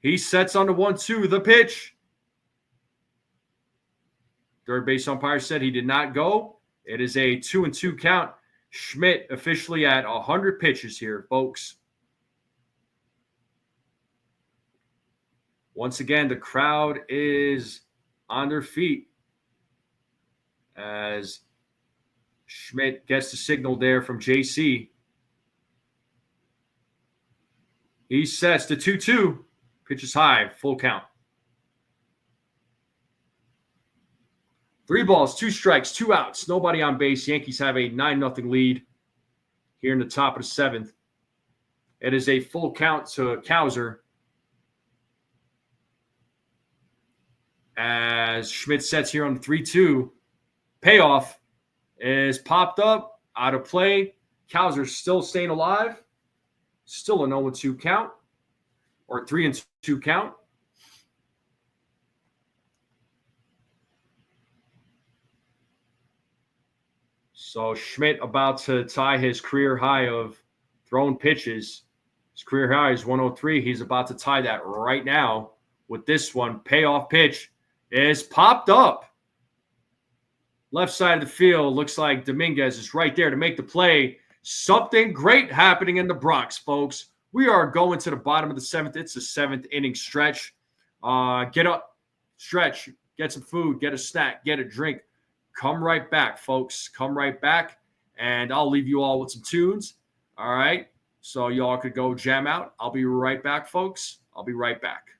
He sets on the 1-2. The pitch. Third base umpire said he did not go. It is a 2-2 count. Schmidt officially at 100 pitches here, folks. Once again, the crowd is on their feet as Schmidt gets the signal there from JC. He sets the 2-2. Pitches high, full count. 3 balls, 2 strikes, 2 outs, nobody on base. Yankees have a 9-0 lead here in the top of the 7th. It is a full count to Cowser as Schmidt sets here on the 3-2. Payoff is popped up, out of play. Cowser still staying alive. Still a 0-2 count, or 3-2 count. So Schmidt about to tie his career high of thrown pitches. His career high is 103. He's about to tie that right now with this one. Payoff pitch is popped up. Left side of the field. Looks like Dominguez is right there to make the play. Something great happening in the Bronx, folks. We are going to the bottom of the 7th. It's the 7th inning stretch. Get up, stretch, get some food, get a snack, get a drink. Come right back, folks. Come right back, and I'll leave you all with some tunes. All right? So y'all could go jam out. I'll be right back, folks. I'll be right back.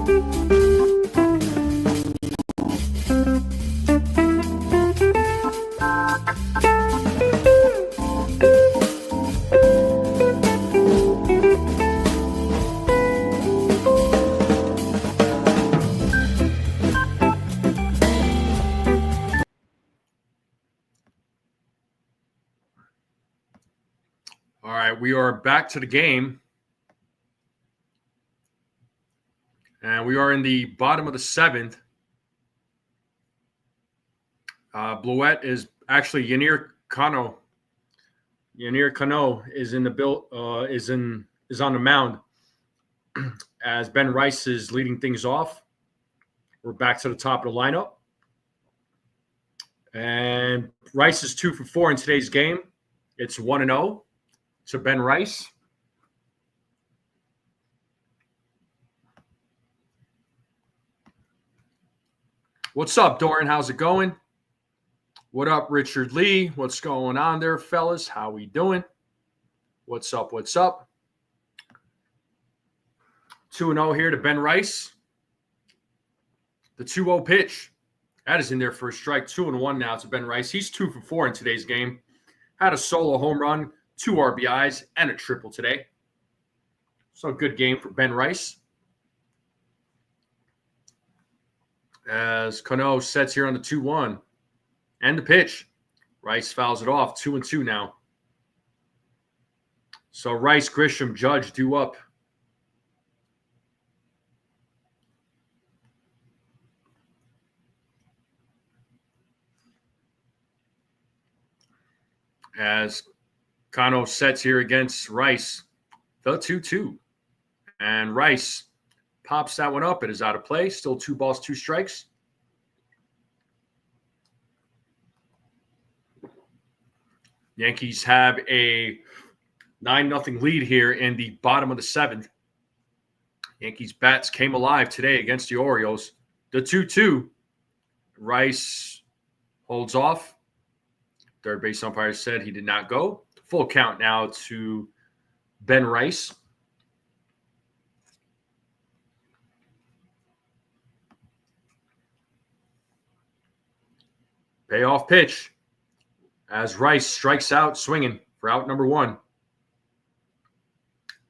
All right, we are back to the game. And we are in the bottom of the seventh. Bluette is actually Yanier Cano. Yanier Cano is in the is on the mound as Ben Rice is leading things off. We're back to the top of the lineup. And Rice is 2 for 4 in today's game. It's 1-0 to Ben Rice. What's up, Doran? How's it going? What up, Richard Lee? What's going on there, fellas? How we doing? What's up? What's up? 2-0 here to Ben Rice. The 2-0 pitch. That is in there for a strike. 2-1 now to Ben Rice. He's 2 for 4 in today's game. Had a solo home run, 2 RBIs, and a triple today. So a good game for Ben Rice. As Cano sets here on the 2-1. And the pitch. Rice fouls it off. 2-2 now. So Rice, Grisham, Judge due up. As Cano sets here against Rice, the 2-2. And Rice pops that one up. It is out of play. Still 2 balls, 2 strikes. Yankees have a 9-0 lead here in the bottom of the 7th. Yankees bats came alive today against the Orioles. The 2-2. Rice holds off. Third base umpire said he did not go. Full count now to Ben Rice. Payoff pitch as Rice strikes out swinging for out number 1.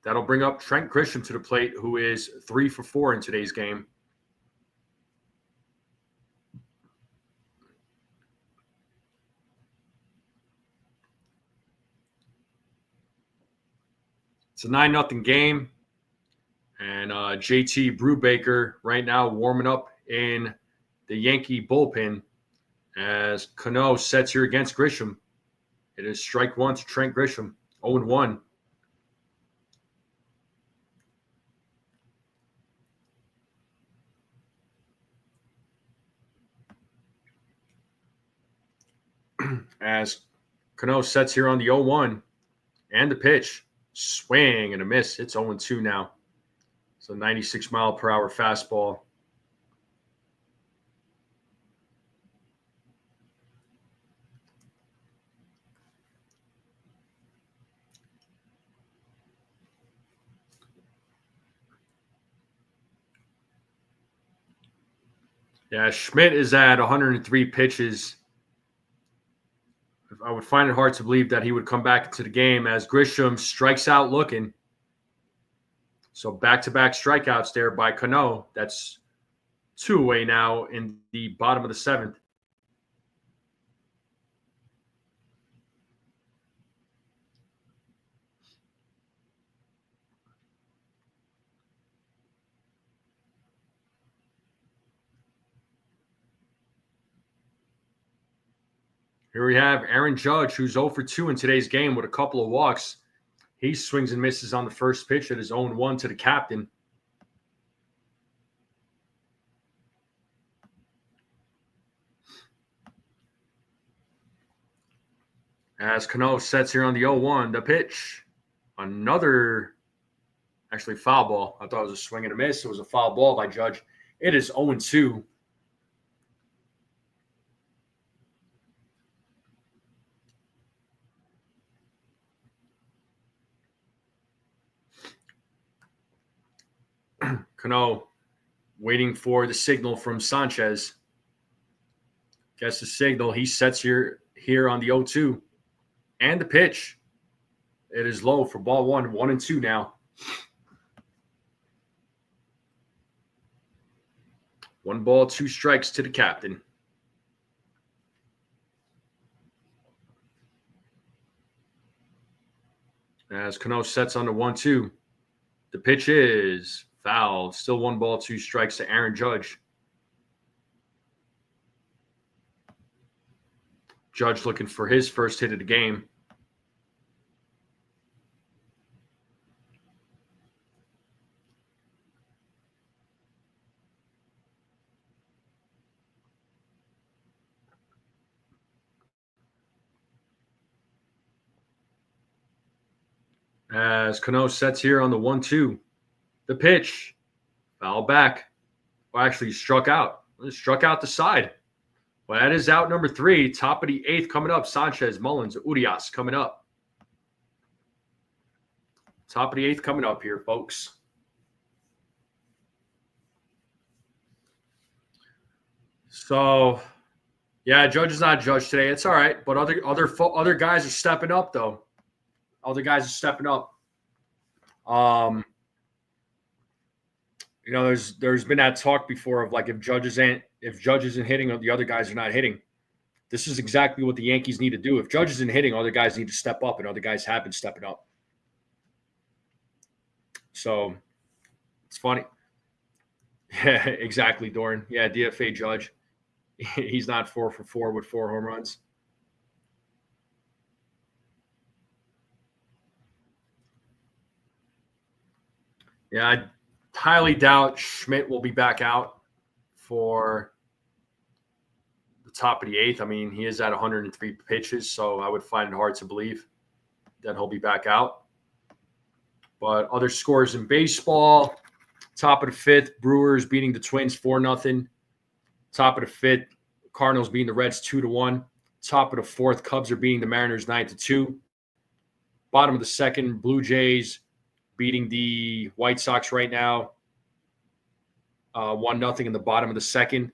That'll bring up Trent Grisham to the plate, who is 3 for 4 in today's game. It's a 9-0 game. And JT Brubaker right now warming up in the Yankee bullpen as Cano sets here against Grisham. It is strike 1 to Trent Grisham, 0-1. As Cano sets here on the 0-1 and the pitch. Swing and a miss. It's 0-2 now. So 96-mile-per-hour fastball. Yeah, Schmidt is at 103 pitches. I would find it hard to believe that he would come back into the game as Grisham strikes out looking. So back-to-back strikeouts there by Cano. That's 2 away now in the bottom of the 7th. Here we have Aaron Judge, who's 0 for 2 in today's game with a couple of walks. He swings and misses on the first pitch at his 0-1 to the captain. As Cano sets here on the 0-1, the pitch. Another, actually, foul ball. I thought it was a swing and a miss. It was a foul ball by Judge. It is 0-2. Cano Waiting for the signal from Sanchez. Guess the signal. He sets here on the 0-2. And the pitch. It is low for ball 1. 1-2 now. 1 ball, 2 strikes to the captain. As Cano sets on the 1-2. The pitch is fouled. Still 1 ball, 2 strikes to Aaron Judge. Judge looking for his first hit of the game. As Cano sets here on the 1-2. The pitch. Foul back. Well, actually struck out. Struck out the side. Well, that is out number 3. Top of the 8th coming up. Sanchez, Mullins, Urias coming up. Top of the 8th coming up here, folks. So, yeah, Judge is not Judge today. It's all right, but other guys are stepping up though. Other guys are stepping up. You know, there's been that talk before of like if Judge isn't hitting, the other guys are not hitting. This is exactly what the Yankees need to do. If Judge isn't hitting, other guys need to step up, and other guys have been stepping up. So it's funny. Yeah, exactly, Doran. Yeah, DFA Judge. He's not 4 for 4 with 4 home runs. Yeah, I highly doubt Schmidt will be back out for the top of the 8th. I mean, he is at 103 pitches, so I would find it hard to believe that he'll be back out. But other scores in baseball, top of the 5th, Brewers beating the Twins 4-0. Top of the 5th, Cardinals beating the Reds 2-1. Top of the 4th, Cubs are beating the Mariners 9-2. Bottom of the 2nd, Blue Jays beating the White Sox right now 1-0 in the bottom of the 2nd.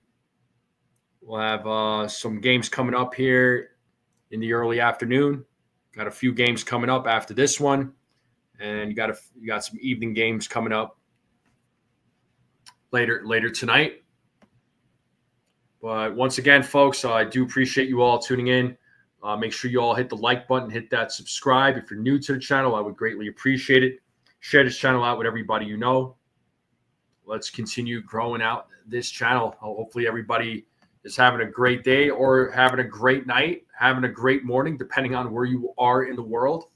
We'll have some games coming up here in the early afternoon. Got a few games coming up after this one, and you got some evening games coming up later tonight. But once again, folks, I do appreciate you all tuning in. Make sure you all hit the like button, hit that subscribe. If you're new to the channel, I would greatly appreciate it. Share this channel out with everybody you know. Let's continue growing out this channel. Hopefully everybody is having a great day or having a great night, having a great morning, depending on where you are in the world.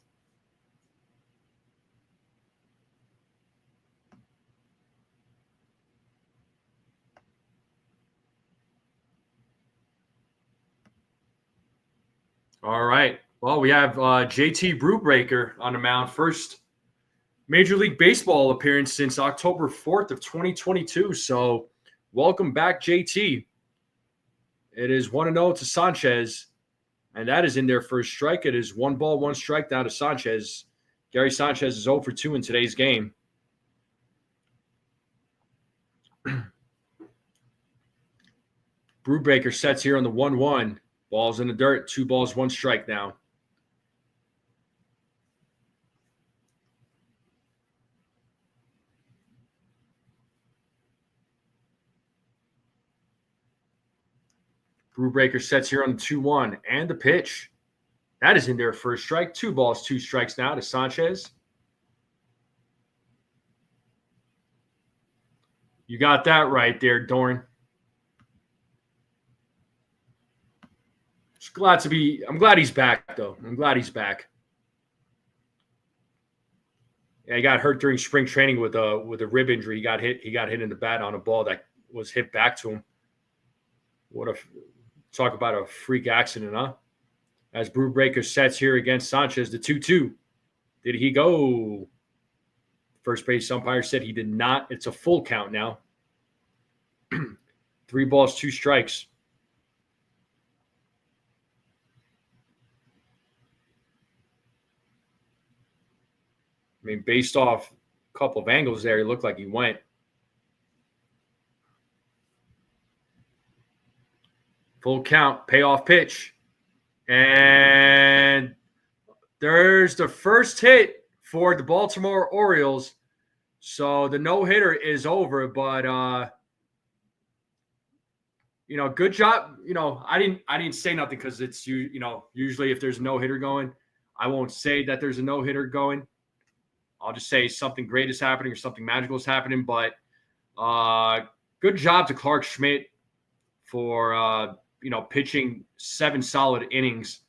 All right. Well, we have JT Brewbreaker on the mound. First Major League Baseball appearance since October 4th of 2022. So welcome back, JT. It is 1-0 to Sanchez, and that is in their first strike. It is 1 ball, 1 strike down to Sanchez. Gary Sanchez is 0 for 2 in today's game. Brewbreaker sets here on the 1-1. Ball's in the dirt. 2 balls, 1 strike now. Brewbreaker sets here on the 2-1 and the pitch. That is in their first strike. 2 balls, 2 strikes now to Sanchez. You got that right there, Doran. I'm glad he's back, though. I'm glad he's back. Yeah, he got hurt during spring training with a rib injury. He got hit in the bat on a ball that was hit back to him. Talk about a freak accident, huh? As Brewbreaker sets here against Sanchez, the 2-2. Did he go? First base umpire said he did not. It's a full count now. 3 balls, 2 strikes. I mean, based off a couple of angles there, he looked like he went. Full count, payoff pitch. And there's the first hit for the Baltimore Orioles. So the no-hitter is over, but good job. I didn't say nothing because it's usually if there's a no-hitter going, I won't say that there's a no-hitter going. I'll just say something great is happening or something magical is happening. But good job to Clark Schmidt for pitching 7 solid innings.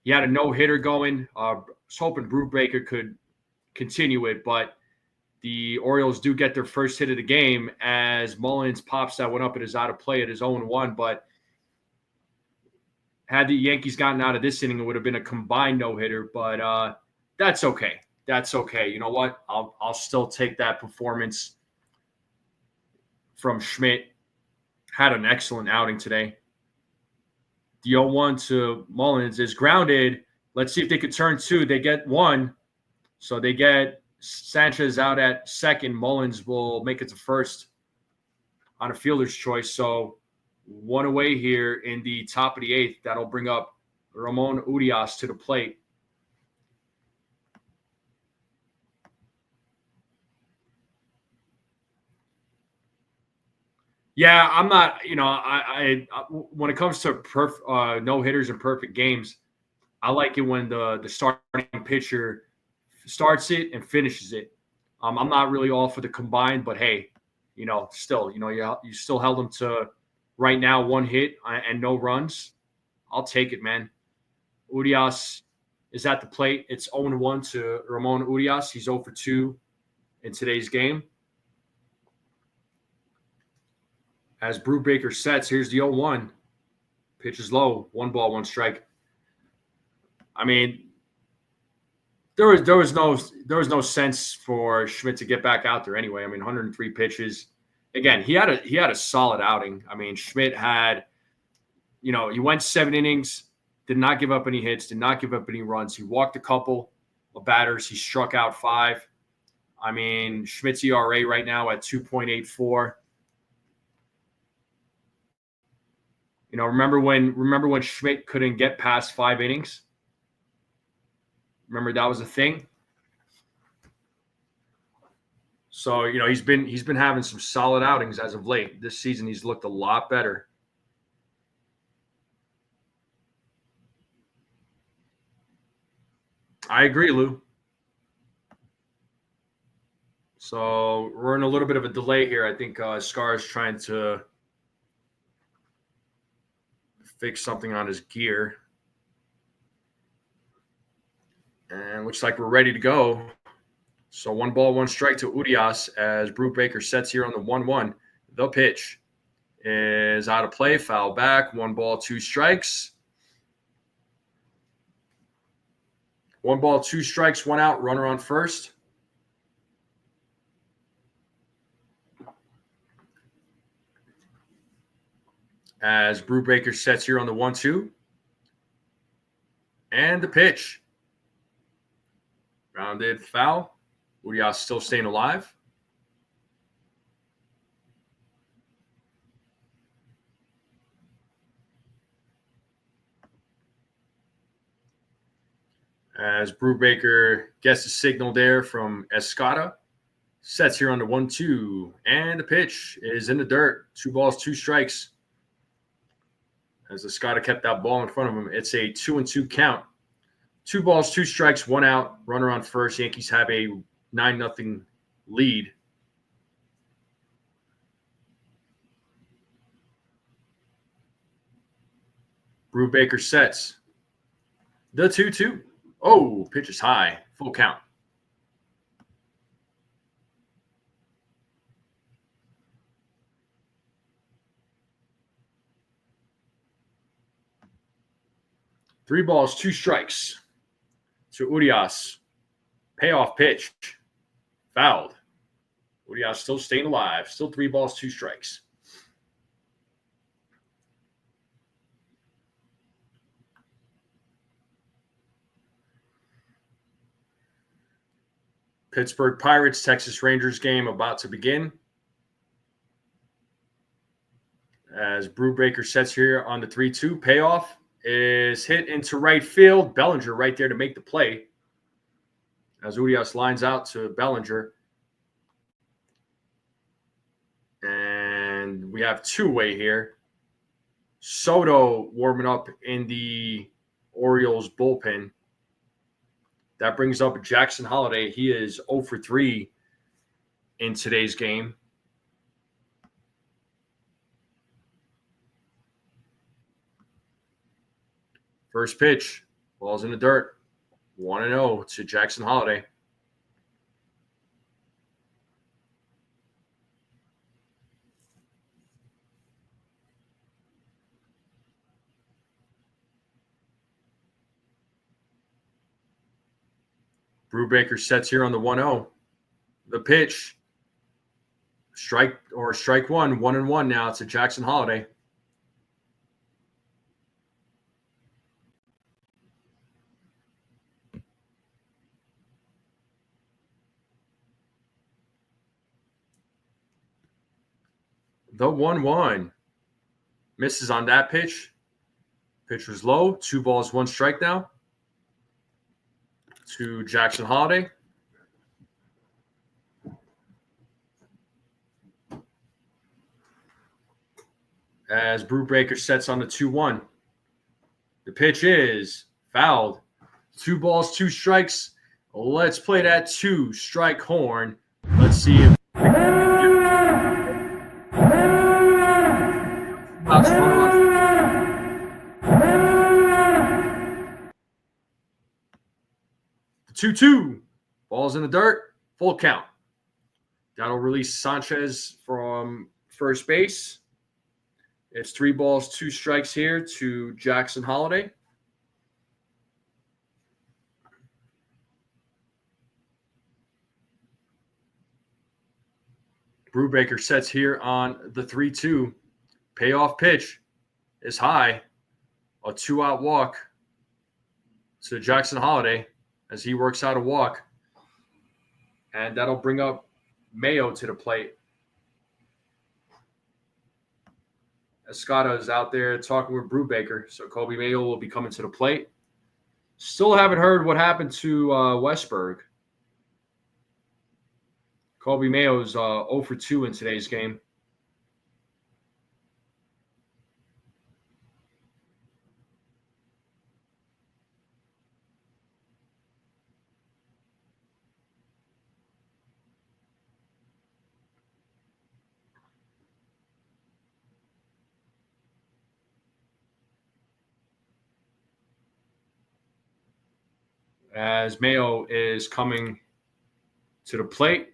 He had a no-hitter going. I was hoping Brubaker could continue it, but the Orioles do get their first hit of the game as Mullins pops that one up. It is out of play at his 0-1, but had the Yankees gotten out of this inning, it would have been a combined no-hitter, but that's okay. That's okay. You know what? I'll still take that performance from Schmidt. Had an excellent outing today. The 0-1 to Mullins is grounded. Let's see if they could turn 2. They get 1. So they get Sanchez out at second. Mullins will make it to first on a fielder's choice. So 1 away here in the top of the 8th. That'll bring up Ramon Urias to the plate. Yeah, I'm not, I when it comes to no hitters and perfect games, I like it when the starting pitcher starts it and finishes it. I'm not really all for the combined, but hey, still, you still held them to right now 1 hit and no runs. I'll take it, man. Urias is at the plate. It's 0-1 to Ramon Urias. He's 0 for 2 in today's game. As Brubaker sets, here's the 0-1. Pitch is low. 1 ball, 1 strike. I mean, there was no sense for Schmidt to get back out there anyway. I mean, 103 pitches. Again, he had a solid outing. I mean, Schmidt had, he went 7 innings, did not give up any hits, did not give up any runs. He walked a couple of batters. He struck out 5. I mean, Schmidt's ERA right now at 2.84. Remember when Schmidt couldn't get past 5 innings? Remember that was a thing. So, he's been having some solid outings as of late. This season he's looked a lot better. I agree, Lou. So, we're in a little bit of a delay here. I think Scar is trying to fix something on his gear. And looks like we're ready to go. So 1 ball, 1 strike to Urias as Brubaker sets here on the 1-1. The pitch is out of play, foul back, 1 ball, 2 strikes. 1 ball, 2 strikes, 1 out, runner on first. As Brubaker sets here on the 1-2. And the pitch. Grounded foul. Urias still staying alive. As Brubaker gets the signal there from Escada. Sets here on the 1-2. And the pitch is in the dirt. 2 balls, 2 strikes. As Escada kept that ball in front of him, it's a 2-2 count. 2 balls, 2 strikes, 1 out, runner on first. Yankees have a 9-0 lead. Brubaker sets the 2-2. Oh, pitch is high. Full count. Three balls, 2 strikes to Urias. Payoff pitch. Fouled. Urias still staying alive. Still 3 balls, 2 strikes. Pittsburgh Pirates, Texas Rangers game about to begin. As Brubaker sets here on the 3-2. Payoff is hit into right field. Bellinger right there to make the play. As Urias lines out to Bellinger. And we have two-way here. Soto warming up in the Orioles bullpen. That brings up Jackson Holliday. He is 0 for 3 in today's game. First pitch, ball's in the dirt. 1-0 to Jackson Holliday. Brubaker sets here on the 1-0. The pitch, strike one, 1-1 now to Jackson Holliday. The 1-1 misses on that pitch. Pitch was low. 2 balls, 1 strike now to Jackson Holliday. As Brubaker sets on the 2-1. The pitch is fouled. 2 balls, 2 strikes. Let's play that 2-strike horn. Let's see if the 2-2. Ball's in the dirt. Full count. That'll release Sanchez from first base. It's 3 balls, 2 strikes here to Jackson Holliday. Brubaker sets here on the 3-2. Payoff pitch is high. A 2-out walk to Jackson Holliday as he works out a walk. And that'll bring up Mayo to the plate. Escada is out there talking with Brubaker, so Kobe Mayo will be coming to the plate. Still haven't heard what happened to Westberg. Kobe Mayo's 0 for 2 in today's game. As Mayo is coming to the plate,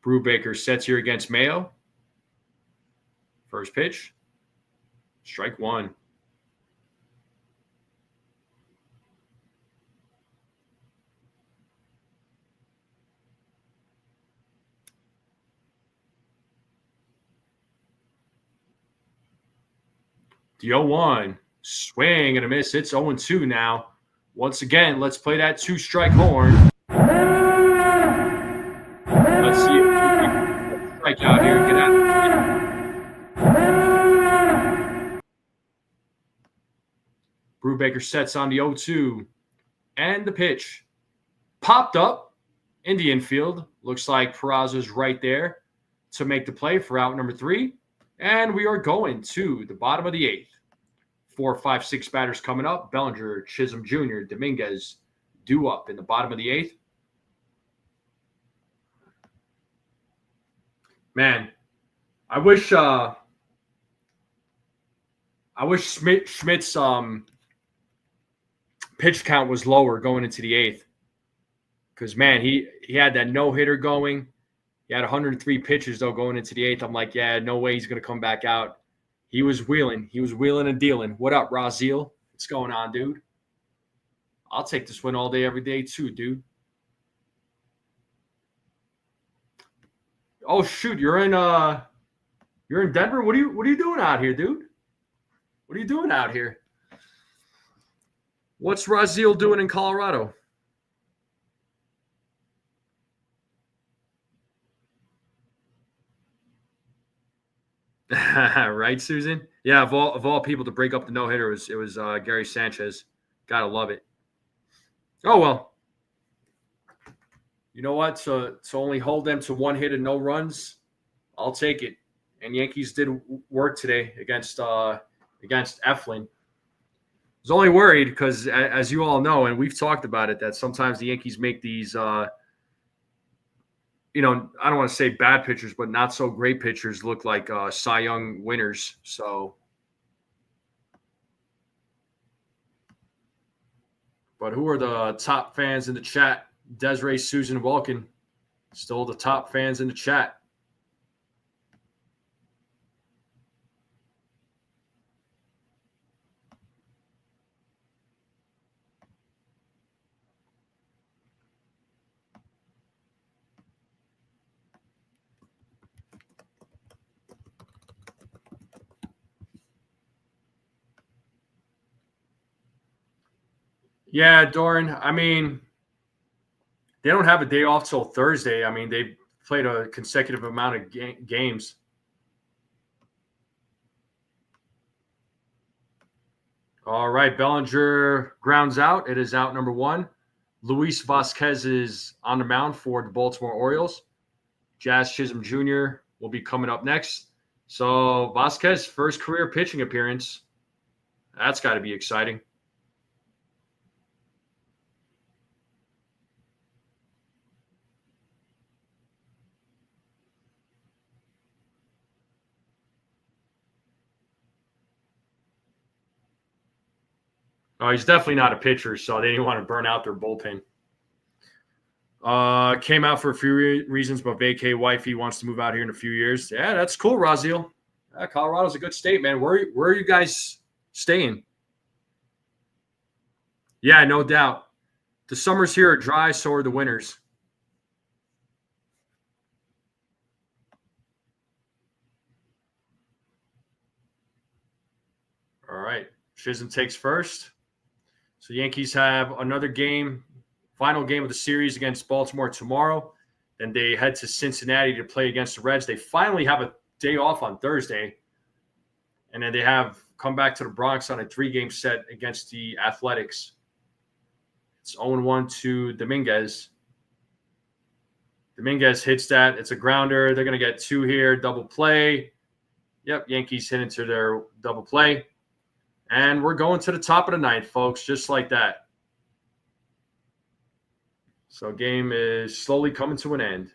Brubaker sets here against Mayo. First pitch, strike 1. The 0-1, swing and a miss. It's 0-2 now. Once again, let's play that 2-strike horn. Let's see if we can strike out here and get out. Brubaker sets on the 0-2. And the pitch popped up in the infield. Looks like Peraza's right there to make the play for out number 3. And we are going to the bottom of the 8th. 4, 5, 6 batters coming up. Bellinger, Chisholm Jr., Dominguez due up in the bottom of the 8th. Man, I wish Schmidt's pitch count was lower going into the 8th. Because, man, he had that no-hitter going. He had 103 pitches, though, going into the 8th. I'm like, yeah, no way he's going to come back out. He was wheeling. He was wheeling and dealing. What up, Raziel? What's going on, dude? I'll take this win all day, every day, too, dude. Oh shoot, you're in Denver? What are you doing out here, dude? What are you doing out here? What's Raziel doing in Colorado? Right, Susan? Yeah, of all people to break up the no-hitter, it was Gary Sanchez. Gotta love it. Oh, well. You know what? To only hold them to one hit and no runs, I'll take it. And Yankees did work today against Eflin. I was only worried because, as you all know, and we've talked about it, that sometimes the Yankees make these, I don't want to say bad pitchers, but not so great pitchers look like Cy Young winners. So, but who are the top fans in the chat? Desiree, Susan, Welkin, still the top fans in the chat. Yeah, Doran. I mean, they don't have a day off till Thursday. I mean, they played a consecutive amount of games. All right, Bellinger grounds out. It is out number one. Luis Vasquez is on the mound for the Baltimore Orioles. Jazz Chisholm Jr. will be coming up next. So Vasquez, first career pitching appearance. That's got to be exciting. Oh, he's definitely not a pitcher, so they didn't want to burn out their bullpen. Came out for a few reasons, but vacay wifey wants to move out here in a few years. Yeah, that's cool, Raziel. Colorado's a good state, man. Where are you guys staying? Yeah, no doubt. The summers here are dry, so are the winters. All right. Chisholm takes first. So Yankees have another game, final game of the series against Baltimore tomorrow. Then they head to Cincinnati to play against the Reds. They finally have a day off on Thursday. And then they have come back to the Bronx on a 3-game set against the Athletics. It's 0-1 to Dominguez. Dominguez hits that. It's a grounder. They're going to get 2 here. Double play. Yep, Yankees hit into their double play. And we're going to the top of the ninth, folks, just like that. So game is slowly coming to an end.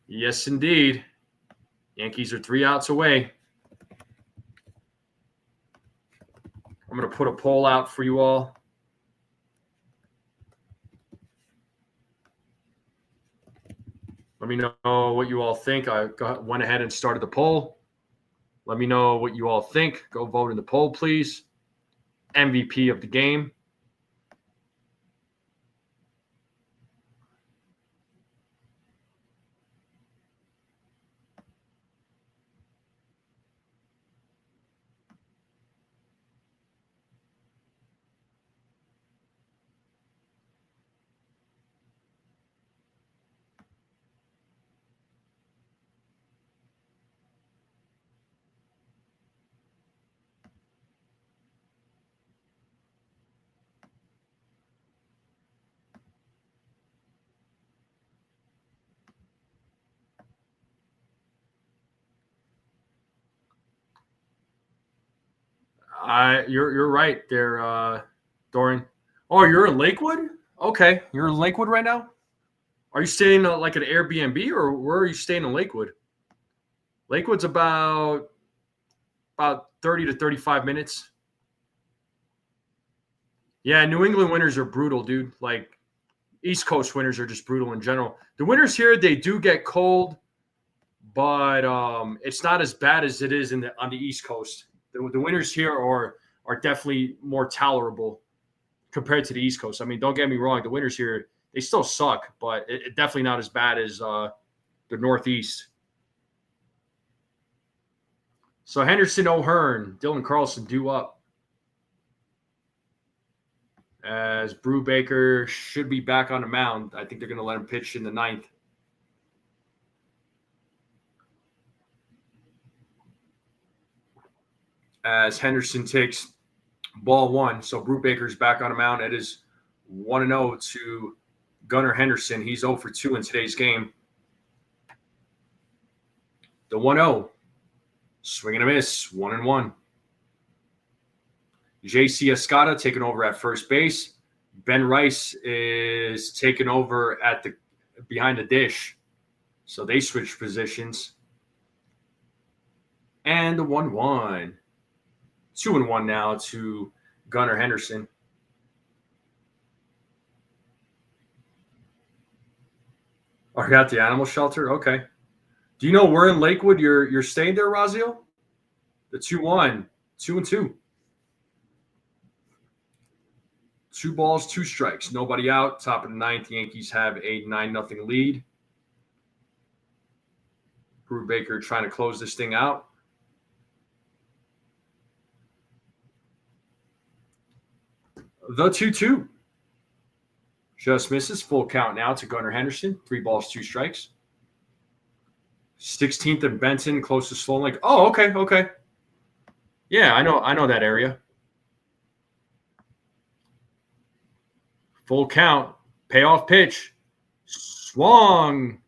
Yes, indeed. Yankees are 3 outs away. I'm going to put a poll out for you all. Let me know what you all think. I went ahead and started the poll. Let me know what you all think. Go vote in the poll, please. MVP of the game. You're right there, Dorian. Oh, you're in Lakewood? Okay, you're in Lakewood right now. Are you staying like an Airbnb, or where are you staying in Lakewood? Lakewood's about 30 to 35 minutes. Yeah, New England winters are brutal, dude. Like East Coast winters are just brutal in general. The winters here, they do get cold, but it's not as bad as it is on the East Coast. The winters here are definitely more tolerable compared to the East Coast. I mean, don't get me wrong, the winters here, they still suck, but it definitely not as bad as the Northeast. So Henderson, O'Hearn, Dylan Carlson due up. as Brubaker should be back on the mound. I think they're going to let him pitch in the ninth. As Henderson takes ball one. So Brubaker's back on the mound. It is 1-0 to Gunnar Henderson. He's 0 for 2 in today's game. The 1-0. Swing and a miss. 1-1. J.C. Escada taking over at first base. Ben Rice is taking over at the behind the dish. So they switch positions. And the 1-1. 2-1 now to Gunnar Henderson. Oh, you got the animal shelter? Okay. Do you know where in Lakewood you're staying there, Raziel? The 2-1. 2-2. 2 balls, 2 strikes. Nobody out. Top of the ninth. The Yankees have a 9-0 lead. Brubaker trying to close this thing out. The 2-2. Just misses. Full count now to Gunnar Henderson. 3 balls, 2 strikes. 16th and Benton, close to Sloan Lake. Oh, okay. Yeah, I know that area. Full count. Payoff pitch. Swung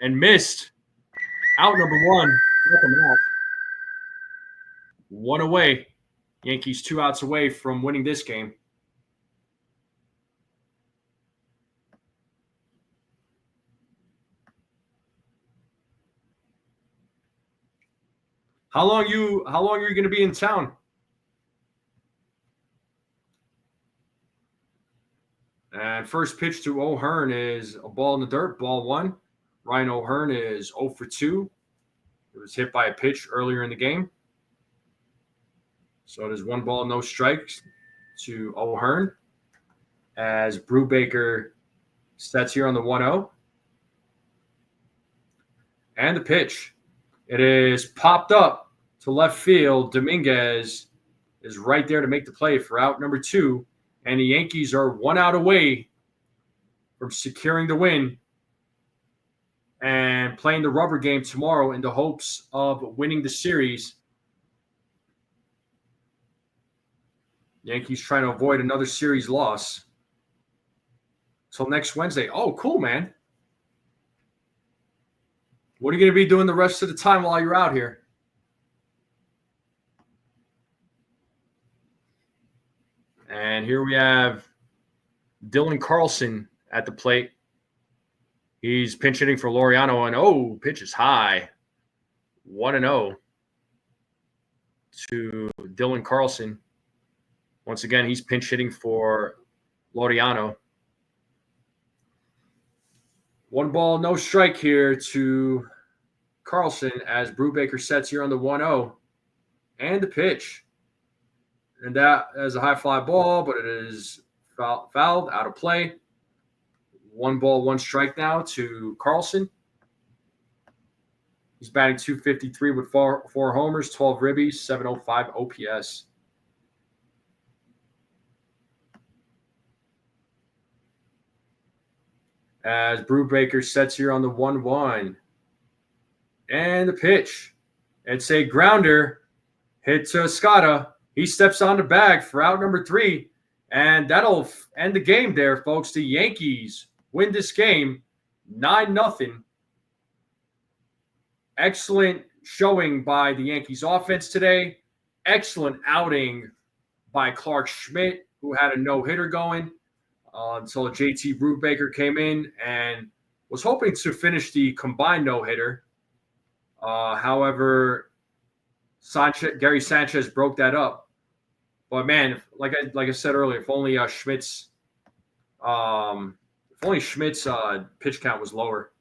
and missed. Out number 1. Out. 1 away. Yankees 2 outs away from winning this game. How long are you going to be in town? And first pitch to O'Hearn is a ball in the dirt, ball 1. Ryan O'Hearn is 0 for 2. It was hit by a pitch earlier in the game. So it is 1 ball, no strikes to O'Hearn. As Brubaker sets here on the 1-0. And the pitch. It is popped up to left field. Dominguez is right there to make the play for out number 2. And the Yankees are 1 out away from securing the win and playing the rubber game tomorrow in the hopes of winning the series. Yankees trying to avoid another series loss till next Wednesday. Oh, cool, man. What are you going to be doing the rest of the time while you're out here? And here we have Dylan Carlson at the plate. He's pinch hitting for Laureano, and pitch is high. 1-0 to Dylan Carlson. Once again, he's pinch hitting for Laureano. 1 ball, no strike here to Carlson as Brubaker sets here on the 1-0. And the pitch. And that is a high fly ball, but it is fouled, out of play. 1 ball, 1 strike now to Carlson. He's batting .253 with 4 homers, 12 ribbies, 705 OPS. As Brubaker sets here on the 1-1. And the pitch. It's a grounder hit to Escada. He steps on the bag for out number 3. And that'll end the game there, folks. The Yankees win this game 9-0. Excellent showing by the Yankees offense today. Excellent outing by Clark Schmidt, who had a no-hitter going until JT Brubaker came in and was hoping to finish the combined no-hitter. However, Gary Sanchez broke that up. But man, like I said earlier, if only Schmidt's pitch count was lower.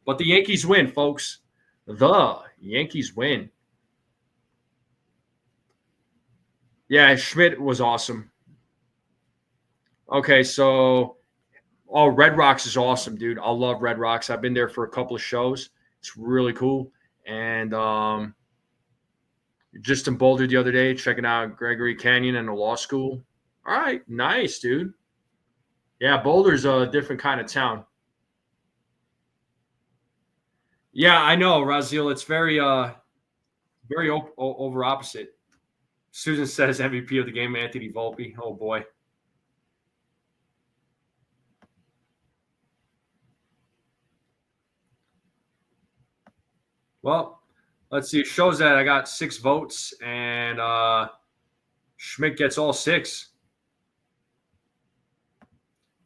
But the Yankees win, folks. The Yankees win. Yeah, Schmidt was awesome. Okay, so Red Rocks is awesome, dude. I love Red Rocks. I've been there for a couple of shows. It's really cool. And just in Boulder the other day, checking out Gregory Canyon and the law school. All right, nice, dude. Yeah, Boulder's a different kind of town. Yeah, I know, Raziel. It's very over opposite. Susan says MVP of the game, Anthony Volpe. Oh boy. Well, let's see. It shows that I got 6 votes, and Schmidt gets all 6.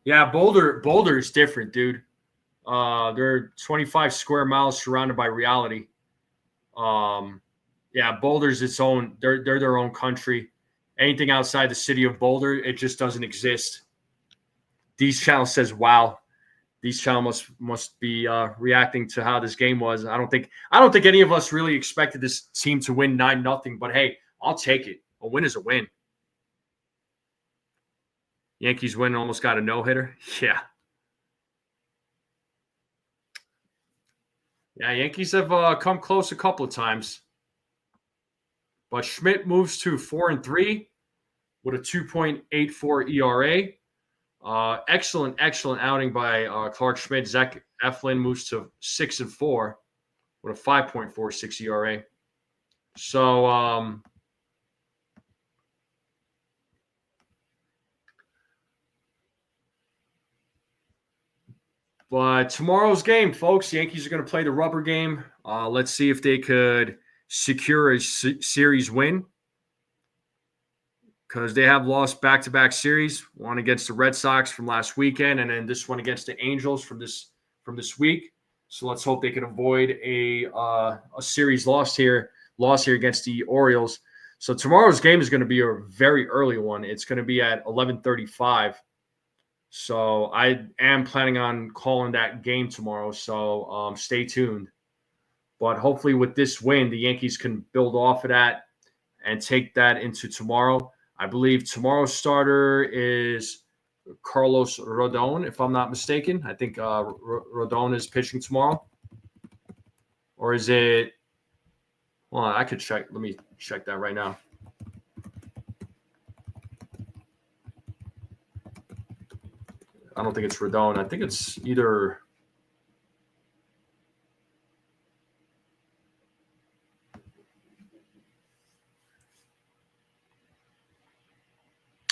Yeah, Boulder is different, dude. They're 25 square miles surrounded by reality. Um, yeah, Boulder's its own. They're their own country. Anything outside the city of Boulder, it just doesn't exist. These channel says, "Wow." These channel must be reacting to how this game was. I don't think any of us really expected this team to win 9-0. But hey, I'll take it. A win is a win. Yankees win, almost got a no hitter. Yeah, yeah. Yankees have come close a couple of times, but Schmidt moves to 4-3 with a 2.84 ERA. Excellent outing by Clark Schmidt. Zach Eflin moves to 6-4 with a 5.46 ERA. So, but tomorrow's game, folks, Yankees are going to play the rubber game. Let's see if they could secure a series win, because they have lost back-to-back series. One against the Red Sox from last weekend, and then this one against the Angels from this week. So let's hope they can avoid a series loss here against the Orioles. So tomorrow's game is going to be a very early one. It's going to be at 11:35. So I am planning on calling that game tomorrow. So stay tuned. But hopefully with this win, the Yankees can build off of that and take that into tomorrow. I believe tomorrow's starter is Carlos Rodon, if I'm not mistaken. I think Rodon is pitching tomorrow. Or is it? Well, I could check. Let me check that right now. I don't think it's Rodon. I think it's either.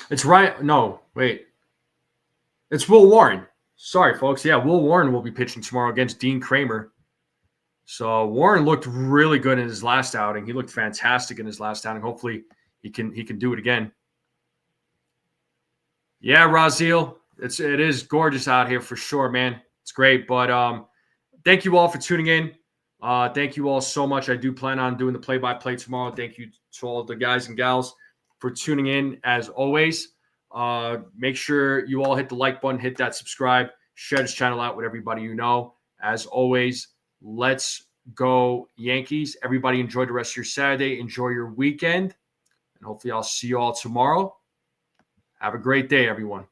It's right. No, wait. It's Will Warren. Sorry, folks. Yeah, Will Warren will be pitching tomorrow against Dean Kramer. So Warren looked really good in his last outing. He looked fantastic in his last outing. Hopefully, he can do it again. Yeah, Raziel, it is gorgeous out here for sure, man. It's great. But thank you all for tuning in. Thank you all so much. I do plan on doing the play-by-play tomorrow. Thank you to all the guys and gals for tuning in as always. Make sure you all hit the like button, hit that subscribe, share this channel out with everybody you know. As always, let's go Yankees. Everybody enjoy the rest of your Saturday. Enjoy your weekend. And hopefully I'll see you all tomorrow. Have a great day, everyone.